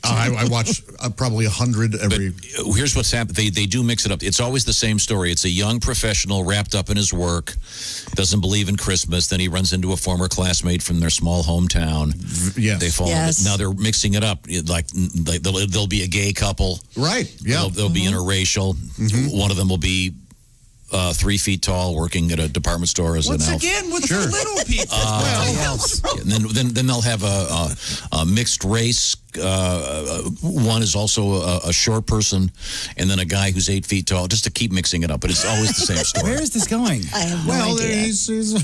C: I watch probably 100 every.
A: But here's what's happened. They do mix it up. It's always the same story. It's a young professional wrapped up in his work, doesn't believe in Christmas. Then he runs into a former classmate from their small hometown.
C: Yes.
A: They fall.
D: Yes.
A: Now they're mixing it up. Like there'll be a gay couple.
C: Right. Yeah.
A: They'll be interracial. One of them will be 3 feet tall, working at a department store as
E: Once
A: an elf.
E: again, with the little people.
A: And then they'll have a mixed race. One is also a short person, and then a guy who's 8 feet tall. Just to keep mixing it up, but it's always the same story.
E: Where is this going?
D: I have no idea.
C: He's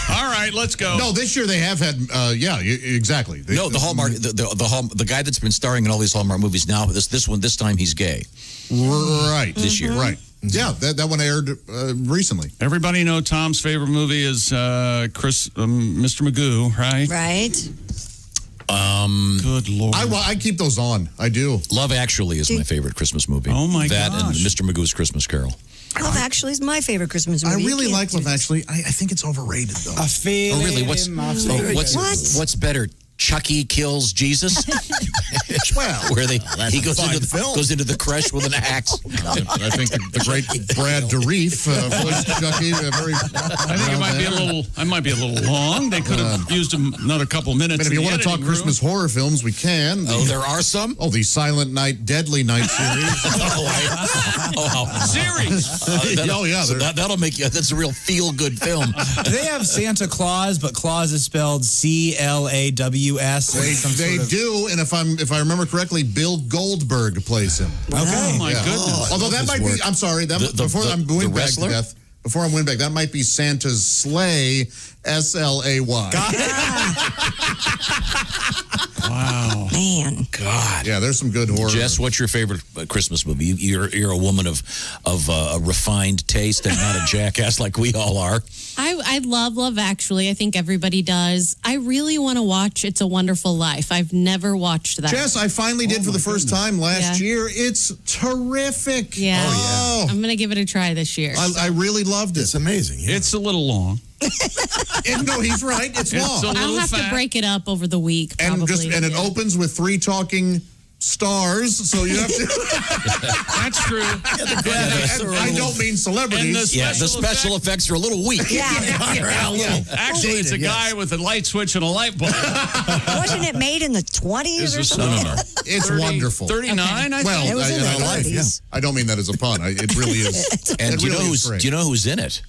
B: All right, let's go.
C: No, this year they have had. Exactly.
A: No, the Hallmark, the guy that's been starring in all these Hallmark movies now. This time he's gay.
C: Right.
A: This year,
C: right. Yeah, that one aired recently.
B: Everybody know Tom's favorite movie is Mr. Magoo, right?
D: Right.
B: Good Lord.
C: I keep those on. I do.
A: Love Actually is my favorite Christmas movie.
B: Oh, my
A: That
B: gosh.
A: and Mr. Magoo's Christmas Carol.
D: Love Actually is my favorite Christmas
C: I
D: movie. You
C: really
D: can't
C: like
D: do
C: Love Actually. I think it's overrated, though.
E: I feel
A: Oh, really?
E: it.
A: What's better? Chucky kills Jesus?
C: Well,
A: where he
F: goes
A: into the creche with an axe.
C: I think the great Brad Dourif voiced Chucky.
B: I think it might be a little long. They could have used another couple minutes.
C: If you
B: in the
C: want to talk
B: editing room.
C: Christmas horror films, we can.
A: There are some?
C: Oh, the Silent Night, Deadly Night series.
B: Series.
A: That'll make you. That's a real feel-good film.
E: They have Santa Claus, but Claus is spelled CLAWS.
C: They do, and if I remember correctly, Bill Goldberg plays him.
E: Okay.
B: Oh, my goodness.
C: Although that might be, I'm sorry, before I'm windbag to death. Before I'm windbag, that might be Santa's sleigh, SLAY.
B: Wow.
D: Man.
A: God.
C: Yeah, there's some good horror.
A: Jess, what's your favorite Christmas movie? You're a woman of a refined taste and not a jackass like we all are.
J: I love Actually. I think everybody does. I really want to watch It's a Wonderful Life. I've never watched that.
C: Jess, I finally did for the first time last year. It's terrific.
J: Yeah.
C: Oh,
J: I'm going to give it a try this year.
C: I really loved it.
F: It's amazing. Yeah.
B: It's a little long.
C: No, he's right. It's long.
J: I'll have to break it up over the week, probably.
C: And it opens with 3 talking stars, so you have to.
B: That's true.
C: I don't mean celebrities.
A: The special effects are a little weak.
B: Actually, it's a guy with a light switch and a light bulb.
D: Wasn't it made in the 20s or something?
A: No.
C: It's wonderful.
B: 39, I think.
D: It was in the 30s.
C: I don't mean that as a pun. It really is.
A: And do you know who's in it?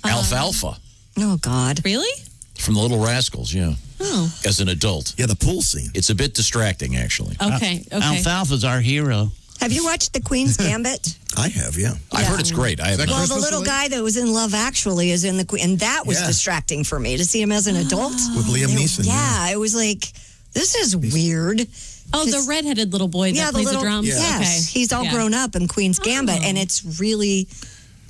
A: Alfalfa.
D: Oh, God.
J: Really?
A: From the Little Rascals, yeah.
J: Oh.
A: As an adult.
F: Yeah, the pool scene.
A: It's a bit distracting, actually.
J: Okay.
N: Alfalfa's our hero.
D: Have you watched The Queen's Gambit?
F: I have, yeah.
A: I've heard it's great. I have not.
D: Well, the little guy that was in Love Actually is in The Queen, and that was distracting for me to see him as an adult.
F: With Liam Neeson.
D: Yeah, it was like, this is weird.
J: Oh, the redheaded little boy that plays the drums?
D: Yes,
J: Okay.
D: he's all grown up in Queen's Gambit, and it's really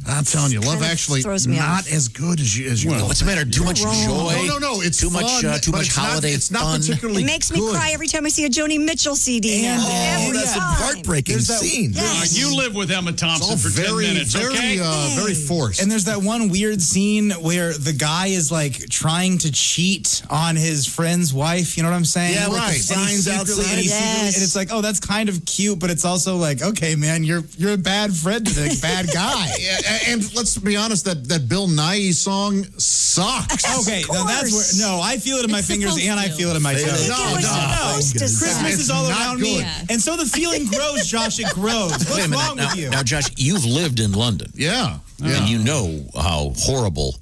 C: I'm telling you, Love Actually
D: throws me
C: not
D: off.
C: as good as you.
A: Well, what's the matter? Too much joy?
C: No. It's
A: too
C: fun,
A: much. Too
C: but
A: much
C: it's
A: holiday
C: It's not
A: fun.
C: particularly.
D: It makes me cry every time I see a Joni Mitchell CD.
E: And-
D: every
F: that's a
D: time.
F: heartbreaking scene.
D: Yes.
B: You live with Emma Thompson
C: It's all
B: for 10 minutes, okay?
C: very forced.
E: And there's that one weird scene where the guy is like trying to cheat on his friend's wife. You know what I'm saying?
F: Yeah, with the
E: And he
F: signs
E: secretly-
F: outside.
E: and he secretly-
D: Yes.
E: and it's like, oh, that's kind of cute, but it's also like, okay, man, you're a bad friend to the bad guy.
C: Yeah, and let's be honest, that Bill Nye song sucks.
E: Okay, now that's where. No, I feel it in my fingers
J: supposed
E: and I
J: to.
E: feel it in my toes.
D: It was supposed to
E: Christmas
C: It's
E: is all
C: not
E: around me,
C: good.
E: and so the feeling grows, Josh. It grows. What's
A: Wait a minute.
E: wrong
A: Now,
E: with you?
A: now, Josh, you've lived in London.
C: Yeah.
A: And you know how horrible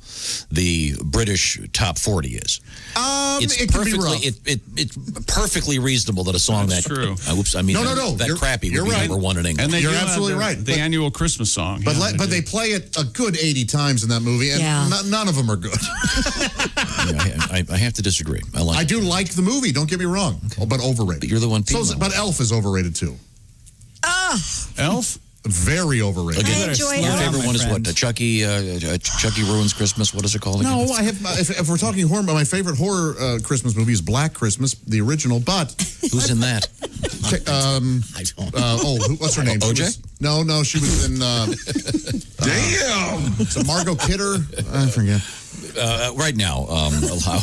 A: the British top 40 is.
C: It can be rough.
A: It's perfectly reasonable that a song
B: That's
A: that
B: true.
A: Oops, I mean
C: No.
A: that
C: You're-
A: crappy
C: you're
A: would be
C: right.
A: number one in England.
B: And they
C: You're
B: do have
C: absolutely
B: the-
C: right.
B: The
C: But-
B: annual Christmas song.
C: But
B: yeah,
C: they play it a good 80 times in that movie, and
D: Yeah.
C: none of them are good.
A: I have to disagree.
C: I do like the movie. Don't get me wrong, but overrated.
A: But you're the one.
C: But Elf is overrated too.
B: Elf?
C: Very overrated.
D: I enjoy
A: Your
D: Elf.
A: favorite one is what? Chucky Ruins Christmas. What is it called?
C: No,
A: again?
C: I have. If we're talking horror, my favorite horror Christmas movie is Black Christmas, the original. But
A: Who's in that?
C: I don't. What's her name?
A: OJ?
C: She was, no, she was in. Damn. So Margot Kidder. I forget.
A: Right now, I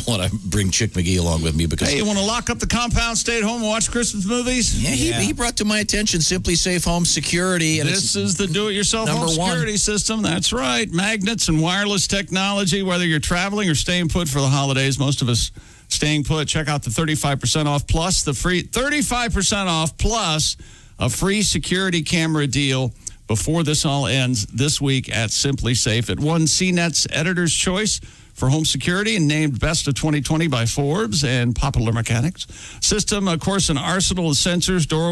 A: want to bring Chick McGee along with me because.
B: Hey, you want to lock up the compound, stay at home, and watch Christmas movies?
A: Yeah, he brought to my attention Simply Safe Home Security. And
B: This is the do-it-yourself home
A: number one.
B: security system. That's right. Magnets and wireless technology, whether you're traveling or staying put for the holidays. Most of us staying put. Check out the 35% off plus the free 35% off plus a free security camera deal before this all ends this week at Simply Safe. It won CNET's Editor's Choice for home security and named Best of 2020 by Forbes and Popular Mechanics. System, of course, an arsenal of sensors, door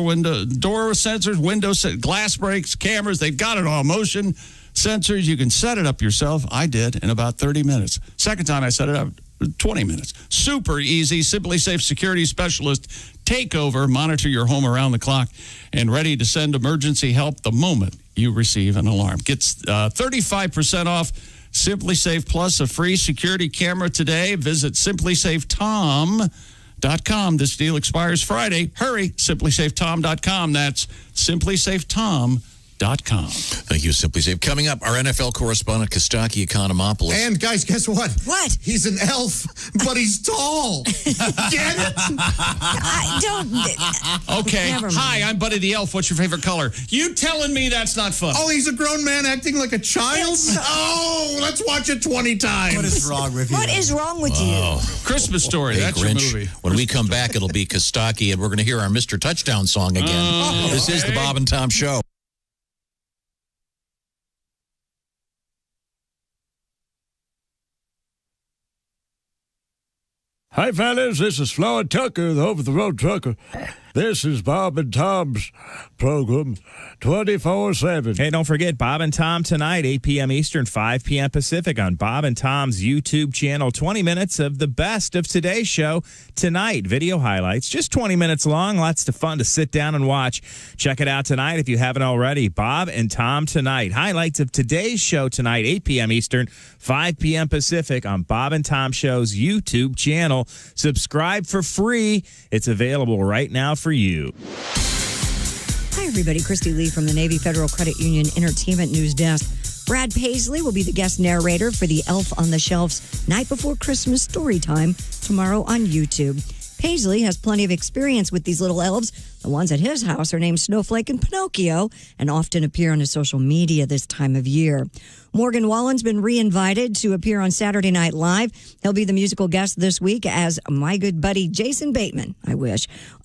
B: sensors, glass breaks, cameras. They've got it all. Motion sensors. You can set it up yourself. I did in about 30 minutes. Second time I set it up, 20 minutes. Super easy. Simply Safe Security Specialist take over, monitor your home around the clock, and ready to send emergency help the moment you receive an alarm. Gets 35% off Simply Safe Plus, a free security camera today. Visit simplysafetom.com. This deal expires Friday. Hurry, simplysafetom.com. That's simplysafetom.com.
A: Thank you, Simply Safe. Coming up, our NFL correspondent, Kostaki Economopoulos.
C: And guys, guess what?
D: What?
C: He's an elf, but he's tall. Get it?
D: I don't.
B: Okay.
D: Never mind.
B: Hi, I'm Buddy the Elf. What's your favorite color? You telling me that's not fun?
C: Oh, he's a grown man acting like a child? Oh, let's watch it 20 times.
E: What is wrong with you?
D: What is wrong with you?
B: Christmas Story.
A: Hey,
B: That's
A: Grinch.
B: your movie.
A: When we come back, it'll be Kostaki, and we're going to hear our Mr. Touchdown song again. This is the Bob and Tom Show.
Q: Hi, fellas. This is Floyd Tucker, the over-the-road trucker. This is Bob and Tom's program, 24/7.
K: Hey, don't forget Bob and Tom tonight, 8 p.m. Eastern, 5 p.m. Pacific on Bob and Tom's YouTube channel. 20 minutes of the best of today's show tonight. Video highlights, just 20 minutes long. Lots of fun to sit down and watch. Check it out tonight if you haven't already. Bob and Tom tonight. Highlights of today's show tonight, 8 p.m. Eastern, 5 p.m. Pacific on Bob and Tom Show's YouTube channel. Subscribe for free. It's available right now for you.
D: Hi, everybody. Christy Lee from the Navy Federal Credit Union Entertainment News Desk. Brad Paisley will be the guest narrator for the Elf on the Shelf's Night Before Christmas story time tomorrow on YouTube. Paisley has plenty of experience with these little elves. The ones at his house are named Snowflake and Pinocchio and often appear on his social media this time of year. Morgan Wallen's been re-invited to appear on Saturday Night Live. He'll be the musical guest this week as my good buddy Jason Bateman,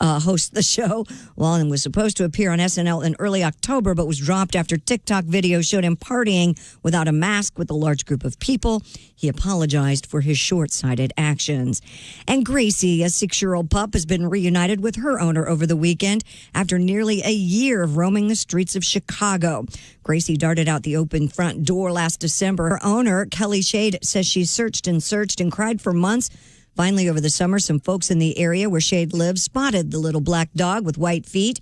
D: hosts the show. Wallen was supposed to appear on SNL in early October, but was dropped after TikTok videos showed him partying without a mask with a large group of people. He apologized for his short-sighted actions. And Gracie, a 6-year-old pup, has been reunited with her owner over the weekend after nearly a year of roaming the streets of Chicago. Gracie darted out the open front door last December. Her owner, Kelly Shade, says she searched and cried for months. Finally, over the summer, some folks in the area where Shade lives spotted the little black dog with white feet.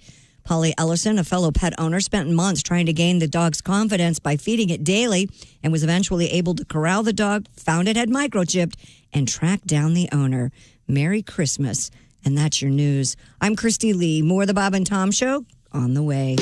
D: Polly Ellison, a fellow pet owner, spent months trying to gain the dog's confidence by feeding it daily and was eventually able to corral the dog, found it had microchipped, and tracked down the owner. Merry Christmas. And that's your news. I'm Christy Lee. More of the Bob and Tom Show on the way.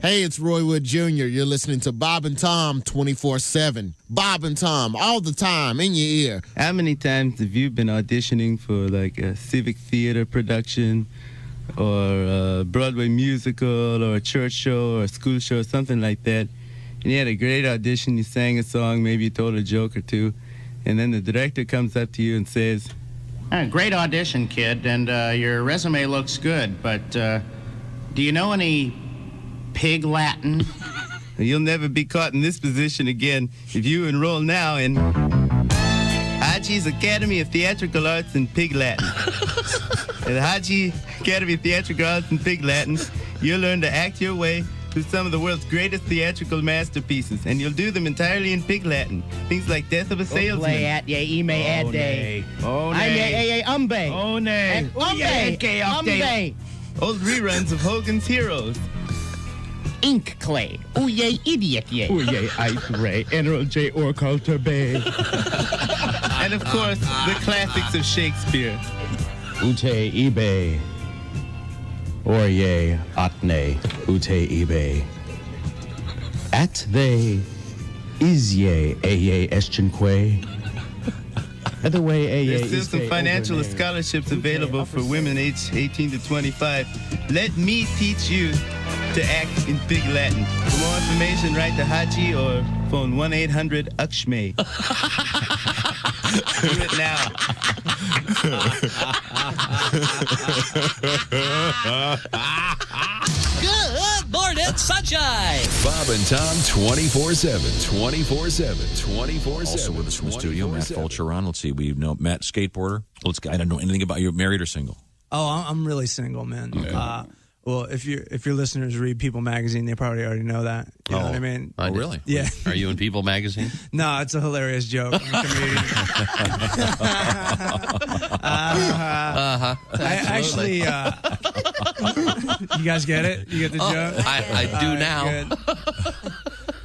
R: Hey, it's Roy Wood Jr. You're listening to Bob and Tom 24/7. Bob and Tom all the time in your ear.
S: How many times have you been auditioning for like a civic theater production or a Broadway musical or a church show or a school show, something like that? And you had a great audition, you sang a song, maybe you told a joke or two, and then the director comes up to you and says,
T: Great audition, kid, and your resume looks good, but do you know any pig Latin?
S: You'll never be caught in this position again if you enroll now in Haji's Academy of Theatrical Arts and Pig Latin. At Haji Academy of Theatrical Arts and Pig Latin, you'll learn to act your way through some of the world's greatest theatrical masterpieces, and you'll do them entirely in Pig Latin. Things like Death of a Salesman.
T: At ye, ime ad day.
S: Oh, nay.
T: Umbe.
S: Oh, nay.
T: Umbe.
S: Old reruns of Hogan's Heroes.
T: Ink clay. Ooh, yay, idiot, yay.
S: Ooh, yay, ice ray. NRJ or Culture Bay. And of course, the classics of Shakespeare.
T: Ute eBay. Orye atne. Ute eBay. At they. Is ye, aye, eschenque. Other way,
S: There's still some financial scholarships available for women aged 18 to 25. Let me teach you to act in Pig Latin. For more information, write to Haji or phone 1-800-UKSHME. Do it now.
W: Good morning, sunshine.
I: Bob and Tom 24/7. 24/7. 24/7.
A: Also with us from the studio, Matt Fulcheron. Let's see, we know Matt, skateboarder. I don't know anything about you. Married or single?
X: Oh, I'm really single, man.
A: Okay.
X: Well, if your listeners read People Magazine, they probably already know that. You know what I mean?
L: I did.
A: Really?
X: Yeah.
L: Are you in People Magazine?
X: No, it's a hilarious joke. I'm a comedian. I actually, you guys get it? You get the joke?
L: I do now.
X: Good.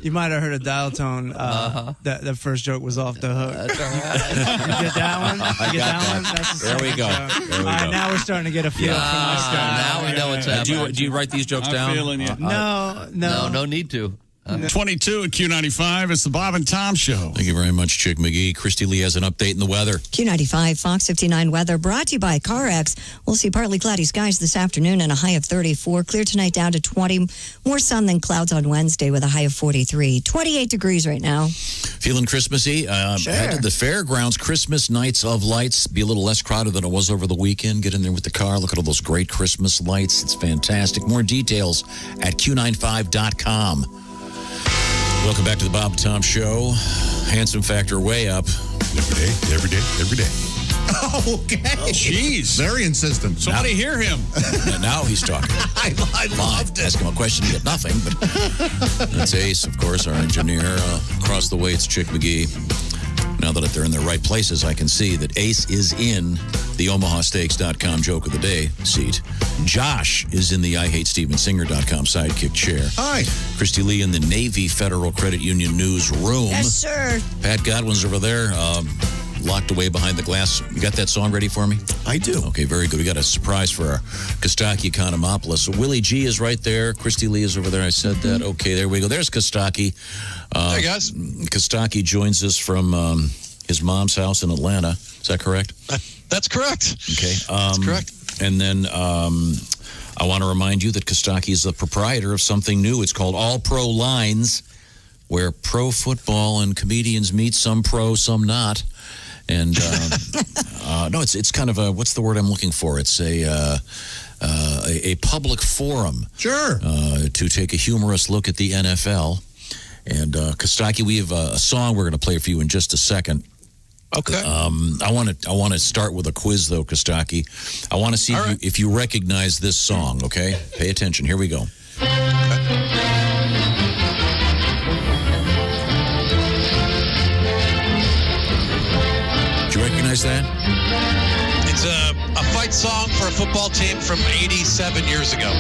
X: You might have heard a dial tone. That the first joke was off the hook.
L: That's all right.
X: You get that one? You get that one? That's the
A: There we
X: second
A: go.
X: joke.
A: There we
X: All right,
A: go.
X: now we're starting to get a feel for my style.
L: Now we know what's happening.
A: Do you write these jokes down?
B: feeling you.
L: No need to.
B: 22 at Q95. It's the Bob and Tom Show.
A: Thank you very much, Chick McGee. Christy Lee has an update in the weather.
D: Q95, Fox 59 weather brought to you by CarX. We'll see partly cloudy skies this afternoon and a high of 34. Clear tonight down to 20. More sun than clouds on Wednesday with a high of 43. 28 degrees right now.
A: Feeling Christmassy?
D: Sure.
A: Head to the fairgrounds. Christmas Nights of Lights. Be a little less crowded than it was over the weekend. Get in there with the car. Look at all those great Christmas lights. It's fantastic. More details at Q95.com. Welcome back to the Bob and Tom Show. Handsome factor way up.
H: Every day.
C: Okay.
A: Jeez.
C: Very insistent.
B: Somebody hear him.
A: Now he's talking.
C: I loved it.
A: Ask him a question, you get nothing. But that's Ace, of course, our engineer. Across the way, it's Chick McGee. Now that they're in their right places, I can see that Ace is in the OmahaSteaks.com joke of the day seat. Josh is in the IHateStevenSinger.com sidekick chair.
C: Hi.
A: Christy Lee in the Navy Federal Credit Union newsroom.
D: Yes, sir.
A: Pat Godwin's over there. locked away behind the glass. You got that song ready for me?
F: I do.
A: Okay, very good. We got a surprise for our Kostaki Economopoulos. So Willie G is right there. Christy Lee is over there. I said that. Okay, there we go. There's Kostaki.
G: Hey, guys.
A: Kostaki joins us from his mom's house in Atlanta. Is that correct?
G: That's correct.
A: Okay.
G: That's correct.
A: And then I want to remind you that Kostaki is the proprietor of something new. It's called All Pro Lines, where pro football and comedians meet, some pro, some not. And no, it's kind of a, what's the word I'm looking for? It's a public forum.
C: Sure.
A: To take a humorous look at the NFL. And Kostaki, we have a song we're going to play for you in just a second.
G: Okay.
A: I want to start with a quiz, though, Kostaki. I want to see if you recognize this song, okay? Pay attention. Here we go. Do you recognize that?
G: It's a fight song for a football team from 87 years ago.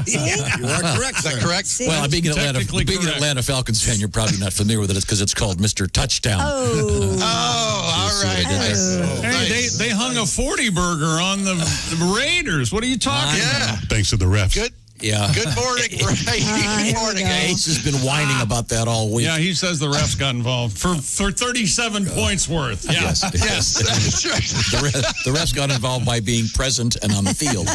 F: Yeah, you are correct.
G: Is that correct?
A: Well, being an Atlanta Falcons fan, you're probably not familiar with it because it's called Mr. Touchdown.
G: Oh, all right.
B: Hey, they hung a 40 burger on the Raiders. What are you talking about?
H: Thanks to the refs.
G: Good.
A: Yeah.
G: Good morning, Ray. Good morning,
A: Ace has been whining about that all week.
B: Yeah, he says the refs got involved for 37 points worth. Yeah.
A: Yes.
G: That's right.
A: The refs got involved by being present and on the field.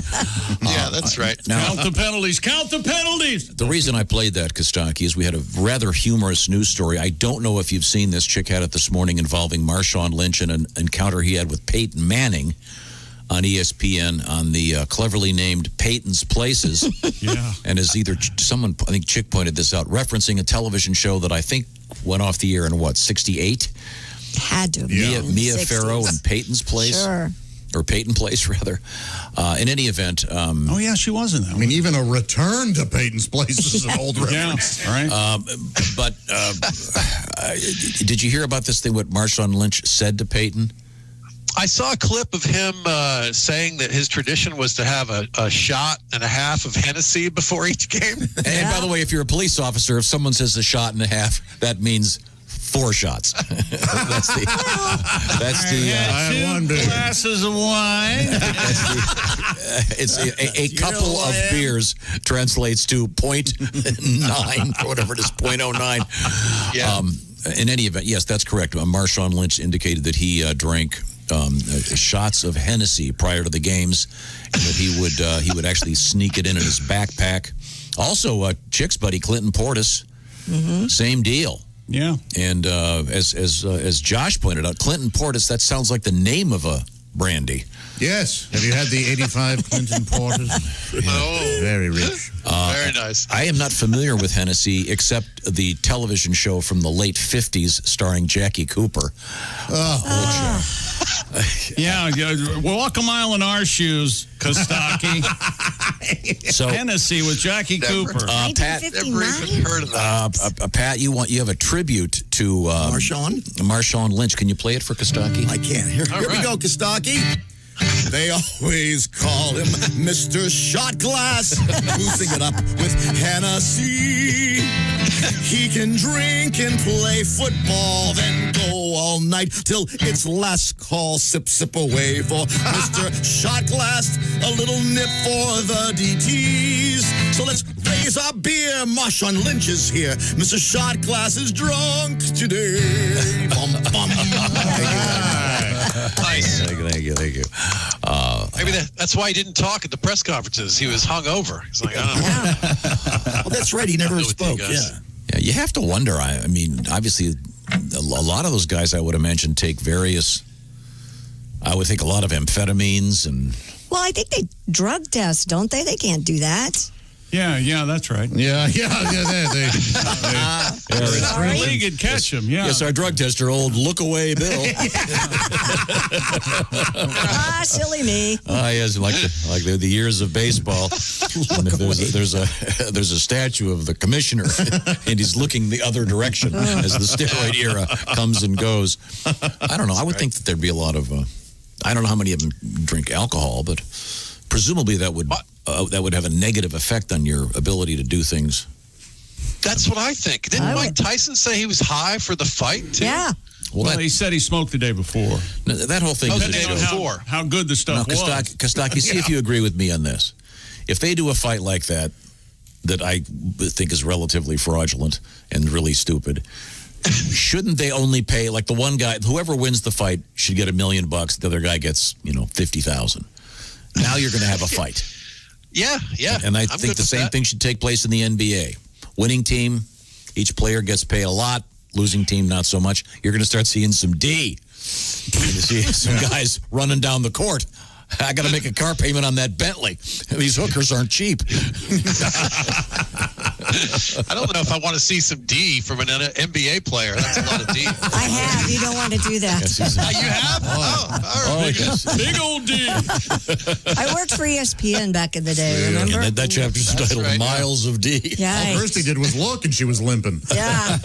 G: Yeah, that's right.
A: Now,
B: Count the penalties. Count the penalties.
A: the reason I played that, Kostaki, is we had a rather humorous news story. I don't know if you've seen this. Chick had it this morning involving Marshawn Lynch and an encounter he had with Peyton Manning on ESPN on the cleverly named Peyton's Places.
B: Yeah.
A: And as someone, I think Chick pointed this out, referencing a television show that I think went off the air in 68?
D: Had to have
A: Mia
D: been 60s.
A: Farrow and Peyton's Place.
D: Sure.
A: Or Peyton Place, rather. In any event.
B: Oh, yeah, she was in that.
C: I mean, even a return to Peyton's Place is an old reference.
B: Yeah, right.
A: But did you hear about this thing, what Marshawn Lynch said to Peyton?
G: I saw a clip of him saying that his tradition was to have a shot and a half of Hennessy before each game.
A: And by the way, if you're a police officer, if someone says a shot and a half, that means 4 shots. That's the.
B: I had 2 glasses of wine.
A: It's a couple of beers translates to 0.9 or whatever it is, 0.09.
G: Yeah.
A: In any event, yes, that's correct. Marshawn Lynch indicated that he drank shots of Hennessy prior to the games, and that he would actually sneak it in his backpack. Also, Chick's buddy Clinton Portis, same deal.
B: Yeah.
A: And as Josh pointed out, Clinton Portis, that sounds like the name of a brandy.
C: Yes. Have you had the 85 Clinton Porters?
G: Oh.
C: Very rich.
G: Very nice.
A: I am not familiar with Hennessy except the television show from the late 50s starring Jackie Cooper.
B: Yeah, walk a mile in our shoes, Kostaki.
A: So
B: Hennessy with Jackie Cooper.
A: Pat,
G: Never even heard of that.
A: Pat, you have a tribute to Marshawn Lynch. Can you play it for Kostaki?
F: I can. Here we go, Kostaki. They always call him Mr. Shot Glass, boosting it up with Hennessy. He can drink and play football, then go all night till it's last call. Sip, sip away for Mr. Shot Glass. A little nip for the DTs. So let's raise our beer. Marshawn Lynch is here. Mr. Shot Glass is drunk today. Bum, bum.
G: Nice.
A: Thank you.
G: Maybe that's why he didn't talk at the press conferences. He was hungover. He's like, I don't know.
F: Well, that's right. He never spoke. Yeah,
A: you have to wonder. I mean, obviously, a lot of those guys, I would imagine, take various. I would think a lot of amphetamines and.
D: Well, I think they drug test, don't they? They can't do that.
B: Yeah, that's right.
C: Yeah.
B: They could catch him. Yeah.
A: Yes, our drug tester, old look away Bill.
D: Silly me.
A: Yes, like the years of baseball. And there's a statue of the commissioner, and he's looking the other direction as the steroid era comes and goes. I don't know. I would think that there'd be a lot of. I don't know how many of them drink alcohol, but presumably that would have a negative effect on your ability to do things.
G: That's what I think. Didn't Mike Tyson say he was high for the fight, too?
D: Yeah.
B: Well, he said he smoked the day before.
A: That whole thing is a joke.
B: How good the stuff was.
A: Kostaki, see if you agree with me on this. If they do a fight like that I think is relatively fraudulent and really stupid, shouldn't they only pay, like the one guy, whoever wins the fight should get $1 million, the other guy gets, $50,000. Now you're going to have a fight.
G: Yeah.
A: And I think the same thing should take place in the NBA. Winning team, each player gets paid a lot. Losing team, not so much. You're going to start seeing some D. You're going to see some guys running down the court. I got to make a car payment on that Bentley. These hookers aren't cheap.
G: I don't know if I want to see some D from an NBA player. That's a lot of D.
D: I have. You don't want to do that.
G: You have? All right.
B: Big old D.
D: I worked for ESPN back in the day, remember?
A: And that chapter's titled Miles of D.
D: Yikes.
C: All Kirsty did was look, and she was limping.
D: Yeah.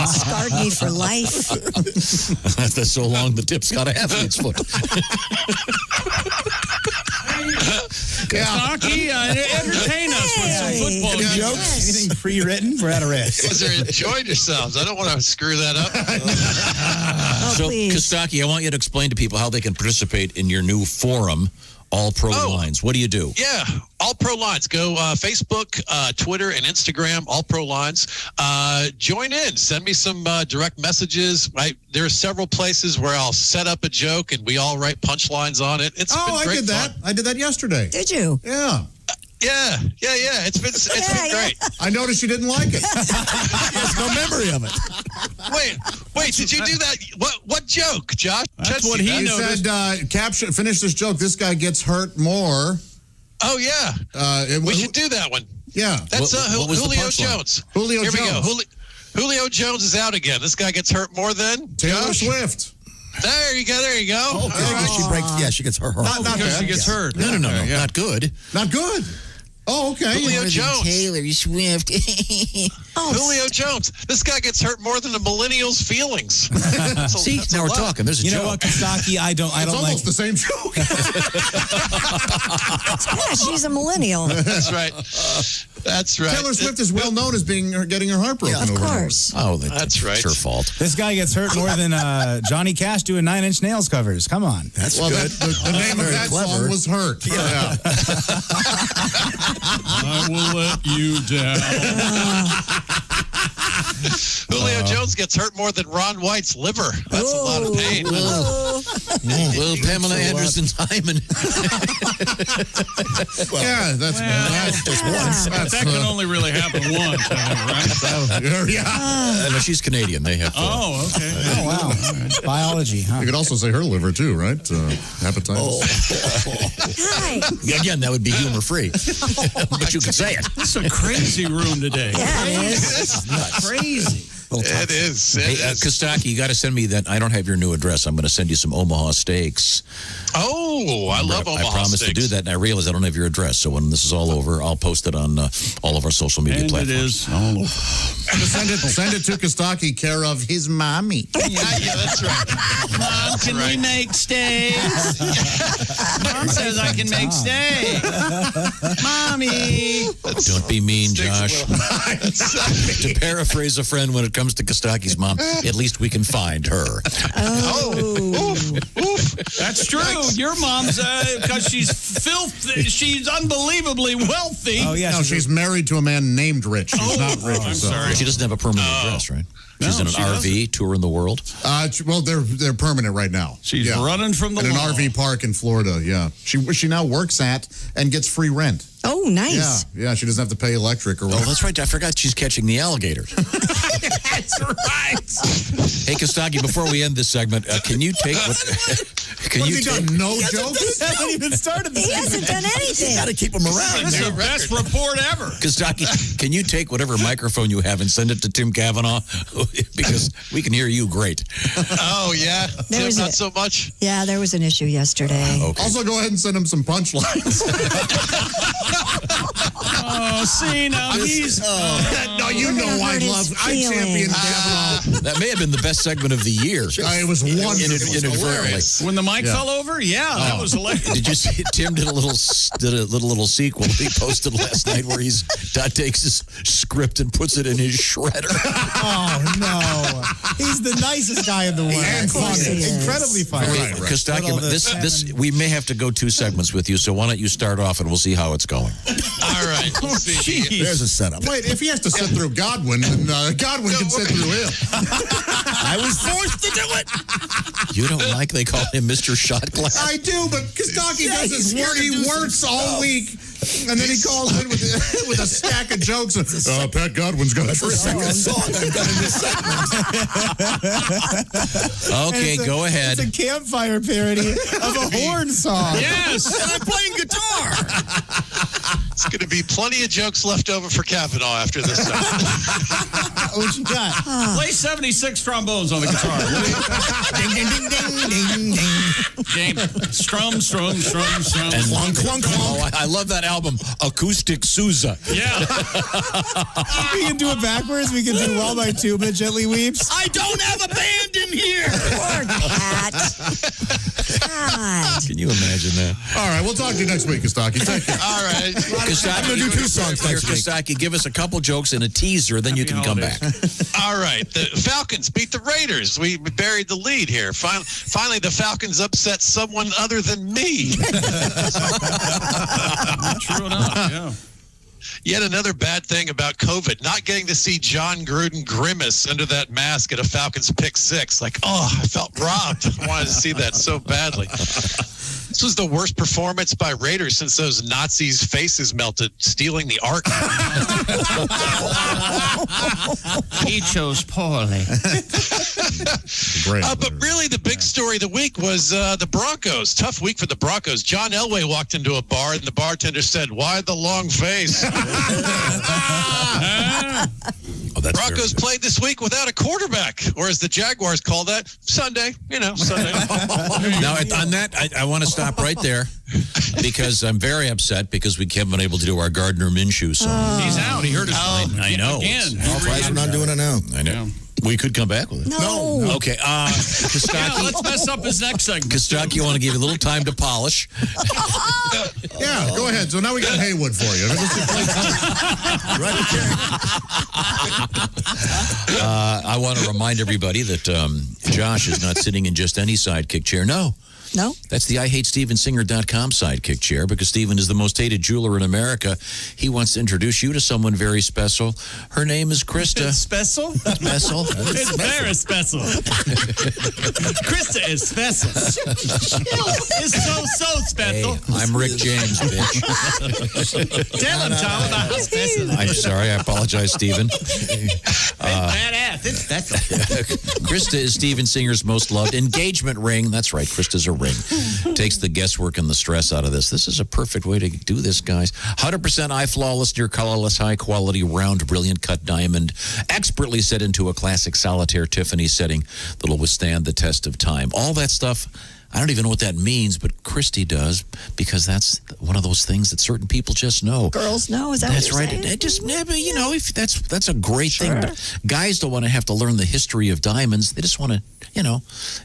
D: Scarred me for life.
A: That's so long, the tip's got a athlete's foot.
B: Kostaki, entertain us with some football jokes.
E: Anything pre-written? We're at a risk.
G: You guys are enjoying yourselves. I don't want to screw that up.
A: So, Kostaki, I want you to explain to people how they can participate in your new forum, All Pro Lines. What do you do?
G: Yeah, All Pro Lines. Go Facebook, Twitter, and Instagram, All Pro Lines. Join in. Send me some direct messages. There are several places where I'll set up a joke and we all write punchlines on it. It's been great
C: that.
G: fun.
C: I did that yesterday.
D: Did you?
C: Yeah.
G: Yeah. It's been great.
C: I noticed you didn't like it. He has no memory of it.
G: Wait, did you do that? What joke, Josh?
B: That's what he
C: noticed. Said, finish this joke. This guy gets hurt more.
G: Oh, yeah. We should do that one.
C: Yeah.
G: That's
A: what was the
G: Julio
A: punchline?
G: Jones.
C: Julio
G: Here
C: Jones.
G: we go. Julio Jones is out again. This guy gets hurt more than
C: Taylor
G: Josh?
C: Swift.
G: There you go.
L: Okay. She gets her heart.
B: Not because she gets hurt.
A: No, not good.
C: Not good. Oh, okay.
G: Julio Jones.
A: Taylor Swift.
G: Julio Jones. This guy gets hurt more than a millennial's feelings.
A: See, now we're talking. There's a
E: You
A: joke.
E: know what, Kostaki? I don't
C: It's
E: like.
C: almost the same joke.
D: Yeah, she's a millennial.
G: That's right. That's right.
C: Taylor Swift is well known as getting her heart broken.
D: Of
C: over
D: course.
A: Oh,
G: That's right.
A: It's her fault.
E: This guy gets hurt more than Johnny Cash doing 9 Inch Nails covers. Come on.
A: That's
C: Well,
A: good.
C: the name of that song was Hurt. Yeah.
B: I will let you down.
G: Julio Jones gets hurt more than Ron White's liver. That's a lot of pain.
A: Well, Pamela Anderson's hymen.
B: That can only really happen once, I think, right?
A: No, she's Canadian. They have.
B: Oh, okay.
E: Oh, wow. Biology, huh?
C: You could also say her liver, too, right? Hepatitis.
D: Hi.
A: Again, that would be humor free, but you could say it.
B: It's a crazy room today.
D: Yeah, it is.
B: Crazy.
G: It is.
A: Hey, Kostaki, you got to send me that. I don't have your new address. I'm going to send you some Omaha Steaks.
G: Oh, I love Omaha
A: I promised
G: Steaks.
A: to do that, and I realized I don't have your address. So when this is all over, I'll post it on all of our social media
B: And
A: platforms.
B: it is all over.
C: Send it to Kostaki, care of his mommy.
G: Yeah, that's right.
B: Mom, can we make steaks? Mom says I can make steaks. Mommy.
A: Don't be mean, Josh. To paraphrase a friend, when it comes to Kostaki's mom, at least we can find her.
B: That's true. Your mom's, because she's filthy, she's unbelievably wealthy.
E: Oh, yeah.
C: No, she's married to a man named Rich. She's not rich.
B: I'm
C: so.
B: sorry.
A: She doesn't have a permanent address, right? She's in an RV touring the world.
C: Well, they're permanent right now.
B: She's running from the
C: in
B: law.
C: an RV park in Florida. Yeah, she now works at and gets free rent.
D: Oh, nice.
C: Yeah. She doesn't have to pay electric or
A: Oh,
C: whatever.
A: that's right. I forgot she's catching the alligators.
B: That's right.
A: Hey, Kostaki, before we end this segment, can you take what? Can
C: What
A: you
C: has he
A: take?
C: done? No jokes?
E: Hasn't even started the
D: He hasn't done anything.
A: Got to keep them around.
B: This is the best report ever.
A: Kostaki, can you take whatever microphone you have and send it to Tim Cavanaugh? Because we can hear you great.
G: Oh, yeah?
D: There was
G: Not so much?
D: Yeah, there was an issue yesterday.
A: Okay.
C: Also, go ahead and send him some punchlines.
B: Oh, see, now he's...
C: no, you know I champion Kavanaugh.
A: That may have been the best segment of the year.
C: It was wonderful.
A: Inadvertently.
B: When the mic fell over? Yeah, that was hilarious.
A: Did you see Tim did a little sequel he posted last night where he's takes his script and puts it in his shredder.
E: Oh, no. He's the nicest guy in the world.
C: And funny.
E: Incredibly funny.
A: Kostaki, this we may have to go 2 segments with you, so why don't you start off and we'll see how it's going.
G: All right. Let's see.
C: There's a setup. Wait, if he has to sit through Godwin, then Godwin can sit through him.
A: I was forced to do it. You don't like they call him Mr. Shot Glass?
C: I do, but Kostaki does his work. He works all week, and then he calls in with a stack of jokes. Pat Godwin's got a second song I've done in this segment.
A: Okay, go ahead.
E: It's a campfire parody of a horn song.
B: Yes.
A: And I'm playing guitar.
G: It's going to be plenty of jokes left over for Kavanaugh after this time.
E: What you got?
B: Play 76 trombones on the guitar.
C: Ding, ding, ding, ding, ding, ding.
B: Game. Strum.
A: And
C: clunk, clunk, clunk.
A: Oh, I love that album, Acoustic Sousa.
B: Yeah.
E: We can do it backwards. We can do While My Tuba Gently Weeps.
A: I don't have a band in here.
D: Poor cat. God.
A: Can you imagine that?
C: All right, we'll talk to you next week, Kostaki. Take care.
G: All right.
A: Kostaki,
C: I'm going to do 2 songs next week.
A: Kostaki, give us a couple jokes and a teaser, then you can come back.
G: All right. The Falcons beat the Raiders. We buried the lead here. Finally, the Falcons upset someone other than me.
B: True enough, yeah.
G: Yet another bad thing about COVID, not getting to see John Gruden grimace under that mask at a Falcons pick 6. Like, I felt robbed. I wanted to see that so badly. This was the worst performance by Raiders since those Nazis' faces melted, stealing the Ark.
W: He chose poorly.
G: But really, the big story of the week was the Broncos. Tough week for the Broncos. John Elway walked into a bar, and the bartender said, "Why the long face?" Broncos played this week without a quarterback, or as the Jaguars call that, Sunday. Sunday.
A: Now, on that, I want to stop right there because I'm very upset because we haven't been able to do our Gardner Minshew song.
B: He's out. He hurt his leg.
A: I know.
B: Again.
C: We're not doing it now.
A: I know. Yeah. We could come back with it.
D: No.
A: Okay. Kostaki.
B: Yeah, let's mess up his next segment.
A: Kostaki, I want to give you a little time to polish.
C: Yeah, go ahead. So now we got Haywood for you. Right,
A: I want to remind everybody that Josh is not sitting in just any sidekick chair. No. That's the IHateStevenSinger.com sidekick chair because Steven is the most hated jeweler in America. He wants to introduce you to someone very special. Her name is Krista.
X: It's special?
A: Special?
X: It's very special. Krista is special. It's so special.
A: Hey, I'm Rick James, bitch.
X: Tell him, Tom, about how special.
A: I'm sorry. I apologize, Steven.
X: Badass. It's special.
A: Krista is Steven Singer's most loved engagement ring. That's right. Krista's a ring. Takes the guesswork and the stress out of this. This is a perfect way to do this, guys. 100% eye flawless, near colorless, high quality, round, brilliant cut diamond, expertly set into a classic solitaire Tiffany setting that'll withstand the test of time. All that stuff. I don't even know what that means, but Christy does because that's one of those things that certain people just know.
D: Girls know, is that
A: that's
D: what you're
A: right.
D: saying?
A: It just, if that's a great thing. But guys don't want to have to learn the history of diamonds. They just want to,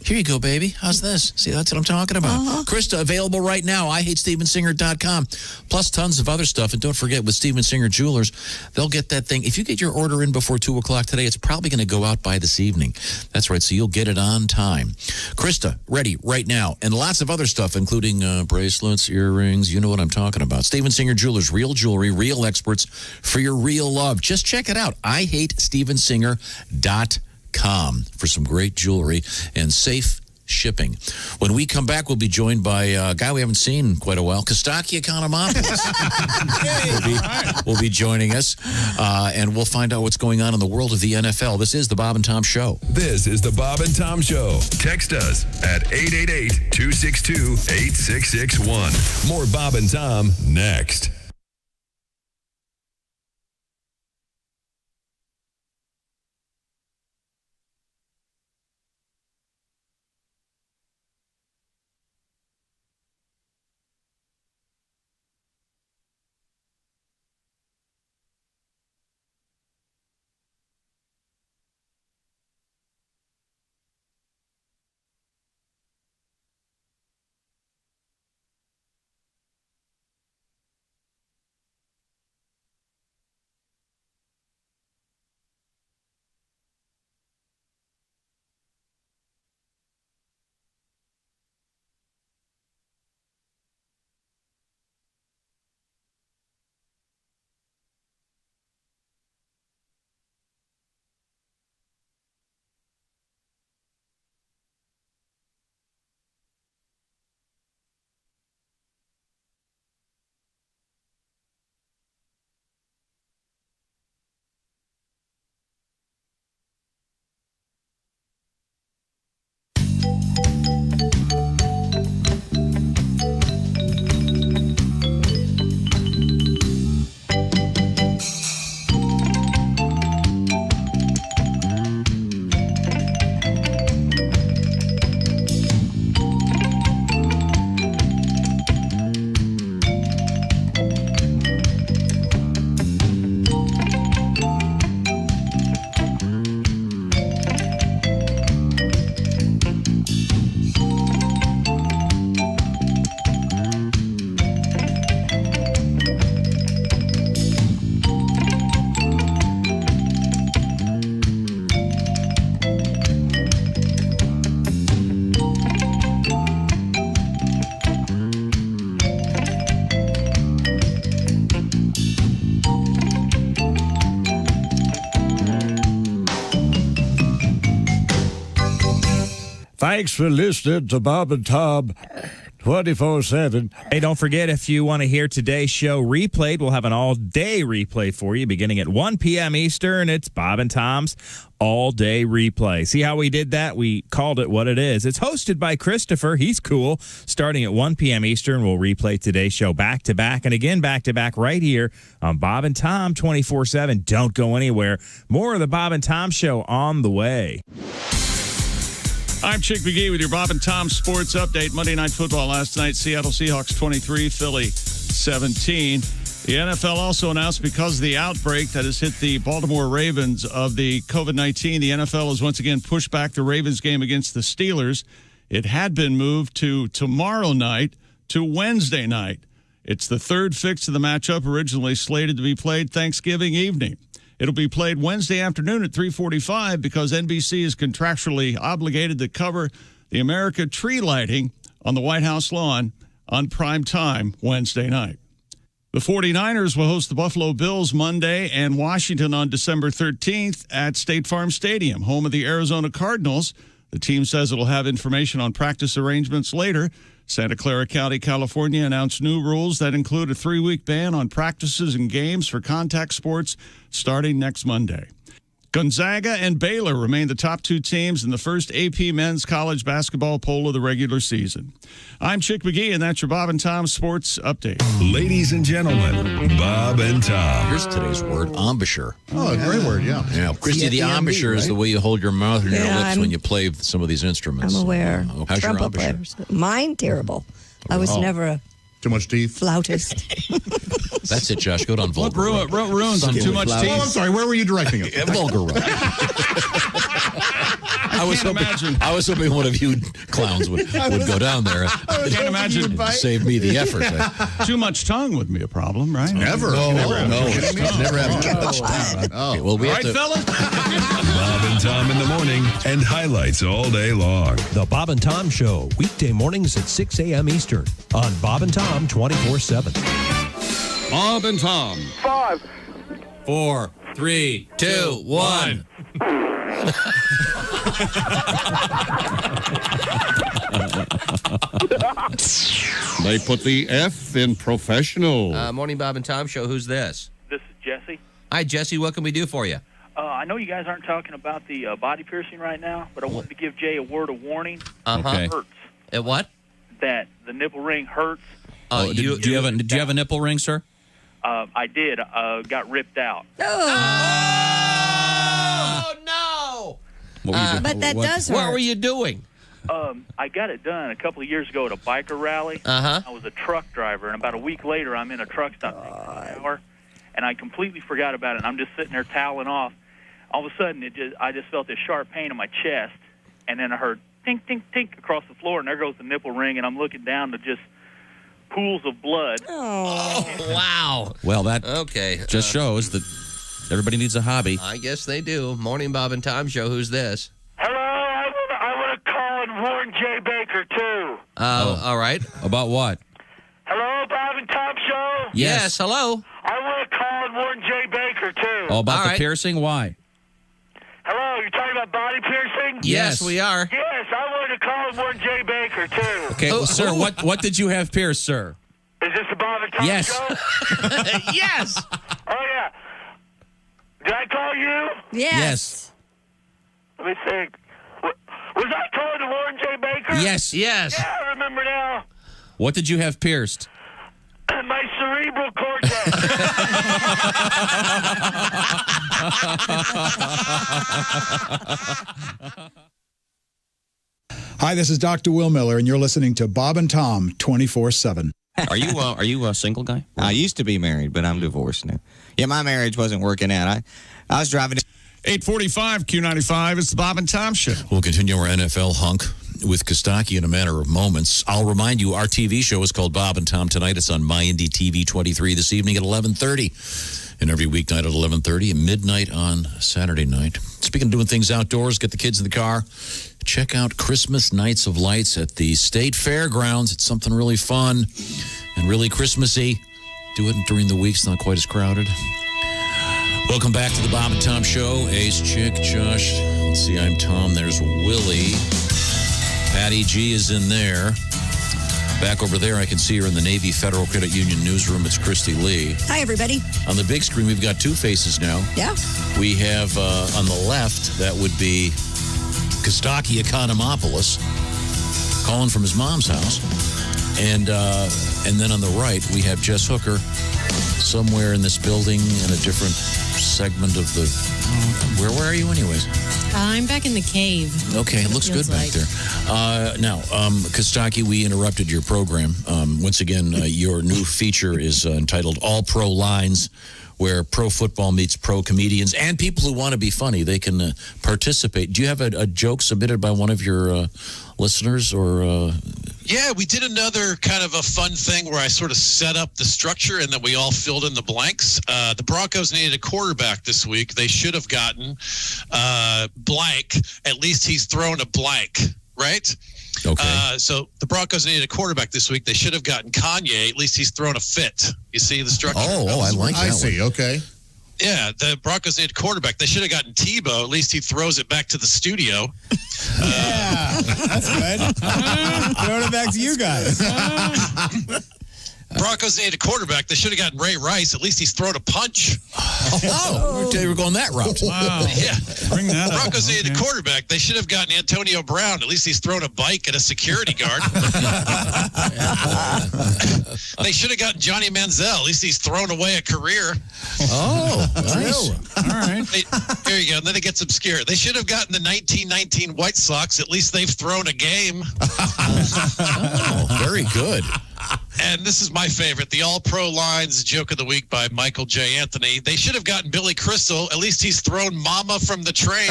A: here you go, baby. How's this? See, that's what I'm talking about. Krista, available right now. IHateStevenSinger.com. Plus tons of other stuff. And don't forget, with Steven Singer Jewelers, they'll get that thing. If you get your order in before 2 o'clock today, it's probably going to go out by this evening. That's right. So you'll get it on time. Krista, ready right now. And lots of other stuff, including bracelets, earrings. You know what I'm talking about. Steven Singer Jewelers, real jewelry, real experts for your real love. Just check it out. IHateStevenSinger.com for some great jewelry and safe shipping. When we come back, we'll be joined by a guy we haven't seen in quite a while, Kostaki Economopoulos. will be joining us, and we'll find out what's going on in the world of the NFL. This is the Bob and Tom Show.
I: This is the Bob and Tom Show. Text us at 888-262-8661. More Bob and Tom next.
Q: Thanks for listening to Bob and Tom 24/7.
K: Hey, don't forget, if you want to hear today's show replayed, we'll have an all-day replay for you beginning at 1 p.m. Eastern. It's Bob and Tom's all-day replay. See how we did that? We called it what it is. It's hosted by Christopher. He's cool. Starting at 1 p.m. Eastern, we'll replay today's show back-to-back and again back-to-back right here on Bob and Tom 24/7. Don't go anywhere. More of the Bob and Tom Show on the way.
B: I'm Chick McGee with your Bob and Tom Sports Update. Monday Night Football last night, Seattle Seahawks 23, Philly 17. The NFL also announced because of the outbreak that has hit the Baltimore Ravens of the COVID-19, the NFL has once again pushed back the Ravens game against the Steelers. It had been moved to tomorrow night to Wednesday night. It's the third fix of the matchup, originally slated to be played Thanksgiving evening. It'll be played Wednesday afternoon at 3:45 because NBC is contractually obligated to cover the America tree lighting on the White House lawn on prime time Wednesday night. The 49ers will host the Buffalo Bills Monday and Washington on December 13th at State Farm Stadium, home of the Arizona Cardinals. The team says it'll have information on practice arrangements later. Santa Clara County, California announced new rules that include a 3-week ban on practices and games for contact sports starting next Monday. Gonzaga and Baylor remain the top two teams in the first AP men's college basketball poll of the regular season. I'm Chick McGee, and that's your Bob and Tom Sports Update.
I: Ladies and gentlemen, Bob and Tom.
A: Here's today's word, embouchure.
C: Oh, a great word, yeah.
A: Yeah, Christy, the embouchure is the way you hold your mouth and your lips when you play some of these instruments.
D: I'm aware.
A: How's your
D: Trumpet
A: embouchure?
D: players. Mine, terrible. I was never a
C: Too much teeth.
D: flautist.
A: That's it, Josh. Go down vulgar.
B: What ruins on too much teeth?
C: Oh, I'm sorry. Where were you directing it?
A: Vulgar road. I was hoping one of you clowns would go down there.
B: I can't imagine.
A: Save me the effort.
B: Too much tongue would be a problem, right?
C: Never.
A: No.
C: Never have too much
A: Okay, well, we
B: All
A: have
B: right,
A: to.
B: fellas?
I: Bob and Tom in the morning and highlights all day long.
M: The Bob and Tom Show, weekday mornings at 6 a.m. Eastern on Bob and Tom 24/7.
B: Bob and Tom.
O: 5,
A: 4, 3, 2, 1.
U: They put the F in professional.
L: Morning Bob and Tom Show. Who's this?
V: This is Jesse.
L: Hi, Jesse. What can we do for you?
V: I know you guys aren't talking about the body piercing right now, but I wanted to give Jay a word of warning.
L: Okay.
V: It hurts.
L: At what?
V: That the nipple ring hurts.
A: Do you have a nipple ring, sir?
V: I did. Got ripped out.
L: Oh, no!
D: But that does hurt.
L: What were you doing?
V: I got it done a couple of years ago at a biker rally.
L: Uh-huh.
V: I was a truck driver, and about a week later, I'm in a truck stop taking a shower, and I completely forgot about it. And I'm just sitting there toweling off. All of a sudden, I just felt this sharp pain in my chest, and then I heard tink, tink, tink across the floor, and there goes the nipple ring, and I'm looking down to just pools of blood.
L: Oh, wow.
A: Well, that just shows that everybody needs a hobby.
L: I guess they do. Morning Bob and Tom Show. Who's this?
O: Hello, I want to call and warn Jay Baker, too.
L: All right.
A: About what?
O: Hello, Bob and Tom Show?
L: Yes, hello.
O: I want to call and warn Jay Baker, too.
A: Oh, about the piercing? Why?
O: Hello, you're talking about body piercing?
L: Yes, we are.
O: Yes, I wanted to call and warn Jay Baker, too.
A: Okay, well, sir, what did you have pierced, sir?
O: Is this the Bob and Tom
A: Yes.
O: Show?
L: Yes.
O: Oh, yeah. Did I call you?
D: Yes.
O: Let me think. Was I calling to warn Jay
J: Yes. Yes.
O: Yeah, I remember now.
J: What did you have pierced?
O: My cerebral cortex.
N: Hi, this is Dr. Will Miller, and you're listening to Bob and Tom 24/7.
P: Are you a single guy? I used to be married, but I'm divorced now. Yeah, my marriage wasn't working out. I was driving.
B: 845 Q95. It's the Bob and Tom Show.
A: We'll continue our NFL hunk with Kostaki in a matter of moments. I'll remind you, our TV show is called Bob and Tom Tonight. It's on MyIndy TV 23 this evening at 11:30. And every weeknight at 11:30 and midnight on Saturday night. Speaking of doing things outdoors, get the kids in the car. Check out Christmas Nights of Lights at the State Fairgrounds. It's something really fun and really Christmassy. Do it during the week. It's not quite as crowded. Welcome back to the Bob and Tom Show. Ace, Chick, Josh. Let's see, I'm Tom. There's Willie. Patty G is in there. Back over there, I can see her in the Navy Federal Credit Union newsroom. It's Christy Lee.
D: Hi, everybody.
A: On the big screen, we've got two faces now.
D: Yeah.
A: We have on the left, that would be Kostaki Economopoulos calling from his mom's house. And then on the right, we have Jess Hooker somewhere in this building in a different segment of the... Where are you anyways?
R: I'm back in the cave.
A: Okay, it looks good back there. Now, Kostaki, we interrupted your program. Once again, your new feature is entitled All Pro Lines, where pro football meets pro comedians and people who want to be funny. They can participate. Do you have a joke submitted by one of your listeners or...
G: Yeah, we did another kind of a fun thing where I sort of set up the structure and then we all filled in the blanks. The Broncos needed a quarterback this week. They should have gotten blank. At least he's thrown a blank, right?
A: Okay.
G: So the Broncos needed a quarterback this week. They should have gotten Kanye. At least he's thrown a fit. You see the structure?
A: Oh, I like that.
C: I see. Okay.
G: Yeah, the Broncos need a quarterback. They should have gotten Tebow. At least he throws it back to the studio.
E: Yeah, that's good. Throwing it back to you guys.
G: Broncos need a quarterback. They should have gotten Ray Rice. At least he's thrown a punch.
A: Oh, they were going that route.
B: Wow.
G: Yeah.
B: Bring that up.
G: Broncos need a quarterback. They should have gotten Antonio Brown. At least he's thrown a bike at a security guard. They should have gotten Johnny Manziel. At least he's thrown away a career.
A: Oh, nice.
B: All right.
G: There you go. And then it gets obscure. They should have gotten the 1919 White Sox. At least they've thrown a game.
A: Oh, very good.
G: And this is my favorite, the All-Pro Lines joke of the week by Michael J. Anthony. They should have gotten Billy Crystal. At least he's thrown Mama from the train.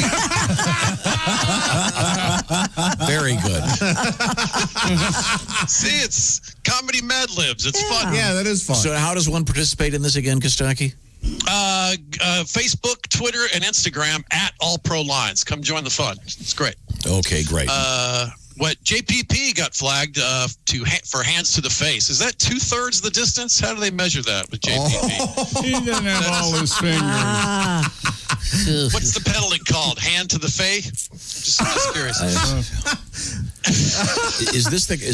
A: Very good.
G: See, it's comedy Mad Libs. It's fun.
C: Yeah, that is fun.
A: So how does one participate in this again, Kostaki?
G: Facebook, Twitter, and Instagram at All-Pro Lines. Come join the fun. It's great.
A: Okay, great.
G: What JPP got flagged for hands to the face. Is that 2/3 the distance? How do they measure that with JPP?
B: He didn't have all his fingers.
G: What's the penalty called? Hand to the face? Just curious.
A: Is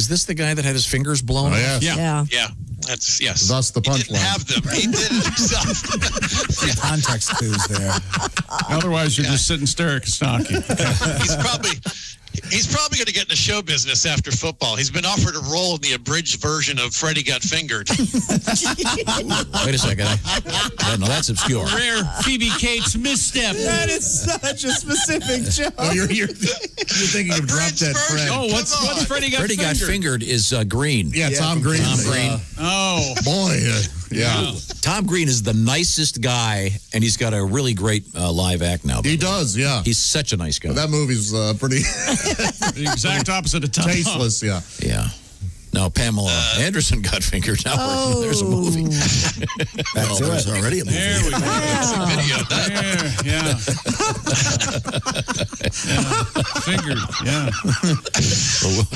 A: this the guy that had his fingers blown off?
C: Yes.
G: Yeah. That's yes.
C: Thus the
G: He didn't
C: punchline.
G: have them. He did it himself.
E: Context clues there.
B: Otherwise, you're just sitting stare at Kostaki.
G: He's probably going to get into show business after football. He's been offered a role in the abridged version of Freddie Got Fingered.
A: Wait a second. No, that's obscure.
J: Rare Phoebe Cates misstep.
E: That is such a specific joke.
C: Oh, you're thinking of Drop Dead Fred.
J: Oh, what's Freddie Got
A: Freddie
J: Fingered?
A: Got Fingered is Green.
C: Yeah, Tom Green.
A: Tom Green.
B: Oh.
C: Boy, yeah.
A: Tom Green is the nicest guy, and he's got a really great live act now.
C: He does, yeah.
A: He's such a nice guy.
C: That movie's pretty
B: The exact opposite of Tom.
C: tasteless, yeah.
A: Yeah. Now, Pamela Anderson got fingered. Now there's a movie. There's already a movie.
B: There we go.
G: Video of that.
B: Yeah. Fingered. Yeah.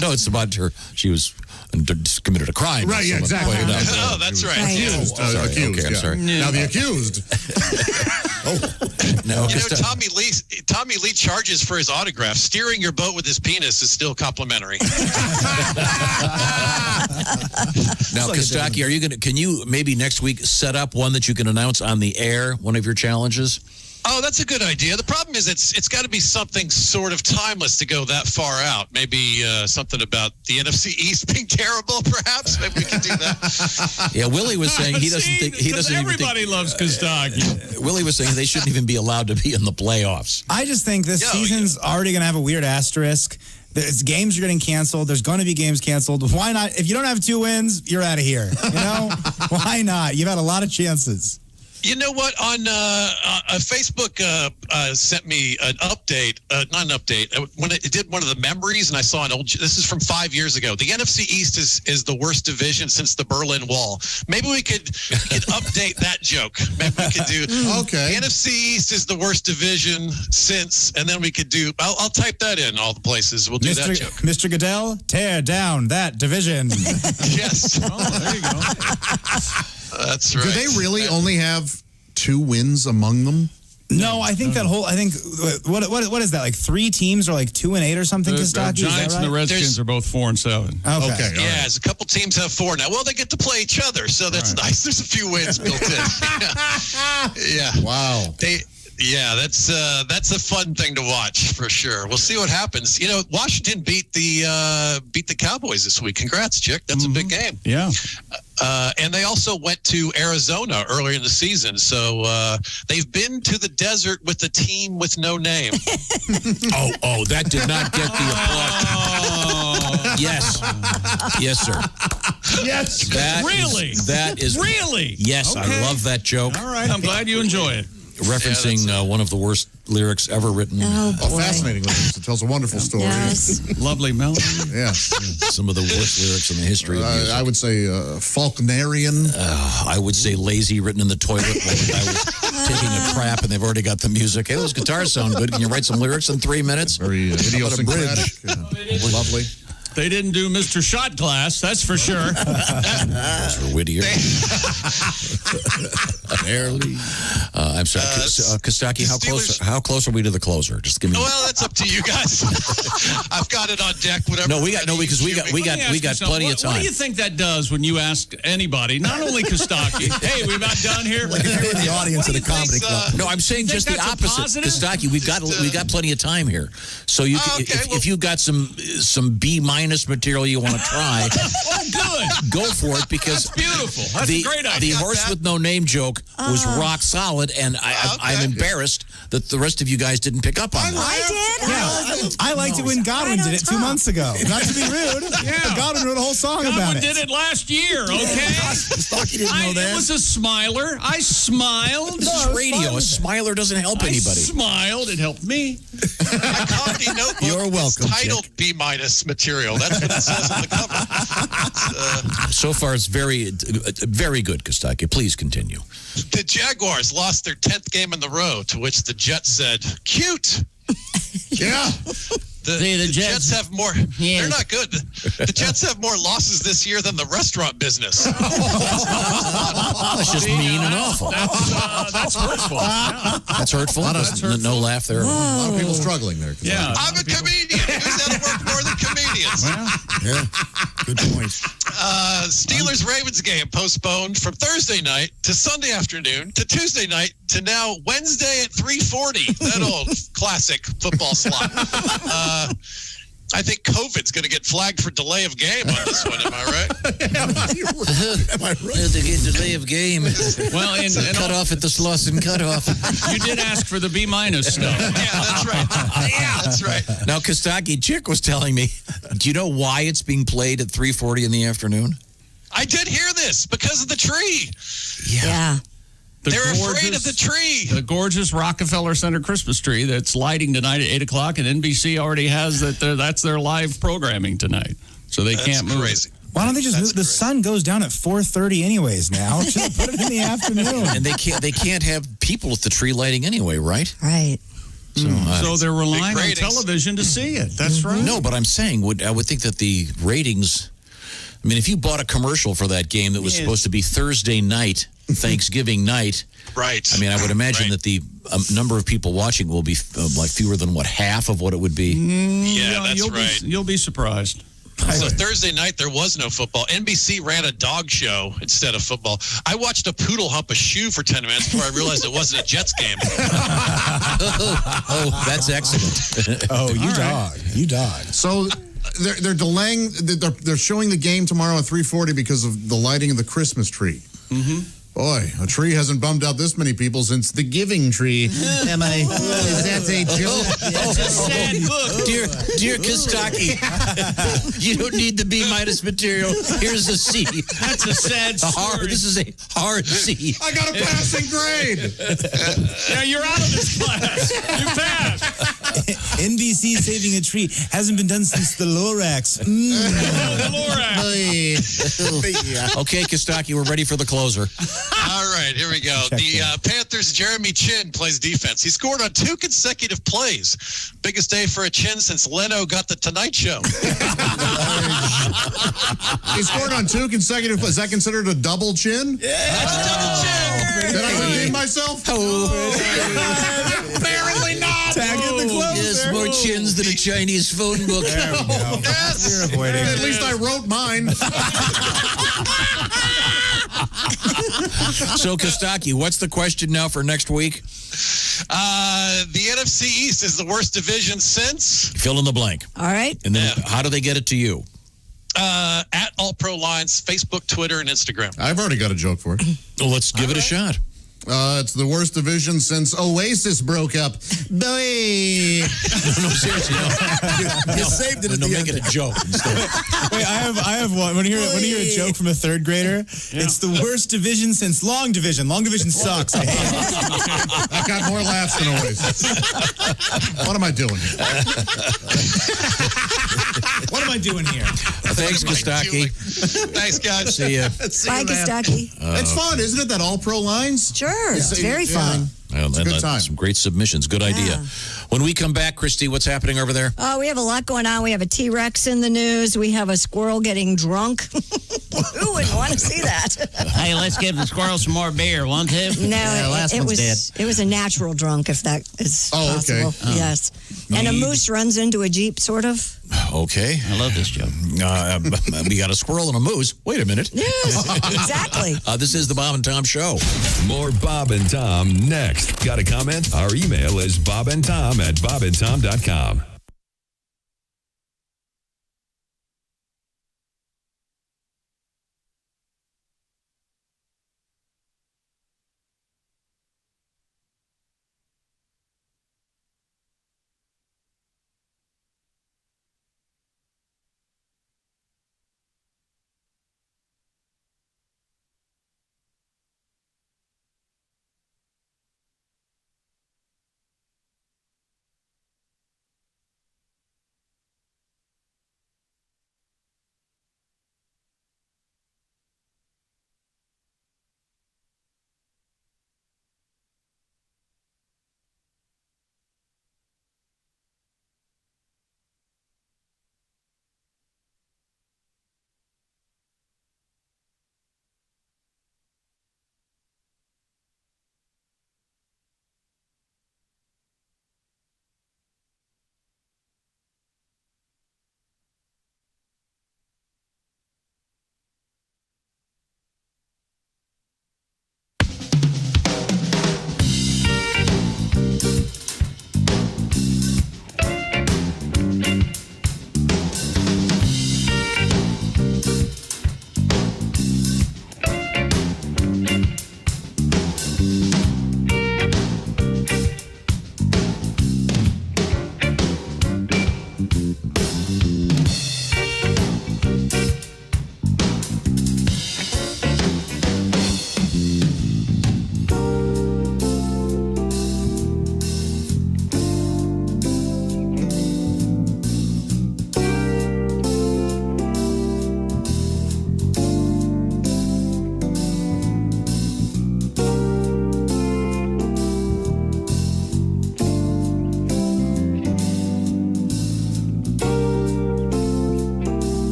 A: No, it's about her. She was committed a crime.
C: Right, yeah,
A: Someone
C: exactly.
A: pointed out.
G: Oh, that's right.
C: Accused.
A: Sorry.
C: Accused,
A: Okay, I'm
C: yeah.
A: sorry.
C: Now the accused.
A: No,
G: You know, Tommy Lee charges for his autograph. Steering your boat with his penis is still complimentary.
A: Now, Kostaki, can you maybe next week set up one that you can announce on the air, one of your challenges?
G: Oh, that's a good idea. The problem is it's got to be something sort of timeless to go that far out. Maybe something about the NFC East being terrible, perhaps. Maybe we can do that.
A: Yeah, Willie was saying he doesn't think he doesn't even think.
B: Everybody loves Kostaki.
A: Willie was saying they shouldn't even be allowed to be in the playoffs.
E: I just think this season's already going to have a weird asterisk. Games are getting canceled. There's going to be games canceled. Why not? If you don't have 2 wins, you're out of here. You know? Why not? You've had a lot of chances.
G: You know what? On Facebook sent me an update, not an update. When it did one of the memories, and I saw an old. This is from 5 years ago. The NFC East is the worst division since the Berlin Wall. Maybe we could update that joke. Maybe we could do.
C: Okay.
G: The NFC East is the worst division since, and then we could do. I'll type that in all the places. We'll do that joke.
E: Mr. Goodell, tear down that division.
G: Yes.
B: Oh, there you go.
G: That's right.
C: Do they really only have 2 wins among them?
E: No, I think what is that? Like 3 teams are like 2 and 8 or something.
B: The
E: Kostaki,
B: Giants and the Redskins are both 4 and 7.
E: Okay.
C: Okay.
G: Yeah, there's a couple teams have 4 now. Well, they get to play each other, so that's nice. There's a few wins built in. Yeah.
C: Wow.
G: Yeah, that's a fun thing to watch for sure. We'll see what happens. You know, Washington beat the Cowboys this week. Congrats, Chick. That's a big game.
B: Yeah.
G: And they also went to Arizona earlier in the season. So they've been to the desert with a team with no name.
A: Oh, that did not get the applause. Yes. Yes, sir.
B: Yes.
A: That is
B: really.
A: Yes,
B: Okay.
A: I love that joke.
B: All right. I'm glad you enjoy it.
A: Referencing one of the worst lyrics ever written.
D: Oh, boy.
C: Fascinating lyrics. It tells a wonderful story.
D: Yes.
B: Lovely melody.
C: Yes.
A: Some of the worst lyrics in the history of music.
C: I would say Faulknerian.
A: I would say lazy, written in the toilet while the guy was taking a crap, and they've already got the music. Hey, those guitars sound good. Can you write some lyrics in 3 minutes?
C: Very idiosyncratic. Lovely.
B: They didn't do Mr. Shot Glass, that's for sure.
A: Those were Whittier. Barely. I'm sorry, Kostaki. How close are we to the closer? Just give me.
G: Well, that's up to you guys. I've got it on deck. Whatever.
A: Because we got plenty of time.
B: What do you think that does when you ask anybody, not only Kostaki? Hey, we're about done here.
A: Like if you're in the audience at a comedy club. No, I'm saying just the opposite. Kostaki, we've got plenty of time here. So you, if you got some B- material you want to try,
B: good.
A: Go for it because
B: that's beautiful. That's a great idea.
A: The horse with no name joke was rock solid, and I'm embarrassed that the rest of you guys didn't pick up on that.
D: I did.
E: Yeah, I liked it when Godwin did it 2 months ago. Not to be rude.
B: Yeah.
E: Godwin wrote a whole song about it.
B: Godwin did it last year, okay?
A: Kostaki didn't know that.
B: It was a smiler. I smiled.
A: This is radio. A smiler doesn't help anybody.
B: I smiled. It helped me.
G: My comedy notebook
A: You're welcome,
G: is titled
A: Chick.
G: B- material. That's what it says on the cover.
A: So far, it's very good, Kostaki. Please continue.
G: The Jaguars lost their 10th game in the row, to which the Jets said, cute.
C: Yeah.
G: The Jets have more. Yeah. They're not good. The Jets have more losses this year than the restaurant business.
A: That's just mean and awful.
B: That's hurtful. Yeah.
A: That's hurtful. No laugh there.
C: A lot of people struggling there.
B: Yeah.
G: I'm a comedian. Who's had to work more than comedians?
A: Yeah. Good point.
G: Steelers-Ravens game postponed from Thursday night to Sunday afternoon to Tuesday night to now Wednesday at 3:40. That old classic football slot. I think COVID's going to get flagged for delay of game on this one. Am I right?
A: Am I right? To get delay of game.
B: Well, and
A: cut off at the Slauson cutoff.
B: You did ask for the B- stuff.
G: Yeah, that's right. Yeah, that's right.
A: Now, Kostaki, Chick was telling me, do you know why it's being played at 3:40 in the afternoon?
G: I did hear this because of the tree.
D: Yeah.
G: They're afraid of the tree.
B: The gorgeous Rockefeller Center Christmas tree that's lighting tonight at 8 o'clock, and NBC already has that's their live programming tonight. So they can't move
G: crazy.
E: Why don't they just move? The sun goes down at 4:30 anyways now. Just put it in the afternoon.
A: And they can't have people at the tree lighting anyway, right?
D: Right.
B: So they're relying on television to see it. That's right.
A: No, but I'm saying I would think that the ratings. I mean, if you bought a commercial for that game that was supposed to be Thursday night, Thanksgiving night,
G: right?
A: I mean, I would imagine that the number of people watching will be like fewer than half of what it would be.
G: Yeah, that's right.
B: You'll be surprised.
G: So Thursday night, there was no football. NBC ran a dog show instead of football. I watched a poodle hump a shoe for 10 minutes before I realized it wasn't a Jets game.
A: Oh, that's excellent.
E: Oh, you dog. You dog.
C: So they're delaying. They're showing the game tomorrow at 3:40 because of the lighting of the Christmas tree. Mm-hmm. Boy, a tree hasn't bummed out this many people since the Giving Tree. Am I? Is that a joke?
A: That's a sad book. Dear Kostaki, you don't need the B- material. Here's a C.
J: That's a sad story.
A: This is a hard C.
C: I got a passing grade.
J: Yeah, you're out of this class. You passed.
E: NBC saving a tree hasn't been done since the Lorax.
J: The Lorax.
A: Okay, Kostaki, we're ready for the closer.
G: All right, here we go. The Panthers' Jeremy Chin plays defense. He scored on 2 consecutive plays. Biggest day for a Chin since Leno got the Tonight Show.
C: He scored on 2 consecutive plays. Is that considered a double chin?
G: Yeah, that's double chin.
C: Did I redeem myself?
G: Apparently not.
E: Tag in the closer.
A: Yes, more chins than a Chinese phone book.
G: Yes.
E: You're avoiding.
C: At least I wrote mine.
A: So, Kostaki, what's the question now for next week?
G: The NFC East is the worst division since
A: Fill in the blank.
D: All right.
A: And then how do they get it to you?
G: at All Pro Lines, Facebook, Twitter, and Instagram.
C: I've already got a joke for it.
A: Well, let's give it a shot.
C: It's the worst division since Oasis broke up. Boy.
A: No, seriously, no.
B: You saved it at the
A: make
B: end.
A: it a joke instead.
E: Wait, I have one. When you hear a joke from a third grader, it's the worst division since long division. Long division sucks. I hate it.
C: I've got more laughs than Oasis. What am I doing here?
E: What am I doing here?
A: Thanks, Kostaki.
G: Thanks, guys.
A: See ya.
D: Bye, Kostaki.
C: It's fun, isn't it? That All Pro Lines?
D: Sure. It's very fun.
A: Well,
C: It's a good time.
A: Some great submissions. Good idea. When we come back, Christy, what's happening over there?
D: We have a lot going on. We have a T-Rex in the news. We have a squirrel getting drunk. Who would want to see that?
W: Hey, let's give the squirrel some more beer, won't you?
D: No,
W: last
D: it
W: one's
D: was
W: dead.
D: a natural drunk, if that is
C: okay.
D: possible. Yes. And a moose runs into a Jeep, sort of.
A: Okay.
W: I love this joke.
A: We got a squirrel and a moose. Wait a minute.
D: Yes, exactly.
A: This is the Bob and Tom Show.
I: More Bob and Tom next. Got a comment? Our email is bobandtom@bobandtom.com.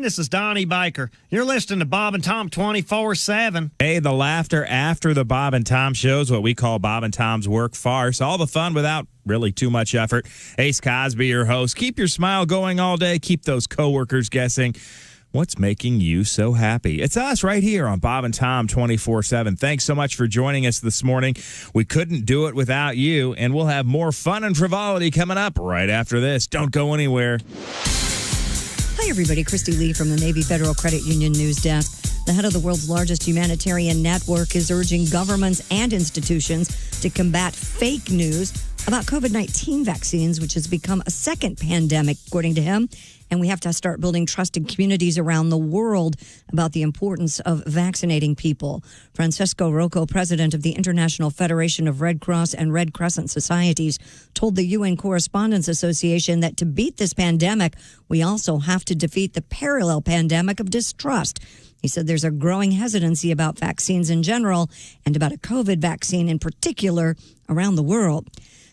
F: This is Donnie Baker. You're listening to Bob and Tom 24/7.
K: Hey, the laughter after the Bob and Tom show is what we call Bob and Tom's work farce. All the fun without really too much effort. Ace Cosby, your host. Keep your smile going all day. Keep those coworkers guessing. What's making you so happy? It's us right here on Bob and Tom 24/7. Thanks so much for joining us this morning. We couldn't do it without you, and we'll have more fun and frivolity coming up right after this. Don't go anywhere.
D: Hi, everybody. Christy Lee from the Navy Federal Credit Union News Desk. The head of the world's largest humanitarian network is urging governments and institutions to combat fake news about COVID-19 vaccines, which has become a second pandemic, according to him. And we have to start building trusted communities around the world about the importance of vaccinating people. Francesco Rocco, president of the International Federation of Red Cross and Red Crescent Societies, told the UN Correspondents Association that to beat this pandemic, we also have to defeat the parallel pandemic of distrust. He said there's a growing hesitancy about vaccines in general and about a COVID vaccine in particular around the world.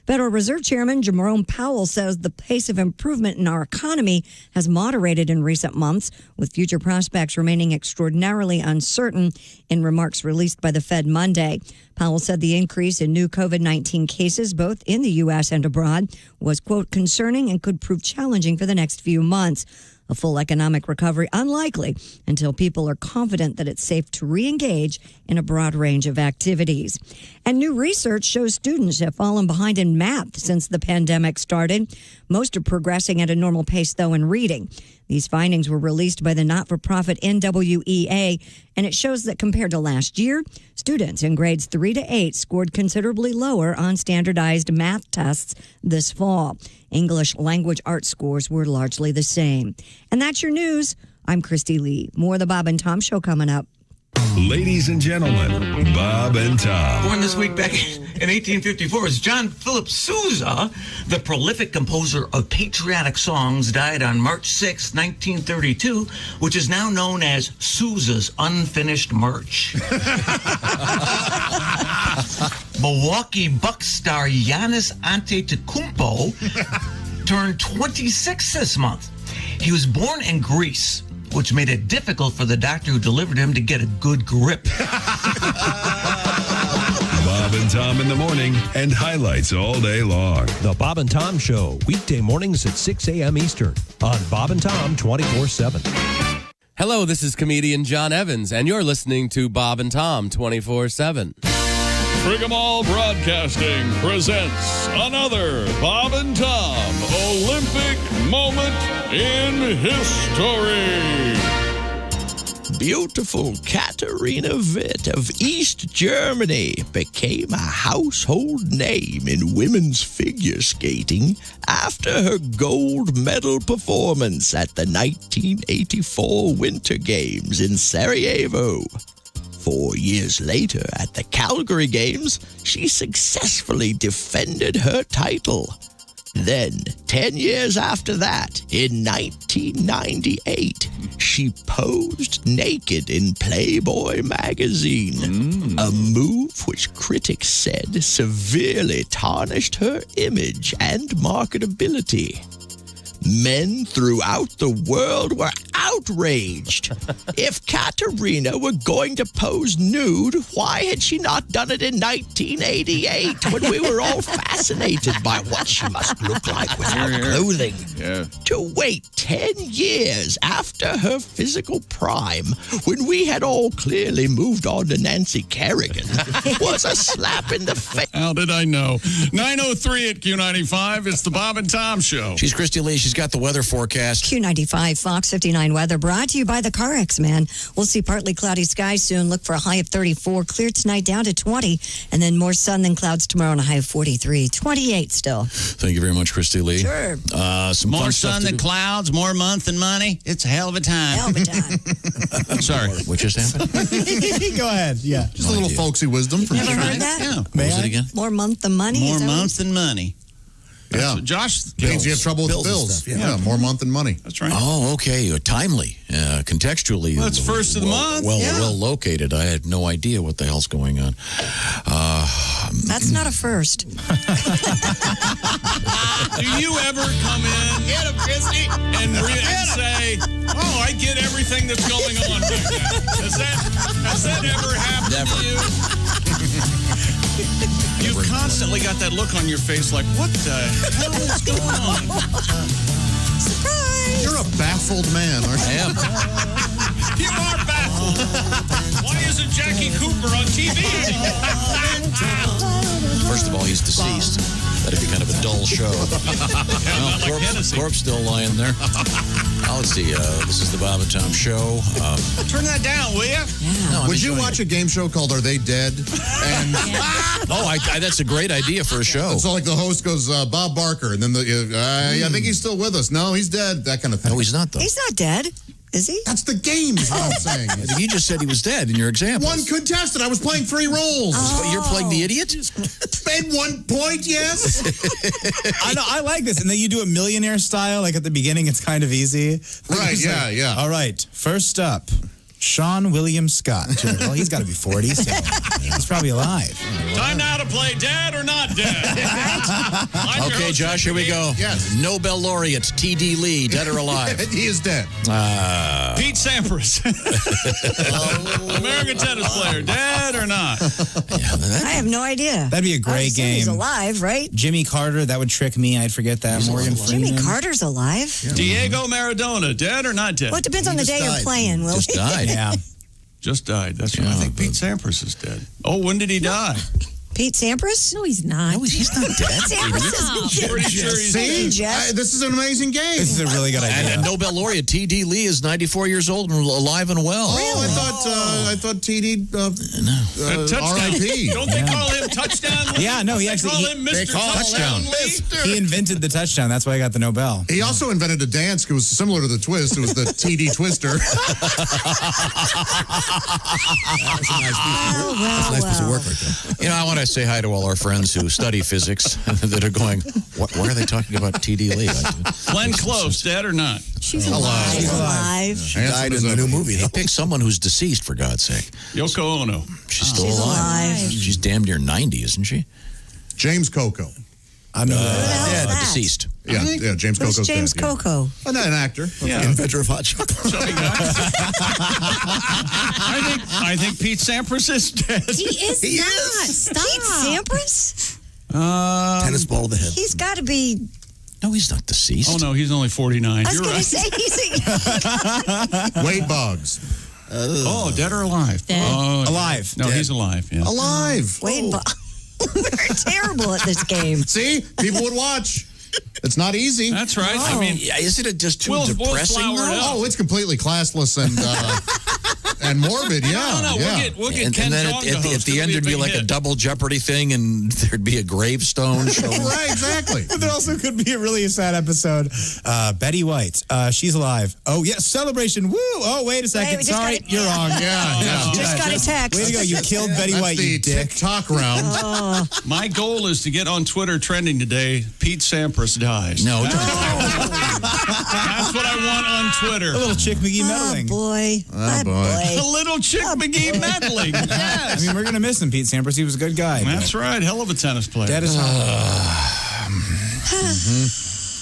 D: Federal Reserve Chairman Jerome Powell says the pace of improvement in our economy has moderated in recent months, with future prospects remaining extraordinarily uncertain in remarks released by the Fed Monday. Powell said the increase in new COVID-19 cases, both in the U.S. and abroad, was, quote, concerning and could prove challenging for the next few months. A full economic recovery unlikely until people are confident that it's safe to re-engage in a broad range of activities. And new research shows students have fallen behind in math since the pandemic started. Most are progressing at a normal pace, though, in reading. These findings were released by the not-for-profit NWEA, and it shows that compared to last year, students in grades 3 to 8 scored considerably lower on standardized math tests this fall. English language arts scores were largely the same. And that's your news. I'm Christy Lee. More of the Bob and Tom Show coming up.
I: Ladies and gentlemen, Bob and Tom.
H: Born this week back in 1854 is John Philip Sousa, the prolific composer of patriotic songs, died on March 6, 1932, which is now known as Sousa's Unfinished March. Milwaukee Bucks star Giannis Antetokounmpo turned 26 this month. He was born in Greece, which made it difficult for the doctor who delivered him to get a good grip.
I: Bob and Tom in the morning and highlights all day long.
M: The Bob and Tom Show, weekday mornings at 6 a.m. Eastern on Bob and Tom 24/7.
S: Hello, this is comedian John Evans, and you're listening to Bob and Tom 24/7.
J: Frigamall Broadcasting presents another Bob and Tom Olympic moment in history.
T: Beautiful Katharina Witt of East Germany became a household name in women's figure skating after her gold medal performance at the 1984 Winter Games in Sarajevo. 4 years later, at the Calgary Games, she successfully defended her title. Then, 10 years after that, in 1998, she posed naked in Playboy magazine, a move which critics said severely tarnished her image and marketability. Men throughout the world were outraged. If Katerina were going to pose nude, why had she not done it in 1988 when we were all fascinated by what she must look like without clothing?
B: Yeah.
T: To wait 10 years after her physical prime, when we had all clearly moved on to Nancy Kerrigan, was a slap in the face.
B: How did I know? 9:03 at Q95. It's the Bob and Tom Show.
A: She's Christy Lee. She's got the weather forecast.
D: Q95 Fox 59 weather brought to you by the CarX, man. We'll see partly cloudy skies soon. Look for a high of 34. Clear tonight down to 20. And then more sun than clouds tomorrow and a high of 43. 28 still.
A: Thank you very much, Christy Lee.
D: Sure.
A: Some
W: More
A: fun
W: sun
A: stuff
W: than clouds, more month than money. It's a hell of a time.
D: Hell of a time.
W: Sorry.
A: What just happened?
E: Go ahead. Yeah.
C: Just a little folksy wisdom from
D: Never heard that?
W: Yeah.
A: What was it again?
D: More month than money?
W: More
D: Is that what
W: month than money.
C: Yeah.
B: Josh
C: means you have trouble with the
Q: Bills and
C: bills.
Q: stuff,
C: Yeah, more month than money.
B: That's right.
A: Oh, okay. Timely, contextually.
B: Well, it's first of the month.
A: Well located. I had no idea what the hell's going on.
D: That's not a first.
B: Do you ever come in and say, "Oh, I get everything that's going on right now"? Has that ever happened to you? You've constantly got that look on your face, like, "What the hell is going on?"
D: Surprise!
C: You're a baffled man, aren't you?
A: I am.
B: You are baffled. Why isn't Jackie Cooper on TV anymore?
A: First of all, he's deceased. That'd be kind of a dull show. Corpse still lying there. Let's see. This is the Bob and Tom Show.
B: Turn that down, will you?
A: No,
C: Would you watch a game show called Are They Dead? And
A: that's a great idea for a show.
C: so, like, the host goes, Bob Barker, and then I think he's still with us. No, he's dead. That kind of thing.
A: No, he's not, though.
D: He's not dead, is he?
C: That's the game, is what I'm saying.
A: You just said he was dead in your example.
C: One contestant. I was playing 3 roles.
A: You're playing the idiot?
C: At one point, yes.
E: I know. I like this. And then you do a millionaire style. Like at the beginning, it's kind of easy.
C: Right,
E: It's
C: yeah,
E: like,
C: yeah.
E: All right. First up, Sean William Scott. Well, he's got to be 40, so he's probably alive.
B: Time now to play Dead or Not Dead.
A: Okay, Josh, here we go.
C: Yes.
A: Nobel laureate T.D. Lee, dead or alive?
C: He is dead.
B: Pete Sampras. American tennis player, dead or not?
D: I have no idea.
E: That'd be a great
D: Obviously
E: game.
D: He's alive, right?
E: Jimmy Carter, that would trick me. I'd forget that. Morgan Freeman.
D: Jimmy Carter's alive.
B: Diego Maradona, dead or not dead?
D: Well, it depends on the day you're playing, Will.
A: Just died.
E: Yeah.
B: Just died. That's right. I think Pete Sampras is dead. Oh, when did he die?
D: Pete Sampras?
R: No, he's not.
A: No, he's not dead.
D: Sampras isn't dead.
B: Pretty sure he's
C: See?
D: Jeff.
C: This is an amazing game.
E: This is a really good idea.
A: And Nobel laureate T.D. Lee is 94 years old and alive and well.
C: Oh, I thought TD
B: touchdown.
C: R.I.P.
B: Don't they call him Touchdown Lee?
E: Yeah, no, he
B: They
E: actually-
B: call him Mr.
A: Touchdown.
E: He invented the touchdown. That's why I got the Nobel.
C: He also invented a dance that was similar to the twist. It was the TD Twister.
Q: That's a nice piece of work right there.
A: You know, I want to say hi to all our friends who study physics that are going, why are they talking about T.D. Lee?
B: Glenn Close, dead or not?
D: She's alive. She's alive.
Q: She died in the new movie, though.
A: Pick someone who's deceased, for God's sake.
B: Yoko Ono.
A: She's still
D: She's
A: alive.
D: alive.
A: She's damn near 90, isn't she?
C: James Coco.
E: I mean,
D: Dead.
A: Deceased.
C: Yeah, James
D: Who's
C: Coco's
D: James
C: dead. yeah.
D: Coco?
C: An actor.
B: Yeah.
Q: Inventor of hot chocolate.
B: I think Pete Sampras is dead.
R: He is not. Stop.
D: Pete Sampras?
Q: Tennis ball to the head.
D: He's got to be.
A: No, he's not deceased.
B: Oh, no, he's only 49.
D: I was
B: You're
D: going
B: right.
D: to say he's.
C: Wade Boggs.
B: Oh, dead or alive?
R: Dead.
B: Oh,
E: alive.
B: No, he's alive. Yeah.
C: Alive.
D: Wade We're terrible at this game.
C: See? People would watch. It's not easy.
B: That's right. I mean,
A: isn't it just too
B: We'll
A: depressing?
B: flower it
A: though?
B: out.
C: Oh, it's completely classless and morbid. Yeah.
B: No,
C: yeah.
B: we'll get Ken
A: And then
B: Jeong
A: at
B: to
A: the
B: host.
A: end,
B: It'll
A: there'd be
B: a big
A: like a
B: hit.
A: double Jeopardy thing, and there'd be a gravestone show.
C: Right, exactly.
E: But there also could be a really sad episode. Betty White, she's alive. Oh, yes, celebration. Woo. Oh, wait a second.
D: we just
E: Sorry,
D: got it.
E: you're wrong.
C: Yeah.
D: Just got a text.
E: Way to go. You killed Betty
C: That's
E: White,
C: the
E: you dick.
C: TikTok round.
B: My goal is to get on Twitter trending today. Pete Sampras dies.
A: No,
B: That's what I want on Twitter.
E: A little Chick McGee meddling.
D: Oh, boy.
C: Oh, boy.
B: A little Chick McGee meddling.
E: I
B: Yes.
E: mean, we're going to miss him, Pete Sampras. He was a good guy.
B: That's right. Hell of a tennis player.
E: Dead as hell.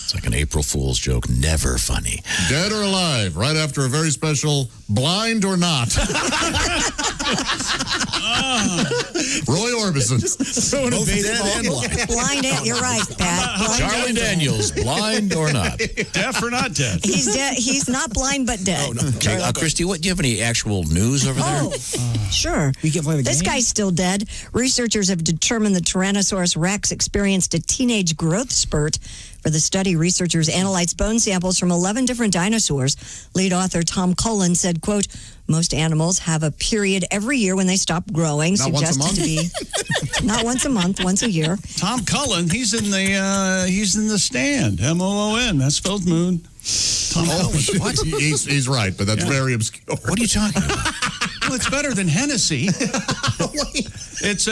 A: It's like an April Fool's joke. Never funny.
C: Dead or alive, right after a very special Blind or Not. Roy Orbison.
E: Throwing a baseball.
D: Blind. You're right, Pat. Blind
A: Charlie
D: and dead.
A: Daniels, blind or not?
B: Deaf or not dead?
D: He's dead. He's not blind, but dead.
A: Okay, Christy, do you have any actual news over there?
D: Oh, sure.
E: We can play the
D: This
E: game.
D: guy's still dead. Researchers have determined the Tyrannosaurus rex experienced a teenage growth spurt. For the study, researchers analyzed bone samples from 11 different dinosaurs. Lead author Tom Cullen said, quote, most animals have a period every year when they stop growing,
C: Not once a
D: suggested to be not once a month, once a year.
B: Tom Cullen, he's in the stand. MOON. That spells moon. Tom Cullen.
C: What? He's right, but that's very obscure.
A: What are you talking about?
B: Well, it's better than Hennessy. It's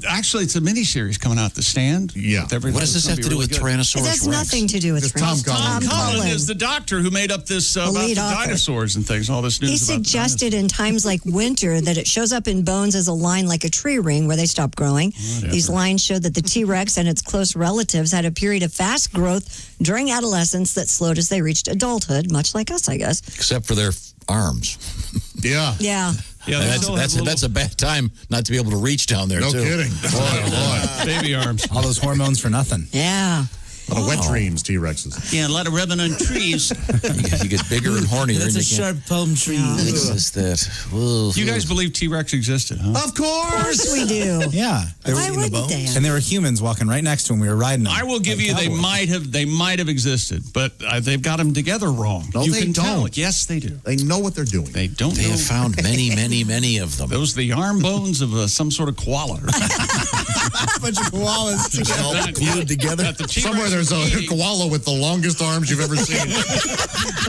B: actually it's a miniseries coming out. The Stand.
C: Yeah.
A: What does this have to do with Tyrannosaurus
D: It has nothing to do with
C: Tom
B: Cullen is the doctor who made up this about the dinosaurs and things. All this news.
D: He
B: about
D: suggested in times like winter that it shows up in bones as a line like a tree ring where they stop growing.
B: Whatever.
D: These lines showed that the T-Rex and its close relatives had a period of fast growth during adolescence that slowed as they reached adulthood, much like us, I guess.
A: Except for their arms.
C: Yeah.
D: Yeah.
B: Yeah,
A: that's a bad time not to be able to reach down there,
C: No
A: too.
C: kidding. Boy.
B: baby arms.
E: All those hormones for nothing.
D: Yeah.
C: A lot of wet dreams, T-Rexes.
W: Yeah, a lot of rubbing on trees.
A: You get bigger and hornier.
E: That's
A: and
E: a sharp palm tree.
A: It's that.
B: You guys believe T-Rex existed, huh?
C: Of course
D: we do.
E: Yeah.
D: Why wouldn't they?
E: And there were humans walking right next to them. We were riding them.
B: I will give
E: like
B: you
E: cowboys.
B: they might have existed, but they've got them together wrong.
C: No,
B: you
C: they
B: can tell.
C: don't.
B: Yes, they do.
C: They know what they're doing.
B: They don't.
A: They
B: know.
A: have found many of them.
B: Those are the arm bones of some sort of koala.
E: a bunch of koalas
C: all glued together. Somewhere there's a koala with the longest arms you've ever seen.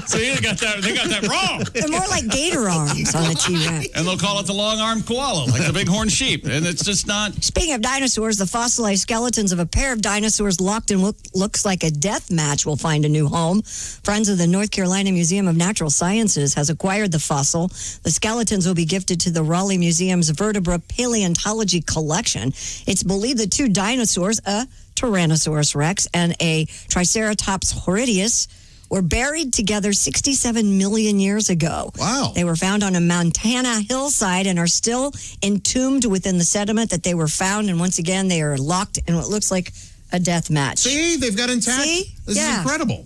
B: See, they got that wrong.
D: They're more like gator arms on a T-Rex.
B: And they'll call it the long-armed koala, like the bighorn sheep. And it's just not.
D: Speaking of dinosaurs, the fossilized skeletons of a pair of dinosaurs locked in what looks like a death match will find a new home. Friends of the North Carolina Museum of Natural Sciences has acquired the fossil. The skeletons will be gifted to the Raleigh Museum's Vertebra Paleontology Collection. It's believed the two dinosaurs, a Tyrannosaurus rex and a Triceratops horridius, were buried together 67 million years ago.
C: Wow.
D: They were found on a Montana hillside and are still entombed within the sediment that they were found. And once again, they are locked in what looks like a death match.
C: See, they've got intact.
D: See?
C: This is incredible.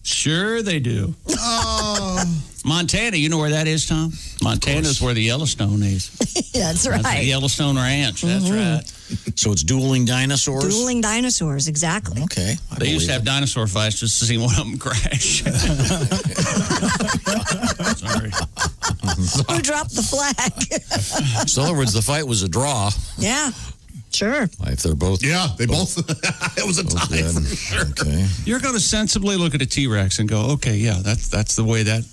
B: Sure they do.
C: Oh.
W: Montana, you know where that is, Tom? Montana's where the Yellowstone is.
D: That's right.
W: That's the Yellowstone Ranch. That's right.
A: So it's dueling dinosaurs?
D: Dueling dinosaurs, exactly.
A: Okay.
W: They used to have dinosaur fights just to see one of them crash. Sorry.
D: Who dropped the flag?
A: So in other words, the fight was a draw.
D: Yeah. Sure.
A: If they're both.
C: Yeah, they both. It was a tie
A: dead.
C: for sure.
A: Okay.
B: You're going to sensibly look at a T-Rex and go, okay, yeah, that's the way that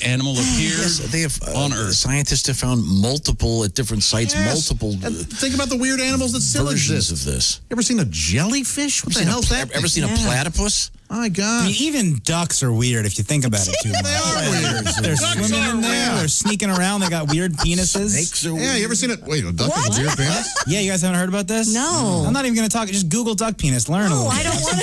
B: animal appears
A: They have
B: on Earth.
A: Scientists have found multiple at different sites, multiple
C: Think about the weird animals that still
A: versions
C: exist.
A: of this.
C: You ever seen a jellyfish? What the hell's that?
A: Ever seen a platypus?
C: My God.
E: I mean, even ducks are weird if you think about it too much.
C: They are weird.
E: They're swimming in there. They're sneaking around. They got weird penises.
A: Snakes are
C: Yeah, you ever seen it? Wait, a duck with a weird penis?
E: Yeah, you guys haven't heard about this?
D: No.
E: I'm not even going to talk. Just Google duck penis. Learn a little
D: I
E: bit.
D: don't want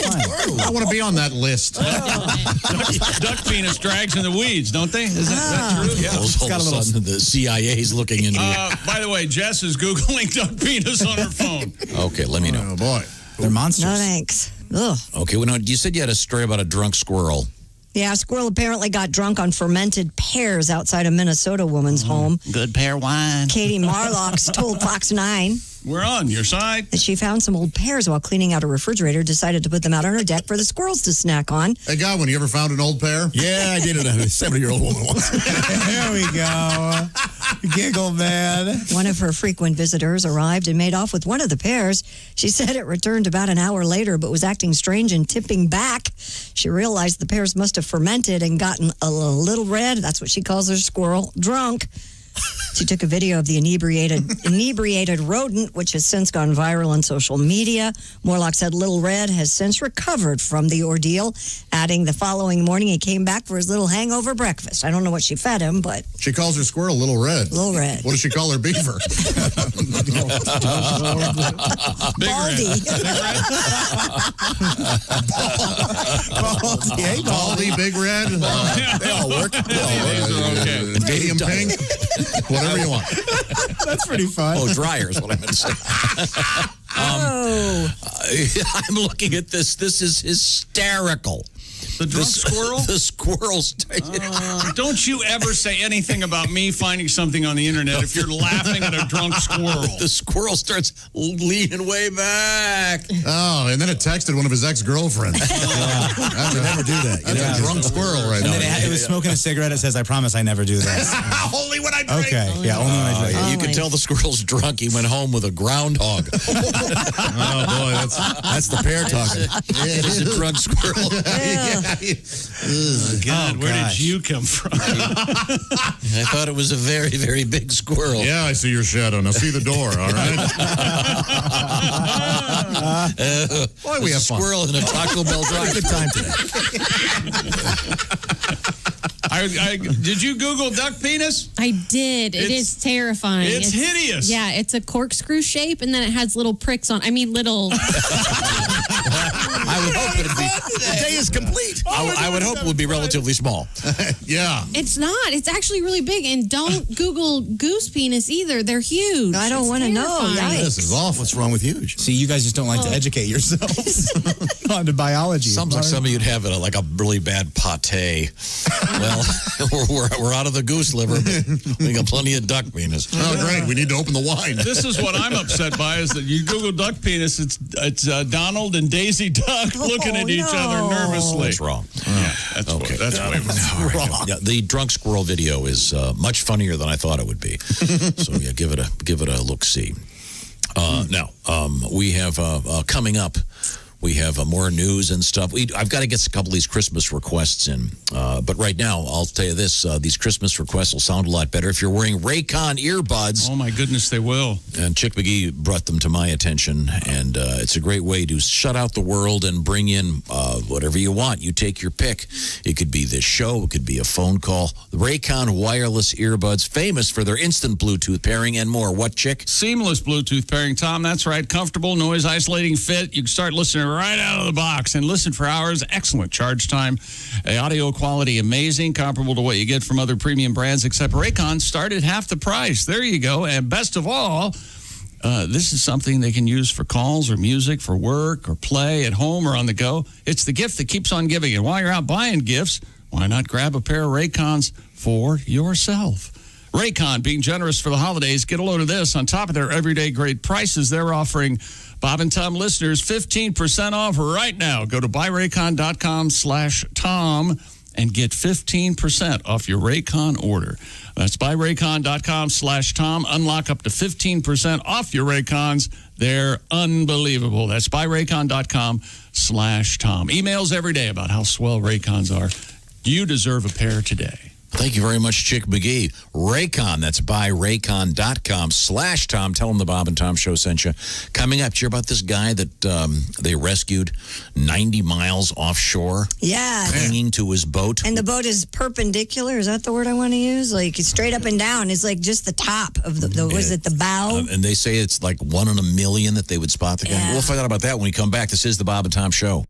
D: to.
C: I want to be on that list.
B: Duck penis drags in the weeds, don't they? Is that true? Yeah.
A: All of a sudden, the CIA's looking into
B: By the way, Jess is Googling duck penis on her phone.
A: Okay, let me know.
C: Oh, boy.
E: They're monsters.
D: No thanks. Ugh.
A: Okay, well, now, you said you had a story about a drunk squirrel.
D: Yeah, a squirrel apparently got drunk on fermented pears outside a Minnesota woman's home.
W: Good pear wine.
D: Katie Marlocks told Fox 9
B: We're on your side.
D: that she found some old pears while cleaning out a refrigerator, decided to put them out on her deck for the squirrels to snack on.
C: Hey, Godwin, you ever found an old pear?
Q: Yeah, I did it. A 70-year-old woman once.
E: There we go. Giggle, man.
D: One of her frequent visitors arrived and made off with one of the pears. She said it returned about an hour later, but was acting strange and tipping back. She realized the pears must have fermented and gotten a little red. That's what she calls her squirrel drunk. She took a video of the inebriated rodent, which has since gone viral on social media. Morlock said Little Red has since recovered from the ordeal, adding the following morning he came back for his little hangover breakfast. I don't know what she fed him, but...
C: She calls her squirrel Little Red.
D: Little Red.
C: What does she call her beaver?
D: Baldy.
C: Baldy, Big Red.
A: They all work.
B: Okay.
C: Medium pink. Whatever you want.
E: That's pretty fun.
A: Oh, dryer is what I meant to say. I'm looking at this. This is hysterical.
B: The drunk squirrel?
A: The squirrels.
B: Don't you ever say anything about me finding something on the internet if you're laughing at a drunk squirrel.
A: The squirrel starts leaning way back.
C: Oh, and then it texted one of his ex-girlfriends. I would never do that. That's a drunk squirrel right
E: And
C: now.
E: then it was smoking a cigarette. It says, I promise I never do this.
C: Only when I drink.
E: Okay. Yeah, only when I drink.
A: You can tell the squirrel's drunk. He went home with a groundhog.
C: Oh, boy, that's the pear talking.
A: It is a drunk squirrel.
B: God, where did you come from?
A: I thought it was a very, very big squirrel.
C: Yeah, I see your shadow. Now see the door, all right? Boy, we have fun.
A: Squirrel in a Taco Bell drive.
Q: Good time today.
B: Did you Google duck penis?
R: I did. It is terrifying.
B: It's hideous.
R: Yeah, it's a corkscrew shape, and then it has little pricks on. I mean, little.
A: I would hope it'd be. The day is complete. I would hope it would be relatively small.
C: Yeah.
R: It's not. It's actually really big. And don't Google goose penis either. They're huge.
D: I don't want to know.
C: This is awful.
Q: What's wrong with huge?
E: See, you guys just don't like to educate yourselves on the biology.
A: Sounds like some of you'd have like a really bad pate. Well, we're out of the goose liver, but we got plenty of duck penis.
C: Oh, great. We need to open the wine.
B: This is what I'm upset by is that you Google duck penis, it's Donald and Daisy Duck looking at each other nervously.
A: That's wrong.
B: Yeah, that's
A: Okay.
B: that's way wrong.
A: Yeah, the drunk squirrel video is much funnier than I thought it would be. So yeah, give it a look-see. Now, we have coming up. We have more news and stuff. I've got to get a couple of these Christmas requests in. But right now, I'll tell you this. These Christmas requests will sound a lot better if you're wearing Raycon earbuds.
B: Oh, my goodness, they will.
A: And Chick McGee brought them to my attention. And it's a great way to shut out the world and bring in whatever you want. You take your pick. It could be this show. It could be a phone call. The Raycon wireless earbuds, famous for their instant Bluetooth pairing and more. What, Chick?
B: Seamless Bluetooth pairing, Tom. That's right. Comfortable, noise isolating fit. You can start listening right out of the box and listen for hours. Excellent charge time. Audio quality amazing, comparable to what you get from other premium brands, except Raycon start at half the price. There you go. And best of all, this is something they can use for calls or music, for work or play at home or on the go. It's the gift that keeps on giving. And while you're out buying gifts, why not grab a pair of Raycons for yourself? Raycon, being generous for the holidays. Get a load of this. On top of their everyday great prices, they're offering Bob and Tom listeners 15% off right now. Go to buyraycon.com/Tom and get 15% off your Raycon order. That's buyraycon.com/Tom. Unlock up to 15% off your Raycons. They're unbelievable. That's buyraycon.com/Tom. Emails every day about how swell Raycons are. You deserve a pair today.
A: Thank you very much, Chick McGee. Raycon, that's buyraycon.com/Tom. Tell them the Bob and Tom Show sent you. Coming up, did you hear about this guy that they rescued 90 miles offshore?
D: Yeah.
A: Hanging to his boat.
D: And the boat is perpendicular. Is that the word I want to use? Like it's straight up and down. It's like just the top of the was it the bow?
A: And they say it's like 1 in a million that they would spot the guy.
D: Yeah.
A: We'll find out about that when we come back. This is the Bob and Tom Show.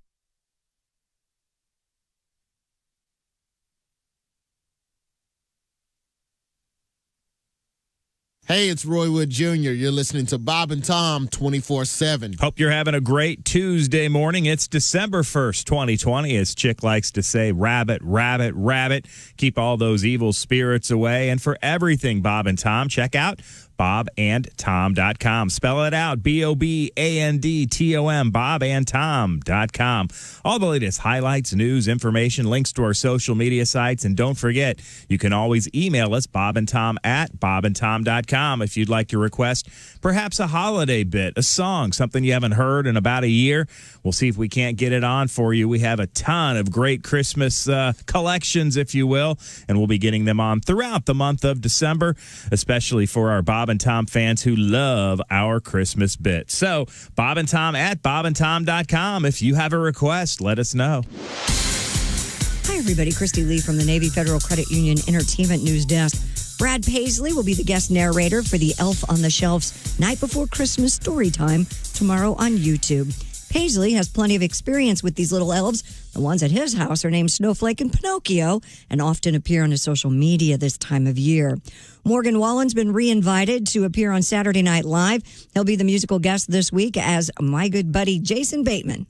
L: Hey, it's Roy Wood Jr. You're listening to Bob and Tom 24/7.
K: Hope you're having a great Tuesday morning. It's December 1st, 2020. As Chick likes to say, rabbit, rabbit, rabbit. Keep all those evil spirits away. And for everything Bob and Tom, check out bobandtom.com. Spell it out, BOBANDTOM, bobandtom.com. All the latest highlights, news, information, links to our social media sites. And don't forget, you can always email us, bobandtom@bobandtom.com, if you'd like to request perhaps a holiday bit, a song, something you haven't heard in about a year. We'll see if we can't get it on for you. We have a ton of great Christmas collections, if you will, and we'll be getting them on throughout the month of December, especially for our Bob and Tom fans who love our Christmas bit. So, bobandtom@bobandtom.com. If you have a request, let us know.
D: Hi, everybody. Christy Lee from the Navy Federal Credit Union Entertainment News Desk. Brad Paisley will be the guest narrator for the Elf on the Shelf's Night Before Christmas story time tomorrow on YouTube. Paisley has plenty of experience with these little elves. The ones at his house are named Snowflake and Pinocchio and often appear on his social media this time of year. Morgan Wallen's been re-invited to appear on Saturday Night Live. He'll be the musical guest this week as my good buddy Jason Bateman,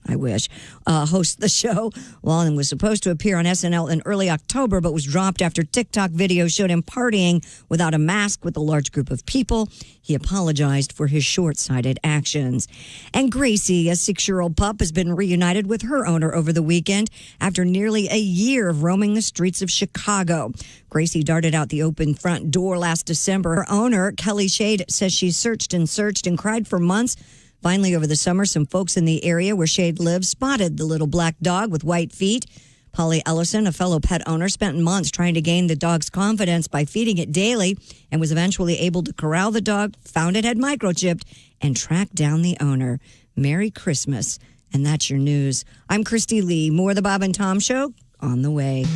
D: hosts the show. Wallen was supposed to appear on SNL in early October, but was dropped after TikTok videos showed him partying without a mask with a large group of people. He apologized for his short-sighted actions. And Gracie, a 6-year-old pup, has been reunited with her owner over the weekend after nearly a year of roaming the streets of Chicago. Gracie darted out the open front door last December. Her owner, Kelly Shade, says she searched and cried for months. Finally, over the summer, some folks in the area where Shade lives spotted the little black dog with white feet. Polly Ellison, a fellow pet owner, spent months trying to gain the dog's confidence by feeding it daily and was eventually able to corral the dog, found it had microchipped, and tracked down the owner. Merry Christmas. And that's your news. I'm Christy Lee. More of the Bob and Tom Show on the way.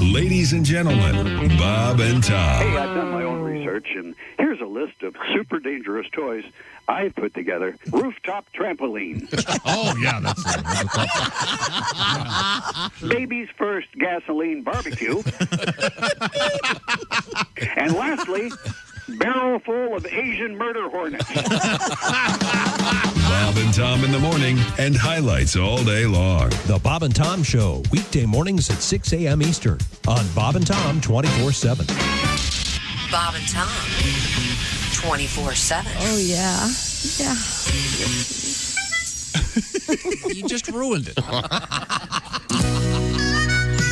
I: Ladies and gentlemen, Bob and Tom.
O: Hey, I've done my own research, and here's a list of super dangerous toys I put together. Rooftop trampoline.
B: Oh, yeah, that's it.
O: Baby's first gasoline barbecue. And lastly, barrel full of Asian murder hornets.
I: Bob and Tom in the morning and highlights all day long.
M: The Bob and Tom Show, weekday mornings at 6 a.m. Eastern on Bob and Tom 24/7.
U: Bob and Tom 24/7.
D: Oh, yeah. Yeah.
Q: You just ruined it.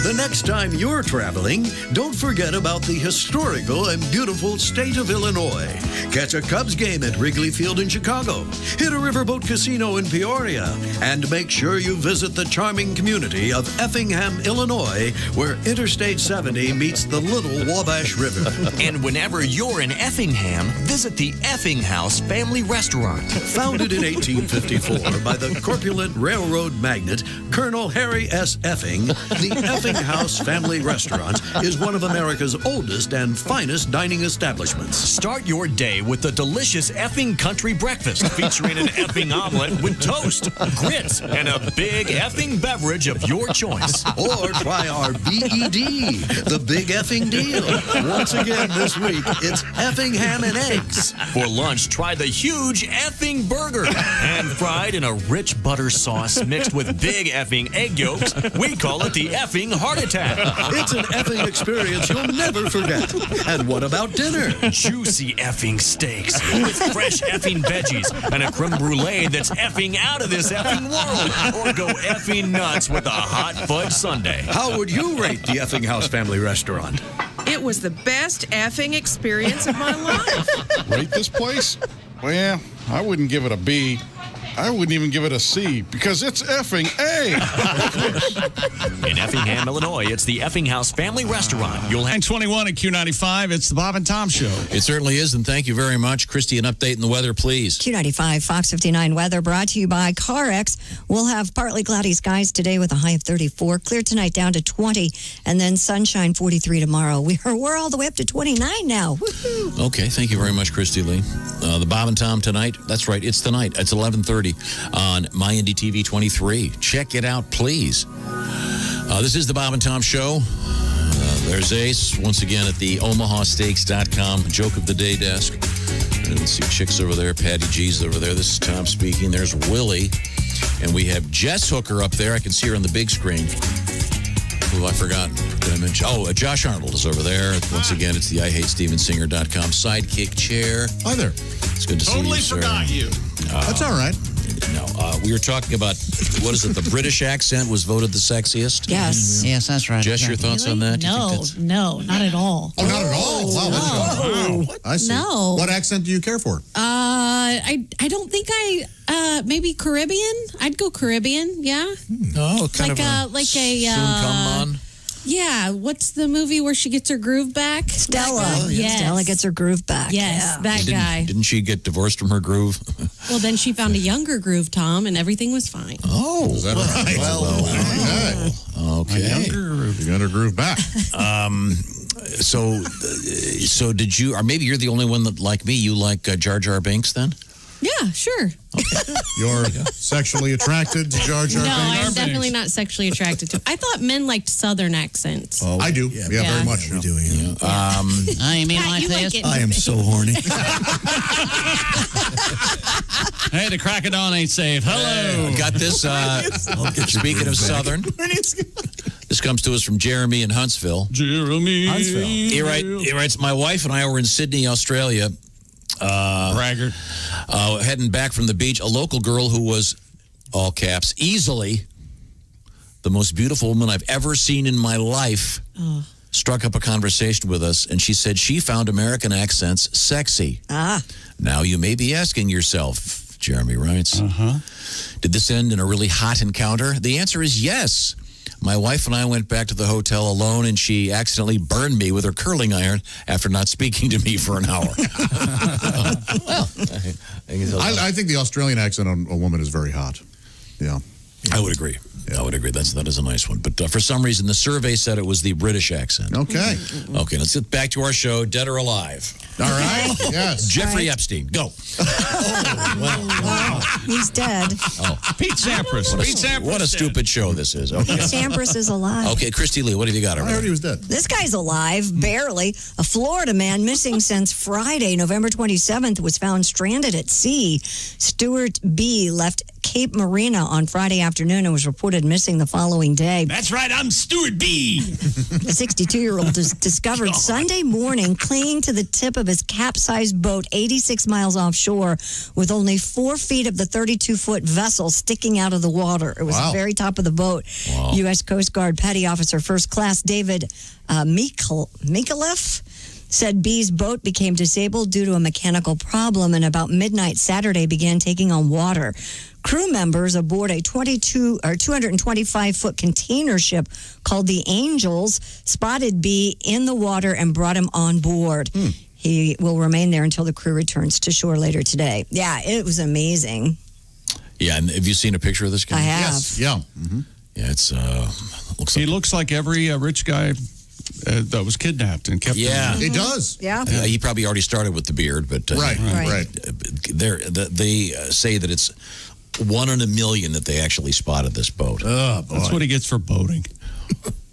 Q: The next time you're traveling, don't forget about the historical and beautiful state of Illinois. Catch a Cubs game at Wrigley Field in Chicago. Hit a riverboat casino in Peoria. And make sure you visit the charming community of Effingham, Illinois, where Interstate 70 meets the Little Wabash River.
V: And whenever you're in Effingham, visit the Effing House Family Restaurant.
Q: Founded in 1854 by the corpulent railroad magnate Colonel Harry S. Effing, the Effing House Family Restaurant is one of America's oldest and finest dining establishments.
V: Start your day with the delicious effing country breakfast featuring an effing omelet with toast, grits, and a big effing beverage of your choice.
Q: Or try our BED, the Big Effing Deal. Once again this week, it's effing ham and eggs.
V: For lunch, try the huge effing burger, pan-fried in a rich butter sauce mixed with big effing egg yolks. We call it the effing heart attack.
Q: It's an effing experience you'll never forget. And what about dinner?
V: Juicy effing steaks with fresh effing veggies and a creme brulee that's effing out of this effing world. Or go effing nuts with a hot fudge sundae.
Q: How would you rate the Effing House Family Restaurant?
X: It was the best effing experience of my life.
J: Rate this place? Well, I wouldn't give it a B. I wouldn't even give it a C because it's effing A.
V: In Effingham, Illinois, it's the Effing House Family Restaurant. You'll have
B: 921 at Q95. It's the Bob and Tom Show.
A: It certainly is, and thank you very much. Christy, an update in the weather, please.
D: Q95, Fox 59 weather brought to you by CarX. We'll have partly cloudy skies today with a high of 34. Clear tonight down to 20, and then sunshine 43 tomorrow. We're all the way up to 29 now. Woo-hoo.
A: Okay, thank you very much, Christy Lee. The Bob and Tom tonight. That's right, it's tonight. It's 11:30 on MyNDTV 23. Check it out, please. This is the Bob and Tom Show. There's Ace, once again, at the OmahaSteaks.com joke of the day desk. And let's see, Chick's over there, Patty G's over there. This is Tom speaking. There's Willie. And we have Jess Hooker up there. I can see her on the big screen. Oh, I forgot. Did I mention? Oh, Josh Arnold is over there. Once again, it's the IHateStevensinger.com sidekick chair.
C: Hi there.
A: It's good to see you, sir.
B: Totally forgot you.
C: That's all right.
A: No, we were talking about, what is it, the British accent was voted the sexiest?
D: Yes.
W: Yes, that's right.
A: Jess, your thoughts on that? Do you think that's-
R: No, not at all.
C: Oh, not at all. Wow, that's wow. I see.
R: No.
C: What accent do you care for?
R: I don't think maybe Caribbean. I'd go Caribbean. Yeah.
A: Oh, kind
R: like
A: of
R: a
A: soon come on.
R: Yeah, what's the movie where she gets her groove back?
D: Stella.
R: Yes.
D: Stella gets her groove back.
R: Yes, that guy.
A: Didn't she get divorced from her groove?
R: Well, then she found a younger groove, Tom, and everything was fine.
A: Oh,
C: Is that right?
A: Well, Okay.
C: You got to groove back.
A: So did you, or maybe you're the only one that, like me, you like Jar Jar Binks then?
R: Yeah, sure.
C: You're sexually attracted to Jar Jar
R: No,
C: Binks?
R: I'm definitely not sexually attracted to. I thought men liked Southern accents.
C: Oh, I do. Yeah, very much.
L: We do. Yeah.
W: You mean
R: Pat,
W: like
R: you
W: this?
R: it.
L: I am so horny.
W: Hey, the crack of dawn ain't safe. Hello.
A: Got this. Speaking of Southern, this comes to us from Jeremy in Huntsville.
W: Jeremy.
A: He writes, my wife and I were in Sydney, Australia.
W: Bragger.
A: Heading back from the beach. A local girl who was, all caps, easily the most beautiful woman I've ever seen in my life, struck up a conversation with us, and she said she found American accents sexy. Now you may be asking yourself, Jeremy writes, did this end in a really hot encounter? The answer is yes. My wife and I went back to the hotel alone, and she accidentally burned me with her curling iron after not speaking to me for an hour.
C: I think the Australian accent on a woman is very hot. Yeah.
A: I would agree. I would agree. That is a nice one. But for some reason, the survey said it was the British accent.
C: Okay.
A: Okay, let's get back to our show, Dead or Alive.
C: All right. Yes.
A: Jeffrey Epstein, go.
D: He's dead.
W: Pete Sampras. Pete Sampras.
A: What a stupid show this is. Okay.
D: Pete Sampras is alive.
A: Okay, Christy Lee, what have you got over
C: I heard he was dead.
D: This guy's alive, barely. A Florida man missing since Friday, November 27th, was found stranded at sea. Stuart B. left Cape Marina on Friday afternoon and was reported missing the following day.
W: That's right, I'm Stuart B.
D: The 62-year-old was discovered Sunday morning clinging to the tip of his capsized boat 86 miles offshore with only 4 feet of the 32-foot vessel sticking out of the water. It was the very top of the boat.
A: Wow.
D: U.S. Coast Guard Petty Officer First Class David Mikuleff said B's boat became disabled due to a mechanical problem and about midnight Saturday began taking on water. Crew members aboard a 225-foot container ship called the Angels spotted B in the water and brought him on board. He will remain there until the crew returns to shore later today. Yeah, it was amazing.
A: Yeah, and have you seen a picture of this guy?
D: I have.
C: Yes. Yeah. Mm-hmm.
A: Yeah, it's
B: He looks like every rich guy that was kidnapped and kept.
A: Yeah,
C: He does.
D: Yeah.
A: he probably already started with the beard, but
C: Right.
A: they say that it's 1 in a million that they actually spotted this boat.
B: Oh, boy. That's what he gets for boating.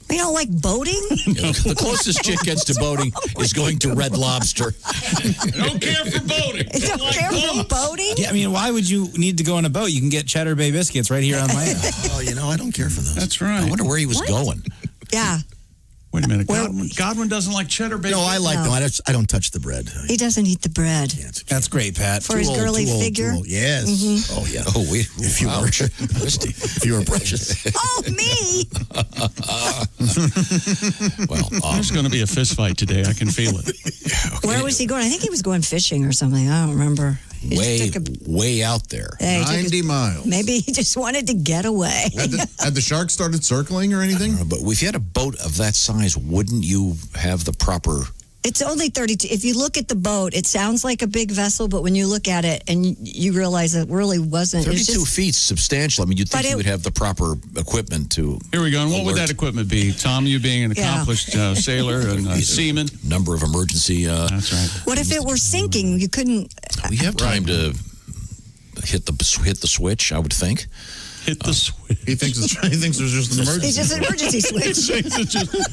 D: You don't like boating?
A: The closest chick gets to boating is going to Red Lobster.
W: I don't care for boating.
D: You don't care for boating?
E: Yeah, I mean, why would you need to go on a boat? You can get Cheddar Bay biscuits right here on land.
L: Oh, I don't care for those.
B: That's right.
A: I wonder where he was going.
D: Yeah.
B: Wait a minute. Godwin doesn't like cheddar bacon?
L: No, I like them. I don't touch the bread.
D: He doesn't eat the bread.
L: Yeah,
E: That's great, Pat.
D: For his girly figure?
L: Yes.
D: Mm-hmm.
L: Oh, yeah.
A: Oh, wait.
L: If you were if you were precious.
D: Oh, me!
A: Well,
B: there's going to be a fist fight today. I can feel it.
D: Where was he going? I think he was going fishing or something. I don't remember. He just took
A: way out there.
D: Yeah, he took
C: 90 miles.
D: Maybe he just wanted to get away.
C: Had the sharks started circling or anything?
A: But if you had a boat of that size, wouldn't you have the proper...
D: It's only 32. If you look at the boat, it sounds like a big vessel, but when you look at it and you realize it really wasn't.
A: 32 feet, substantial. I mean, you'd think you would have the proper equipment to...
B: Here we go. And what would that equipment be? Tom, you being an accomplished sailor and seaman.
A: Number of emergency...
B: That's right.
D: What if it were sinking? You couldn't...
A: We have time to hit the switch, I would think.
B: Hit the switch.
C: He thinks there's just an emergency.
D: It's just an emergency switch.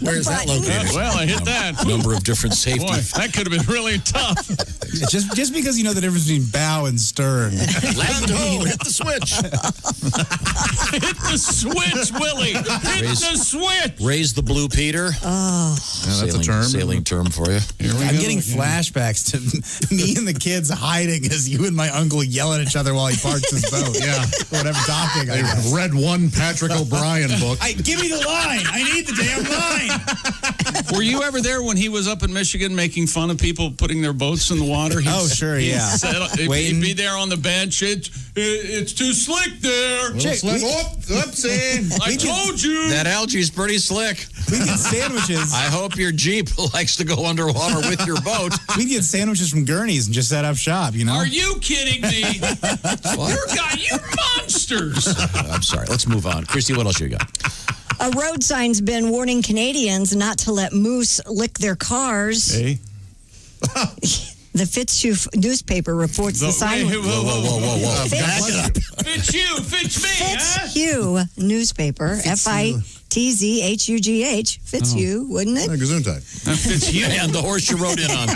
L: Where is that located?
B: Well, I hit that.
A: Number of different safety.
B: Boy, that could have been really tough.
E: Just because you know the difference between bow and stern.
L: Land ho, hit the switch.
B: Hit the switch, Willie. Hit the switch.
A: Raise the blue Peter.
D: Oh.
C: Yeah, that's a term.
A: Sailing term for you.
E: I'm getting flashbacks to me and the kids hiding as you and my uncle yell at each other while he parks his boat.
C: Yeah.
E: Whatever topic.
C: I read one Patrick O'Brien book.
E: Give me the line. I need the damn line.
B: Were you ever there when he was up in Michigan making fun of people putting their boats in the water?
E: Sure, yeah.
B: He'd be there on the bench. It's too slick there.
C: Oopsie.
B: I told you.
A: That algae is pretty slick.
E: We get sandwiches.
A: I hope your Jeep likes to go underwater with your boat.
E: We get sandwiches from Gurney's and just set up shop, you know?
B: Are you kidding me? You're monsters.
A: I'm sorry. Let's move on. Christy, what else you got?
D: A road sign's been warning Canadians not to let moose lick their cars.
B: Hey.
D: The Fitzhugh newspaper reports the sign.
A: Whoa. Back it up.
D: Fitzhugh newspaper. Fitzhugh. Fitzhugh, wouldn't it?
C: Gesundheit.
B: Fitzhugh.
A: And the horse you rode in on.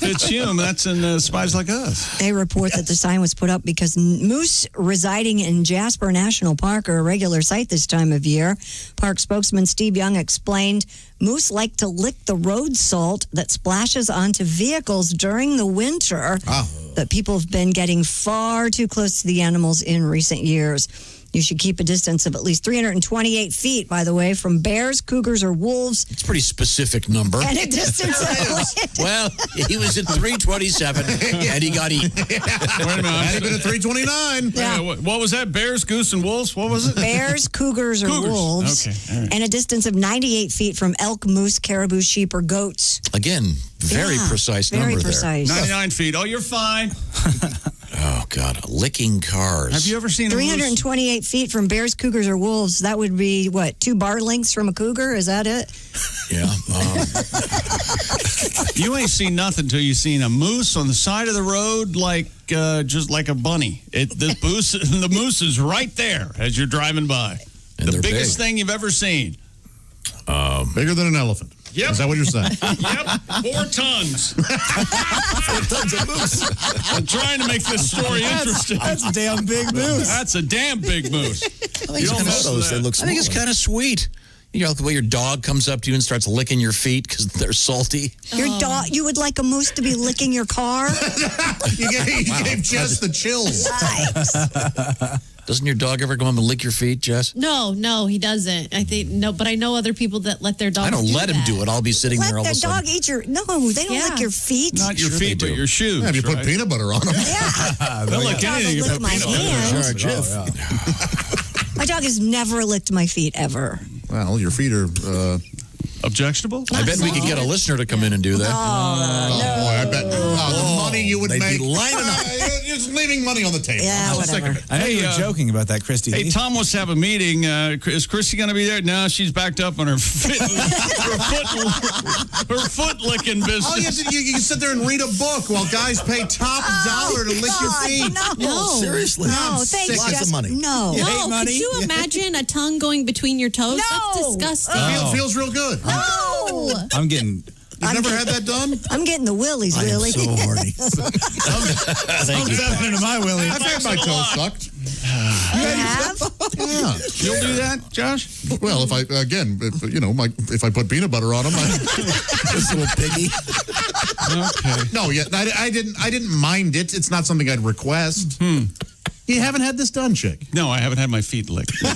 B: Fitzhugh, that's in Spies Like Us.
D: They report that the sign was put up because moose residing in Jasper National Park are a regular sight this time of year. Park spokesman Steve Young explained moose like to lick the road salt that splashes onto vehicles during the winter. But people have been getting far too close to the animals in recent years. You should keep a distance of at least 328 feet, by the way, from bears, cougars, or wolves.
A: It's a pretty specific number.
D: And a distance of...
A: Well, he was at 327, and he got eaten.
B: Wait a minute.
C: Had he been at 329.
D: Yeah.
B: What was that? Bears, goose, and wolves? What was it?
D: Bears, cougars, or wolves.
B: Okay. All right.
D: And a distance of 98 feet from elk, moose, caribou, sheep, or goats.
A: Again, very precise
D: very
A: number
D: precise.
B: 99 feet. Oh, you're fine.
A: Oh, God. Licking cars.
B: Have you ever seen
D: 328 feet from bears, cougars, or wolves? That would be, what, 2 bar lengths from a cougar? Is that it?
A: Yeah.
B: You ain't seen nothing until you seen a moose on the side of the road, just like a bunny. The moose is right there as you're driving by.
A: And
B: the biggest thing you've ever seen.
C: Bigger than an elephant.
B: Yep.
C: Is that what you're saying?
B: Yep. 4 tons. 4
A: tons of moose.
B: I'm trying to make this story interesting.
E: That's a damn big moose.
B: That's a damn big moose.
A: You don't know those. They look small. I think it's kind of sweet. You know, the way your dog comes up to you and starts licking your feet because they're salty.
D: Your dog, you would like a moose to be licking your car?
C: You gave Jess the chills.
D: Nice.
A: Doesn't your dog ever come up and lick your feet, Jess?
R: No, he doesn't. I think no, but I know other people that let their dogs.
A: I don't let him do it. I'll be sitting there all of a sudden.
D: Let the dog eat your... No, they don't lick your feet.
B: Not your feet, but your shoes.
C: Yeah, if you put peanut butter on them.
D: Yeah.
B: They'll lick anything.
D: Lick my hand. My dog has never licked my feet, ever.
C: Well, your feet are...
B: objectionable?
A: I bet we could get a listener to come in and do that.
C: Oh, boy, I bet the money you would make.
A: Lining up.
C: Just leaving money on the table.
D: Yeah, whatever.
E: I know you were joking about that, Christy.
B: Hey, Tom wants to have a meeting. Is Christy going to be there? No, she's backed up on her foot licking business.
C: Oh, you can sit there and read a book while guys pay top dollar to lick your feet.
D: No.
A: Seriously.
D: No, thanks, Jess.
A: money.
D: No.
R: Could you imagine a tongue going between your toes?
D: No.
R: That's disgusting.
C: Feels real good.
D: No.
E: I'm getting...
C: You've never had that done?
D: I'm getting the willies, really.
A: I am so horny.
E: Thank you. Stepping into my willy.
C: I've had my toes sucked.
D: You have?
C: Yeah.
B: You'll do that, Josh?
C: Well, if I put peanut butter on them,
A: This little piggy.
B: Okay.
C: No, yeah, I didn't mind it. It's not something I'd request. You haven't had this done, chick?
B: No, I haven't had my feet licked. Or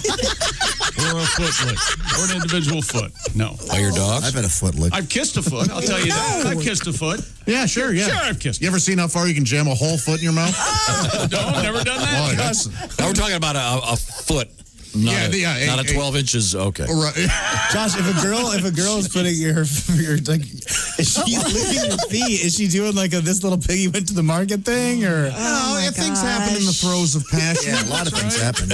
B: a foot licked. Or an individual foot. No.
A: By your dog?
L: I've had a foot lick.
B: I've kissed a foot. I'll tell you that. I've kissed a foot.
C: Yeah, sure, yeah.
B: Sure, I've kissed.
C: You ever seen how far you can jam a whole foot in your mouth?
B: No, I've never done that.
C: Boy,
A: Now we're talking about a foot. Not a 12 inches. Okay.
C: Right.
E: Josh, if a girl is putting your like, is she licking your feet? Is she doing like this little piggy went to the market thing, or?
C: Things happen in the throes of passion.
A: Yeah, a lot of things happen.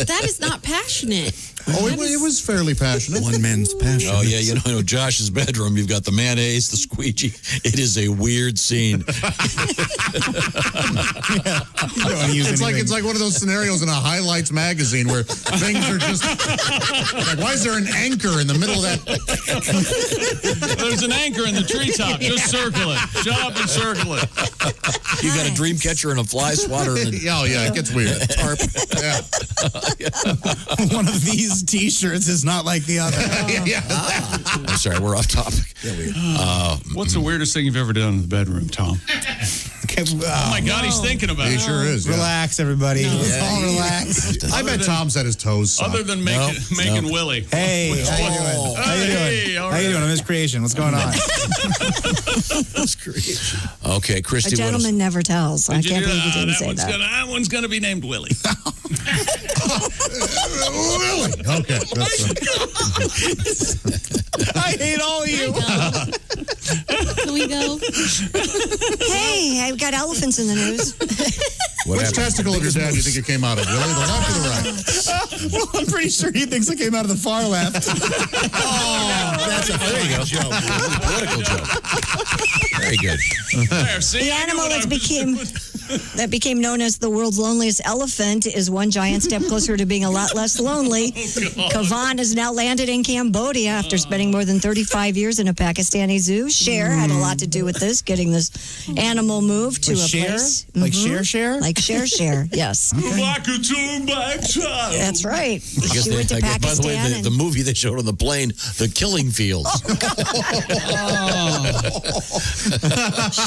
R: That is not passionate.
C: Oh, it was fairly passionate.
L: One man's passion.
A: Oh, yeah. You know, Josh's bedroom, you've got the mayonnaise, the squeegee. It is a weird scene.
C: It's like one of those scenarios in a highlights magazine where things are just like, why is there an anchor in the middle of that?
B: There's an anchor in the treetop. Just circle it. Shut up and circle it.
A: You got a dream catcher and a fly swatter. And
C: Oh, yeah, it gets weird.
A: Tarp.
C: Yeah.
E: One of these T-shirts is not like the other.
A: I'm sorry, we're off topic.
B: What's the weirdest thing you've ever done in the bedroom, Tom? Oh my God, he's thinking about it.
C: He sure is. Yeah.
E: Relax, everybody. Let's all relax.
C: I bet Tom's had his toes sucked.
B: Other than making Willie.
E: Hey, how you doing? How you doing? How you doing? I'm Miss Creation. What's going on?
A: Okay, Christy.
D: A gentleman never tells. I can't believe you didn't say that.
B: That one's going to be named Willie.
C: Really? Okay.
E: I hate all of you.
R: Can we go?
D: Hey, I've got elephants in the news.
C: Which testicle of your dad do you think it came out of? Really, the left or the right?
E: Well, I'm pretty sure he thinks it came out of the far left.
C: That's a
A: There you go. Joke. Political joke. Very good.
D: The animal that became known as the world's loneliest elephant is one giant step closer to being a lot less lonely. Kavan has now landed in Cambodia after spending more than 35 years in a Pakistani zoo. Cher had a lot to do with this, getting this animal moved to a place.
E: Like Cher?
D: Like Cher, yes. That's right. She went to Pakistan.
A: By the way, the movie they showed on the plane, The Killing Fields.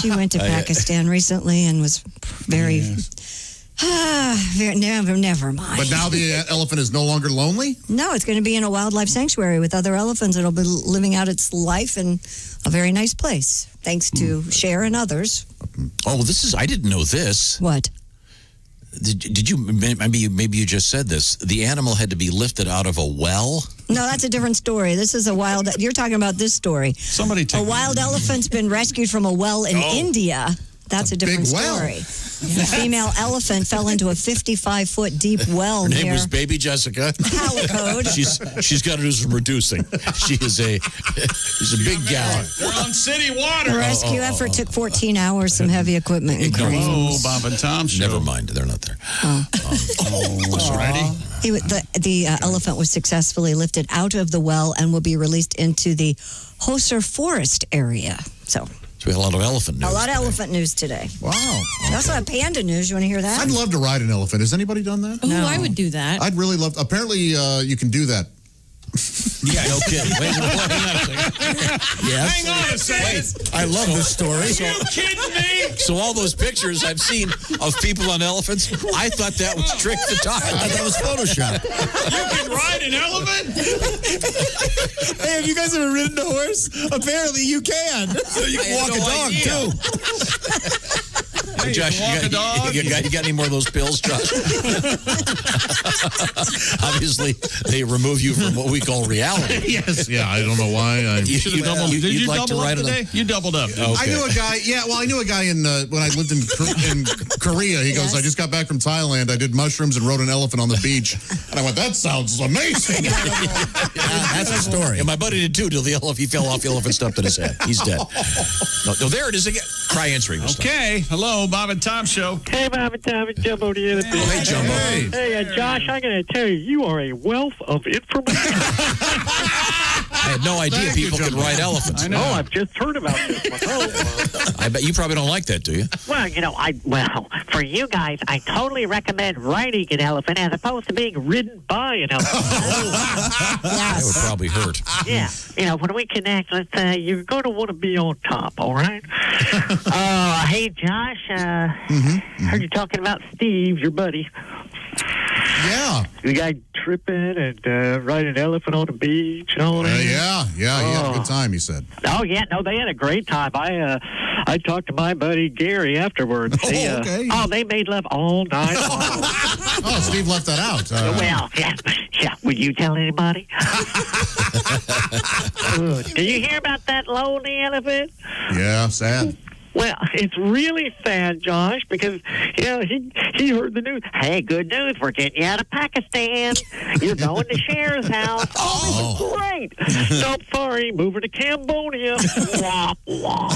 D: She went to Pakistan recently and was very... never mind.
C: But now the elephant is no longer lonely?
D: No, it's going to be in a wildlife sanctuary with other elephants. It'll be living out its life in a very nice place, thanks to Cher and others.
A: Oh, well, I didn't know this.
D: What?
A: Did you, maybe you just said this, the animal had to be lifted out of a well?
D: No, that's a different story. This is you're talking about this story. A wild elephant's been rescued from a well in India. That's a different story. The female elephant fell into a 55-foot deep well.
A: Her name was Baby Jessica.
D: Calico.
A: She's got to do some reducing. She's a big gal.
B: We're on city water.
D: The rescue effort took 14 hours, some heavy equipment and cranes.
B: Oh, Bob and Tom show.
A: Never mind, they're not there.
B: Ready?
D: The elephant was successfully lifted out of the well and will be released into the Hoser Forest area. So
A: we had a lot of elephant news.
D: A lot of elephant news today.
C: Wow.
D: We also have panda news. You want to hear that?
C: I'd love to ride an elephant. Has anybody done that?
R: Oh, I would do that.
C: I'd really love. Apparently, you can do that.
A: Yeah, no kidding. Wait, hang on a second. Yes.
B: Hang on a second.
C: I love this story.
B: Are you kidding me?
A: So all those pictures I've seen of people on elephants, I thought that was trick the time. I thought that was Photoshop.
B: You can ride an elephant?
E: Hey, have you guys ever ridden a horse? Apparently you can.
A: You can walk a dog, too. Hey, Josh, you got any more of those pills, Josh? Obviously, they remove you from what we call reality.
C: Yes, yeah, I don't know why.
B: Did you double up today? You doubled up.
C: Okay. I knew a guy. Yeah, well, I knew a guy when I lived in Korea. He goes, "I just got back from Thailand. I did mushrooms and rode an elephant on the beach." And I went, "That sounds amazing."
A: That's the story. And my buddy did too. Till the elephant, he fell off. The elephant stepped on his head. He's dead. No, there it is again. Try answering.
B: Okay. Hello, Bob and Tom show.
F: Hey, Bob and Tom, it's Jumbo the other
A: Oh, hey, Jumbo.
F: Hey, Josh, I'm going to tell you, you are a wealth of information.
A: I had no idea people could ride elephants.
F: I know. Oh, I've just heard about this myself.
A: I bet you probably don't like that, do you?
F: Well, for you guys, I totally recommend riding an elephant as opposed to being ridden by an elephant.
A: That would probably hurt.
F: Yeah. When we connect, let's say you're going to want to be on top, all right? Hey, Josh, heard you talking about Steve, your buddy.
C: Yeah.
F: The guy tripping and riding an elephant on the beach and all that.
C: Yeah, he had a good time, he said.
F: Oh, yeah, no, they had a great time. I talked to my buddy Gary afterwards.
C: Okay.
F: They made love all night long.
C: Oh, Steve left that out.
F: Yeah. Would you tell anybody? Did you hear about that lonely elephant?
C: Yeah, sad.
F: Well, it's really sad, Josh, because, he heard the news. Hey, good news. We're getting you out of Pakistan. You're going to Cher's house. Oh, this is great. Nope, sorry. Moving to Cambodia. Wah, wah.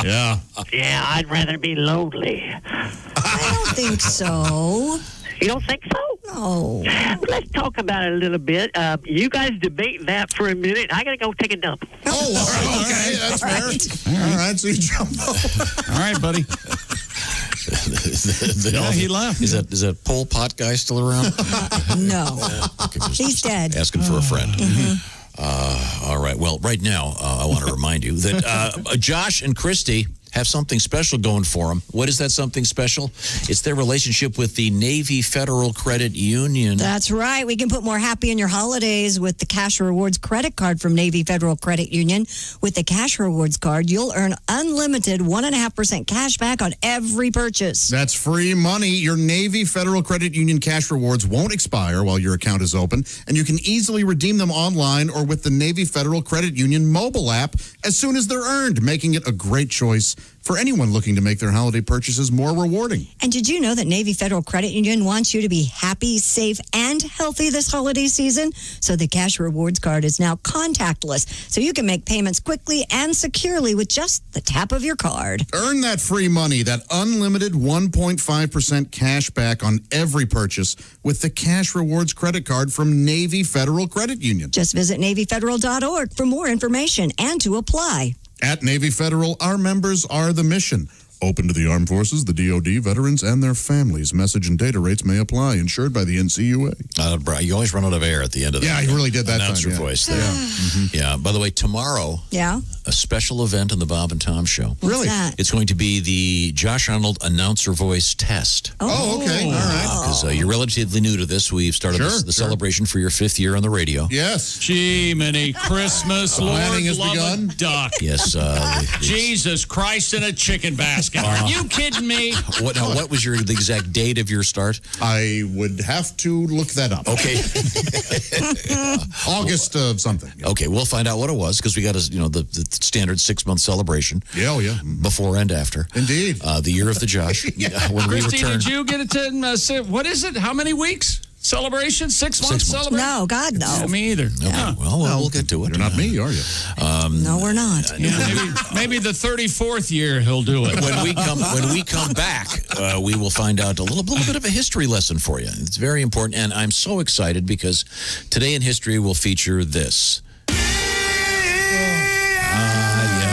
C: Yeah.
F: Yeah, I'd rather be lonely.
D: I don't think so.
F: You don't think so?
D: No.
F: Let's talk about it a little bit. You guys debate that for a minute. I got to go take a dump.
C: Oh, okay. That's fair. All right, so you jump over.
B: All right, buddy. He left.
A: Is that Pol Pot guy still around?
D: No. He's dead.
A: Asking for a friend. All right. Well, right now, I want to remind you that Josh and Christy have something special going for them. What is that something special? It's their relationship with the Navy Federal Credit Union.
D: That's right. We can put more happy in your holidays with the Cash Rewards credit card from Navy Federal Credit Union. With the Cash Rewards card, you'll earn unlimited 1.5% cash back on every purchase.
C: That's free money. Your Navy Federal Credit Union cash rewards won't expire while your account is open, and you can easily redeem them online or with the Navy Federal Credit Union mobile app as soon as they're earned, making it a great choice for anyone looking to make their holiday purchases more rewarding.
D: And did you know that Navy Federal Credit Union wants you to be happy, safe, and healthy this holiday season? So the Cash Rewards card is now contactless, so you can make payments quickly and securely with just the tap of your card.
C: Earn that free money, that unlimited 1.5% cash back on every purchase with the Cash Rewards credit card from Navy Federal Credit Union.
D: Just visit NavyFederal.org for more information and to apply.
C: At Navy Federal, our members are the mission. Open to the armed forces, the DoD, veterans, and their families. Message and data rates may apply. Insured by the NCUA.
A: You always run out of air at the end of that.
C: Yeah, you really did that
A: announcer
C: time.
A: voice there. Yeah. By the way, tomorrow, a special event on the Bob and Tom Show.
D: What's that?
A: It's going to be the Josh Arnold announcer voice test.
C: Oh, okay. All right.
A: Because you're relatively new to this. We've started the celebration for your 5th year on the radio.
C: Yes.
B: Gee, many Christmas, Lord
C: Planning has
B: love
C: begun.
B: a duck.
A: Yes.
B: Jesus Christ in a chicken basket. Are you kidding me?
A: What was the exact date of your start?
C: I would have to look that up.
A: Okay.
C: August of something.
A: Okay, we'll find out what it was because we got the standard 6-month celebration.
C: Yeah,
A: before and after.
C: Indeed.
A: The year of the Josh. When we
B: Christy,
A: return.
B: did you get it what is it? How many weeks? Celebration? 6 months celebration?
D: No, God, no.
B: Yeah, me either.
A: Okay,
B: Yeah.
A: well, we'll get to it.
C: You're not me, are you?
D: No, we're not.
B: Maybe the 34th year he'll do it.
A: When we come back, we will find out a little bit of a history lesson for you. It's very important, and I'm so excited because today in history will feature this.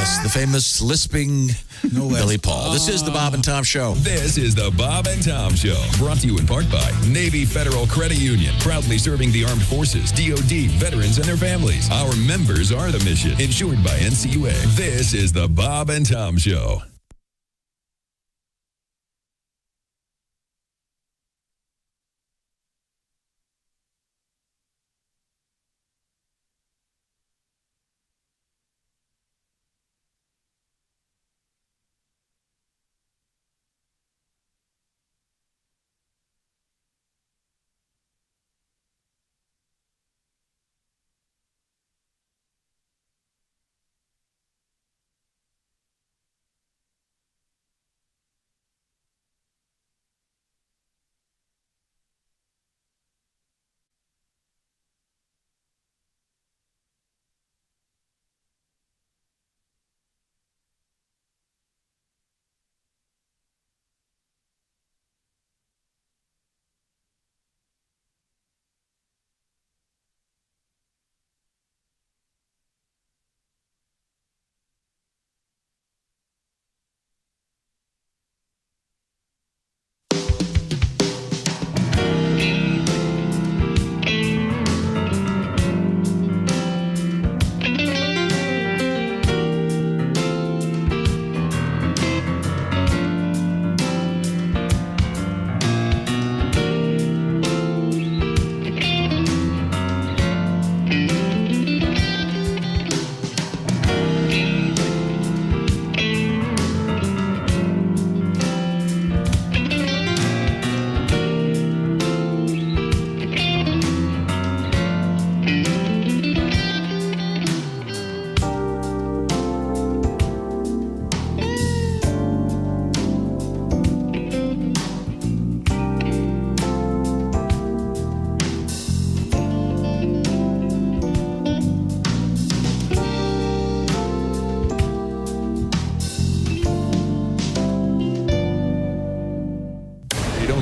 A: Yes, the famous lisping Billy Paul. This is the Bob and Tom Show.
I: This is the Bob and Tom Show, brought to you in part by Navy Federal Credit Union, proudly serving the armed forces, DoD, veterans, and their families. Our members are the mission, insured by NCUA. This is the Bob and Tom Show.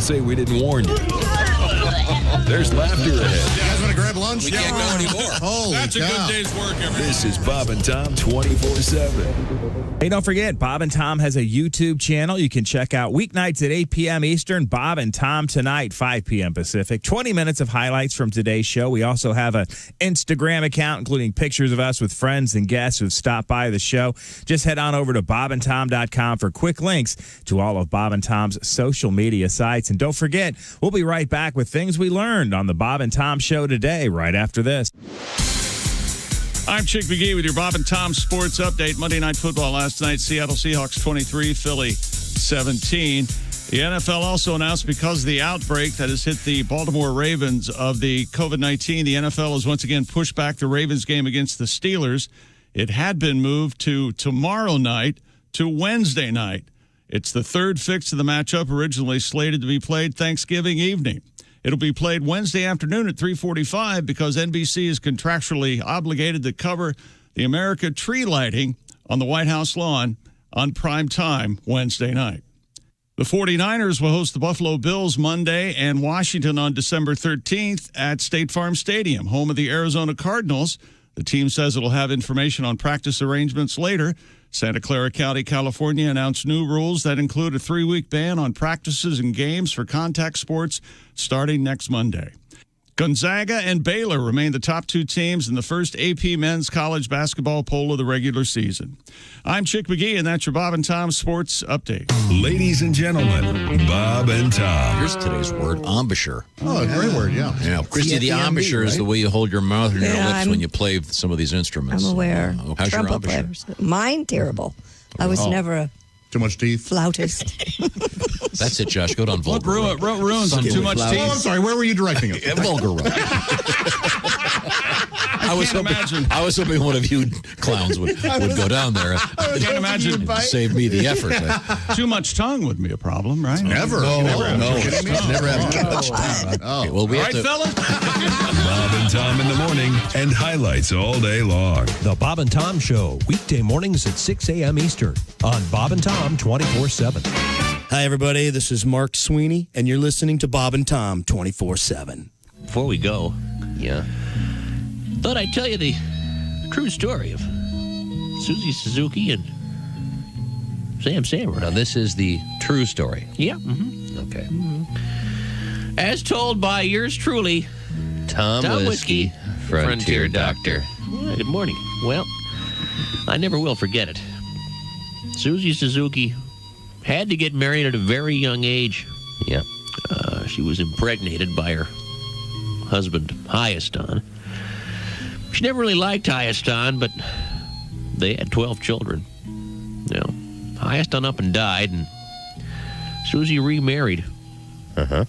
I: Say we didn't warn you. There's laughter ahead.
C: You guys want to grab lunch?
A: We can't go anymore.
C: Holy
B: That's
C: cow.
B: a good day's work, everybody.
I: This is Bob and Tom 24/7.
K: Hey, don't forget, Bob and Tom has a YouTube channel. You can check out weeknights at 8 p.m. Eastern. Bob and Tom tonight, 5 p.m. Pacific. 20 minutes of highlights from today's show. We also have an Instagram account, including pictures of us with friends and guests who've stopped by the show. Just head on over to bobandtom.com for quick links to all of Bob and Tom's social media sites. And don't forget, we'll be right back with things we learned on the Bob and Tom Show today, right after this.
B: I'm Chick McGee with your Bob and Tom Sports Update. Monday Night Football last night, Seattle Seahawks 23, Philly 17. The NFL also announced because of the outbreak that has hit the Baltimore Ravens of the COVID-19, the NFL has once again pushed back the Ravens game against the Steelers. It had been moved to tomorrow night to Wednesday night. It's the third fix of the matchup, originally slated to be played Thanksgiving evening. It'll be played Wednesday afternoon at 3:45 because NBC is contractually obligated to cover the America tree lighting on the White House lawn on prime time Wednesday night. The 49ers will host the Buffalo Bills Monday and Washington on December 13th at State Farm Stadium, home of the Arizona Cardinals. The team says it'll have information on practice arrangements later. Santa Clara County, California announced new rules that include a 3-week ban on practices and games for contact sports starting next Monday. Gonzaga and Baylor remain the top 2 teams in the first AP men's college basketball poll of the regular season. I'm Chick McGee, and that's your Bob and Tom Sports Update.
I: Ladies and gentlemen, Bob and Tom.
A: Here's today's word, embouchure.
C: Oh, a great word, yeah.
A: Yeah, Christy, the embouchure is the way you hold your mouth and your lips when you play some of these instruments.
D: I'm aware.
A: How's your
D: Trumpet
A: embouchure?
D: players. Mine, terrible. I was never a
C: too much teeth.
D: Flautist.
A: That's it, Josh. Go down vulgar.
B: What ruins them? Too much teeth?
C: Oh, I'm sorry. Where were you directing it?
A: Vulgar road. I was hoping one of you clowns would go down there.
B: I can't imagine.
A: Save me the effort.
B: Too much tongue would be a problem, right?
C: Never.
A: Never have too much
C: tongue.
A: Okay, well, we have to.
B: fellas?
I: Bob and Tom in the morning and highlights all day long.
M: The Bob and Tom Show, weekday mornings at 6 a.m. Eastern on Bob and Tom 24/7.
G: Hi, everybody. This is Mark Sweeney, and you're listening to Bob and Tom 24/7.
H: Before we go, thought I'd tell you the true story of Susie Suzuki and Sam Samurai.
S: Now, this is the true story.
H: Yeah.
S: Okay.
H: As told by yours truly,
S: Tom Whiskey, Frontier Doctor.
H: Yeah, good morning. Well, I never will forget it. Susie Suzuki had to get married at a very young age.
S: Yeah.
H: She was impregnated by her husband, Hyaston. She never really liked Hyaston, but they had 12 children. Now, Hyaston up and died, and Susie remarried.
S: Uh-huh.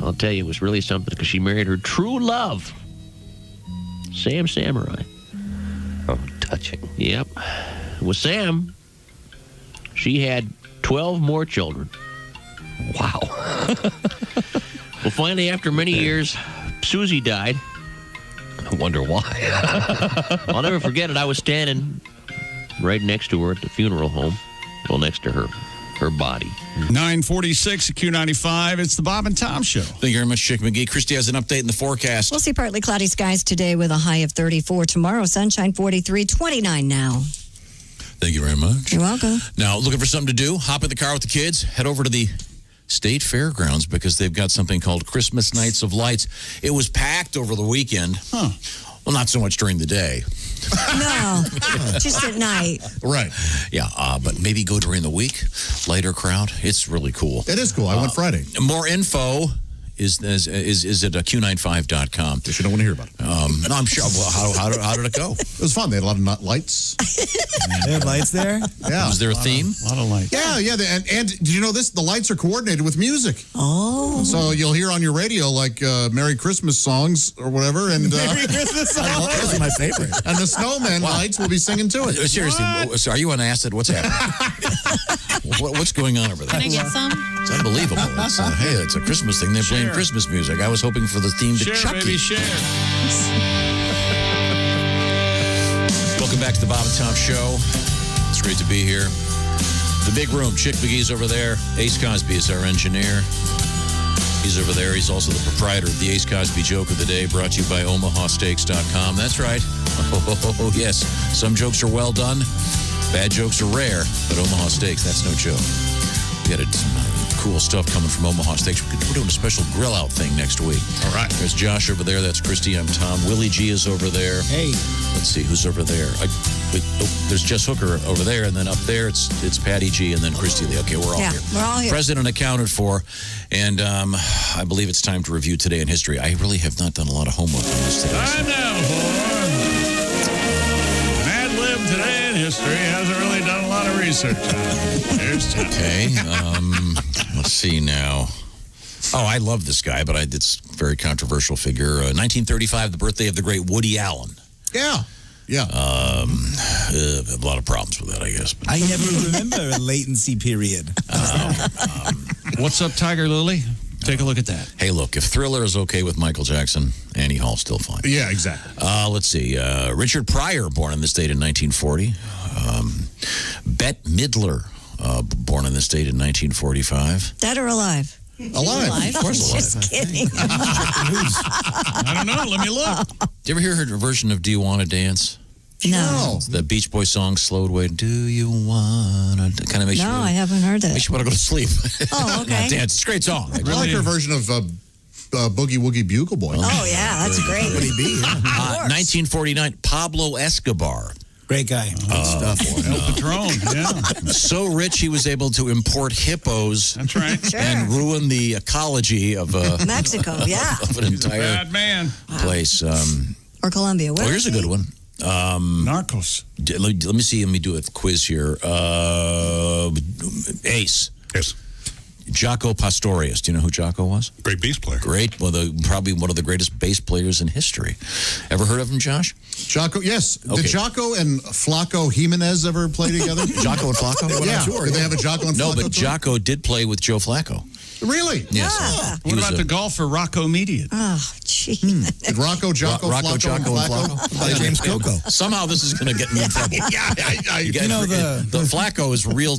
H: I'll tell you, it was really something because she married her true love, Sam Samurai.
S: Oh, touching.
H: Yep. With Sam, she had 12 more children.
S: Wow.
H: Well, finally, after many years, Susie died.
S: I wonder why.
H: I'll never forget it. I was standing right next to her at the funeral home. Well, next to her body.
B: 9:46 at Q95. It's the Bob and Tom Show.
A: Thank you very much, Chick McGee. Christy has an update in the forecast.
D: We'll see partly cloudy skies today with a high of 34. Tomorrow, sunshine 43, 29 now.
A: Thank you very much.
D: You're welcome.
A: Now, looking for something to do? Hop in the car with the kids. Head over to the State Fairgrounds because they've got something called Christmas Nights of Lights. It was packed over the weekend.
B: Huh.
A: Well, not so much during the day.
D: No, just at night.
A: Right. Yeah, but maybe go during the week. Lighter crowd. It's really cool.
C: It is cool. I went Friday.
A: More info is at q95.com.
C: You don't want to hear about it.
A: No, I'm sure. Well, how did it go?
C: It was fun. They had a lot of lights.
E: They had lights there?
C: Yeah.
A: Was there a theme?
B: A lot of lights.
C: Yeah. And did you know this? The lights are coordinated with music.
D: Oh.
C: So you'll hear on your radio like Merry Christmas songs or whatever. And
E: Merry Christmas songs.
A: Those are my favorite.
C: And the snowman lights will be singing to it.
A: Seriously, so are you on acid? What's happening? What's going on over there?
R: Can I get some?
A: It's unbelievable. It's, hey, it's a Christmas thing. They're playing Christmas music. I was hoping for the theme to
B: Share,
A: Chucky.
B: baby, share.
A: Welcome back to the Bob and Tom Show. It's great to be here. The big room. Chick McGee's over there. Ace Cosby is our engineer. He's over there. He's also the proprietor of the Ace Cosby Joke of the Day, brought to you by OmahaSteaks.com. That's right. Oh, yes. Some jokes are well done. Bad jokes are rare. But Omaha Steaks, that's no joke. We got some cool stuff coming from Omaha Steaks. We're doing a special grill out thing next week.
B: All right.
A: There's Josh over there. That's Christy. I'm Tom. Willie G is over there.
E: Hey.
A: Let's see who's over there. There's Jess Hooker over there, and then up there it's Patty G, and then Christy Lee. Okay, we're all here.
D: We're all here.
A: President accounted for, and I believe it's time to review Today in History. I really have not done a lot of homework on this today.
B: Time now for Mad Lib Today in History. Hasn't really done a lot of research on it. Here's time.
A: Okay, let's see now. Oh, I love this guy, but it's a very controversial figure. 1935, the birthday of the great Woody Allen.
C: Yeah.
A: a lot of problems with that, I guess.
E: I never remember a latency period.
B: What's up, Tiger Lily? Take a look at that.
A: Hey, look, if Thriller is okay with Michael Jackson, Annie Hall's still fine.
C: Yeah, exactly.
A: Let's see. Richard Pryor, born in the state in 1940. Bette Midler, born in the state in 1945.
D: Dead or alive?
C: Alive.
A: Of course alive.
D: Just kidding.
B: I don't know. Let me look.
A: Did you ever hear her version of Do You Want to Dance?
D: No.
A: It's the Beach Boys song, Slowed Way. Do you want to? Kind of makes you
D: No, I haven't heard it.
A: makes you want to go to sleep.
D: Oh, okay.
A: Dance. It's a great song.
C: I like her version of Boogie Woogie Bugle Boy.
D: Oh, yeah, that's great.
C: Would he be?
A: 1949, Pablo Escobar.
E: Great guy.
A: Stuff.
B: El Patron, yeah.
A: So rich he was able to import hippos.
B: That's right.
D: Sure.
A: And ruin the ecology of
D: Mexico, yeah.
A: of an entire
B: Bad man.
A: place.
D: Or Colombia. Where
A: Here's a good one.
B: Narcos.
A: Let me see. Let me do a quiz here. Ace.
J: Yes.
A: Jaco Pastorius. Do you know who Jaco was?
J: Great bass player.
A: Great. Well, probably one of the greatest bass players in history. Ever heard of him, Josh?
C: Jaco, yes.
A: Okay.
C: Did Jaco and Flaco Jimenez ever play together?
A: Jaco and Flacco?
C: Yeah. Did they have a Jaco and
A: No,
C: Flaco
A: but
C: tour?
A: Jaco did play with Joe Flacco.
C: Really?
A: Yes. He
B: What
A: was
B: about the golfer Rocco Median?
D: Oh, gee.
C: Did Rocco, Jaco,
A: Rocco,
C: Flaco, and
A: Jaco, and
C: Flaco?
A: James Coco. Somehow this is going to get me in trouble. The Flacco is real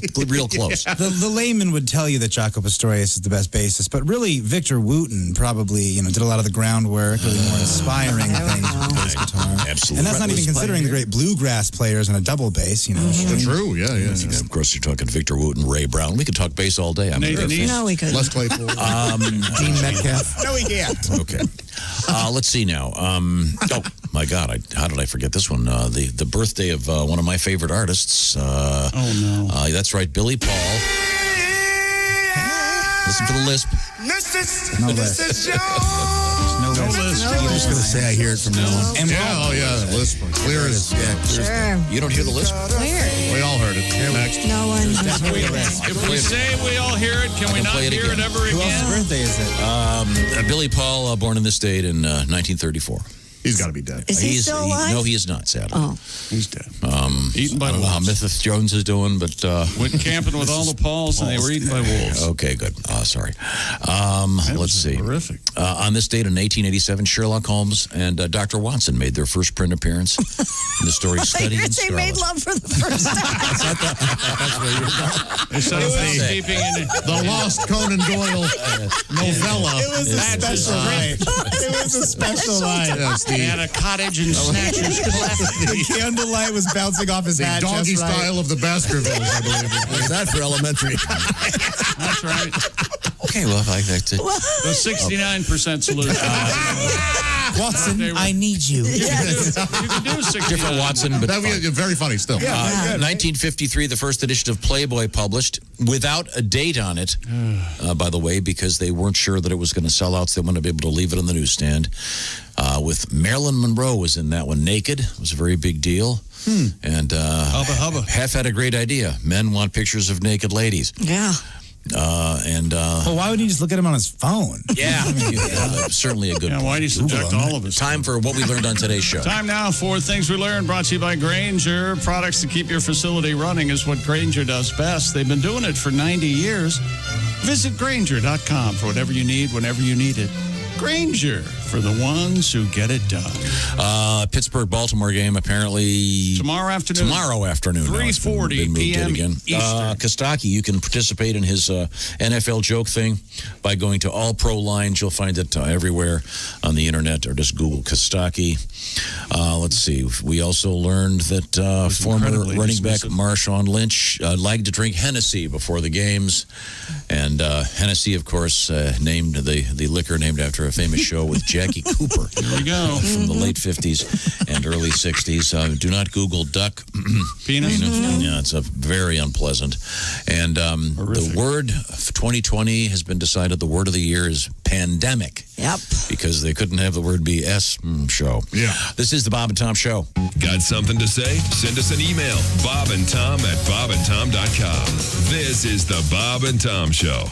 A: close.
E: The layman would tell you that Jaco Pastorius is the best bassist, but really Victor Wooten probably did a lot of the groundwork, really more inspiring things with the bass guitar.
A: Absolutely.
E: And that's not even considering the great bluegrass players on a double bass.
C: True, yeah.
A: Of course, you're talking Victor Wooten, Ray Brown. We could talk bass all day.
B: Nathan East.
D: No, we couldn't.
C: Les Claypool.
E: Dean Metcalf.
C: No, he can't.
A: Okay. Let's see now. Oh, my God. How did I forget this one? The birthday of one of my favorite artists.
B: Oh, no.
A: That's right, Billy Paul. Listen for the lisp.
E: No lisp.
B: No list.
L: I'm just going to say I hear it from now on.
E: And
C: Lisp. Clear as.
D: Sure.
A: You don't hear the lisp?
D: Where?
C: We all heard it. Next.
D: No one.
B: If we say we all hear it, can we not
A: play it
B: hear
A: again.
B: it ever
E: who else's
B: again?
E: birthday is it?
A: Billy Paul, born in this state in 1934.
C: He's got to be dead.
D: Is he still alive?
A: No, he is not, sadly.
D: Oh.
B: He's dead.
A: I
B: Eaten by
A: don't know how
B: wolves.
A: Mrs. Jones is doing, but...
B: Went camping with all the Pauls, and they were eaten by wolves.
A: Okay, good. Sorry.
B: That
A: Let's
B: was
A: see.
B: Horrific.
A: On this date in 1887, Sherlock Holmes and Dr. Watson made their first print appearance in the story Study in
D: They made
A: Scarlet.
D: love for the first time.
B: They set up housekeeping in
C: The Lost Conan Doyle novella.
E: It was a special line. It was a special line.
C: Yes,
B: They had a cottage in Snatcher's Cleft.
E: The candlelight was bouncing off his
C: the
E: hat.
C: doggy
E: just right.
C: style of the Baskervilles, I believe.
L: What's that for elementary?
B: That's right.
A: Okay, well, I like to...
B: The 69% solution.
E: Watson, I need you.
B: You can do 69.
A: Different Watson, but
C: That would be very funny still.
A: 1953, the first edition of Playboy published without a date on it, by the way, because they weren't sure that it was going to sell out, so they wanted to be able to leave it on the newsstand. With Marilyn Monroe was in that one. Naked. It was a very big deal. And
B: Hubba hubba.
A: Hef had a great idea. Men want pictures of naked ladies.
D: Yeah.
E: Well, why would he just look at him on his phone?
A: Yeah, certainly a good
B: Yeah,
A: point.
B: why do you subject all of us?
A: Time for what we learned on today's show.
B: Time now for Things We Learned, brought to you by Grainger. Products to keep your facility running is what Grainger does best. They've been doing it for 90 years. Visit Grainger.com for whatever you need, whenever you need it. Grainger, for the ones who get it done.
A: Pittsburgh-Baltimore game, apparently...
B: Tomorrow afternoon.
A: Tomorrow afternoon.
B: 3:40 p.m. Eastern.
A: Kostaki, you can participate in his NFL joke thing by going to All Pro Lines. You'll find it everywhere on the internet, or just Google Kostaki. Let's see. We also learned that former running back Marshawn Lynch liked to drink Hennessy before the games. And Hennessy, of course, named the liquor named after a famous show with Jackie Cooper.
B: Here we go.
A: From the late 50s and early 60s. Do not Google duck
B: penis.
A: Yeah, it's a very unpleasant. And the word of 2020 has been decided. The word of the year is pandemic.
D: Yep.
A: Because they couldn't have the word be show.
J: Yeah.
A: This is the Bob and Tom Show.
I: Got something to say? Send us an email. bobandtom@bobandtom.com. This is the Bob and Tom Show.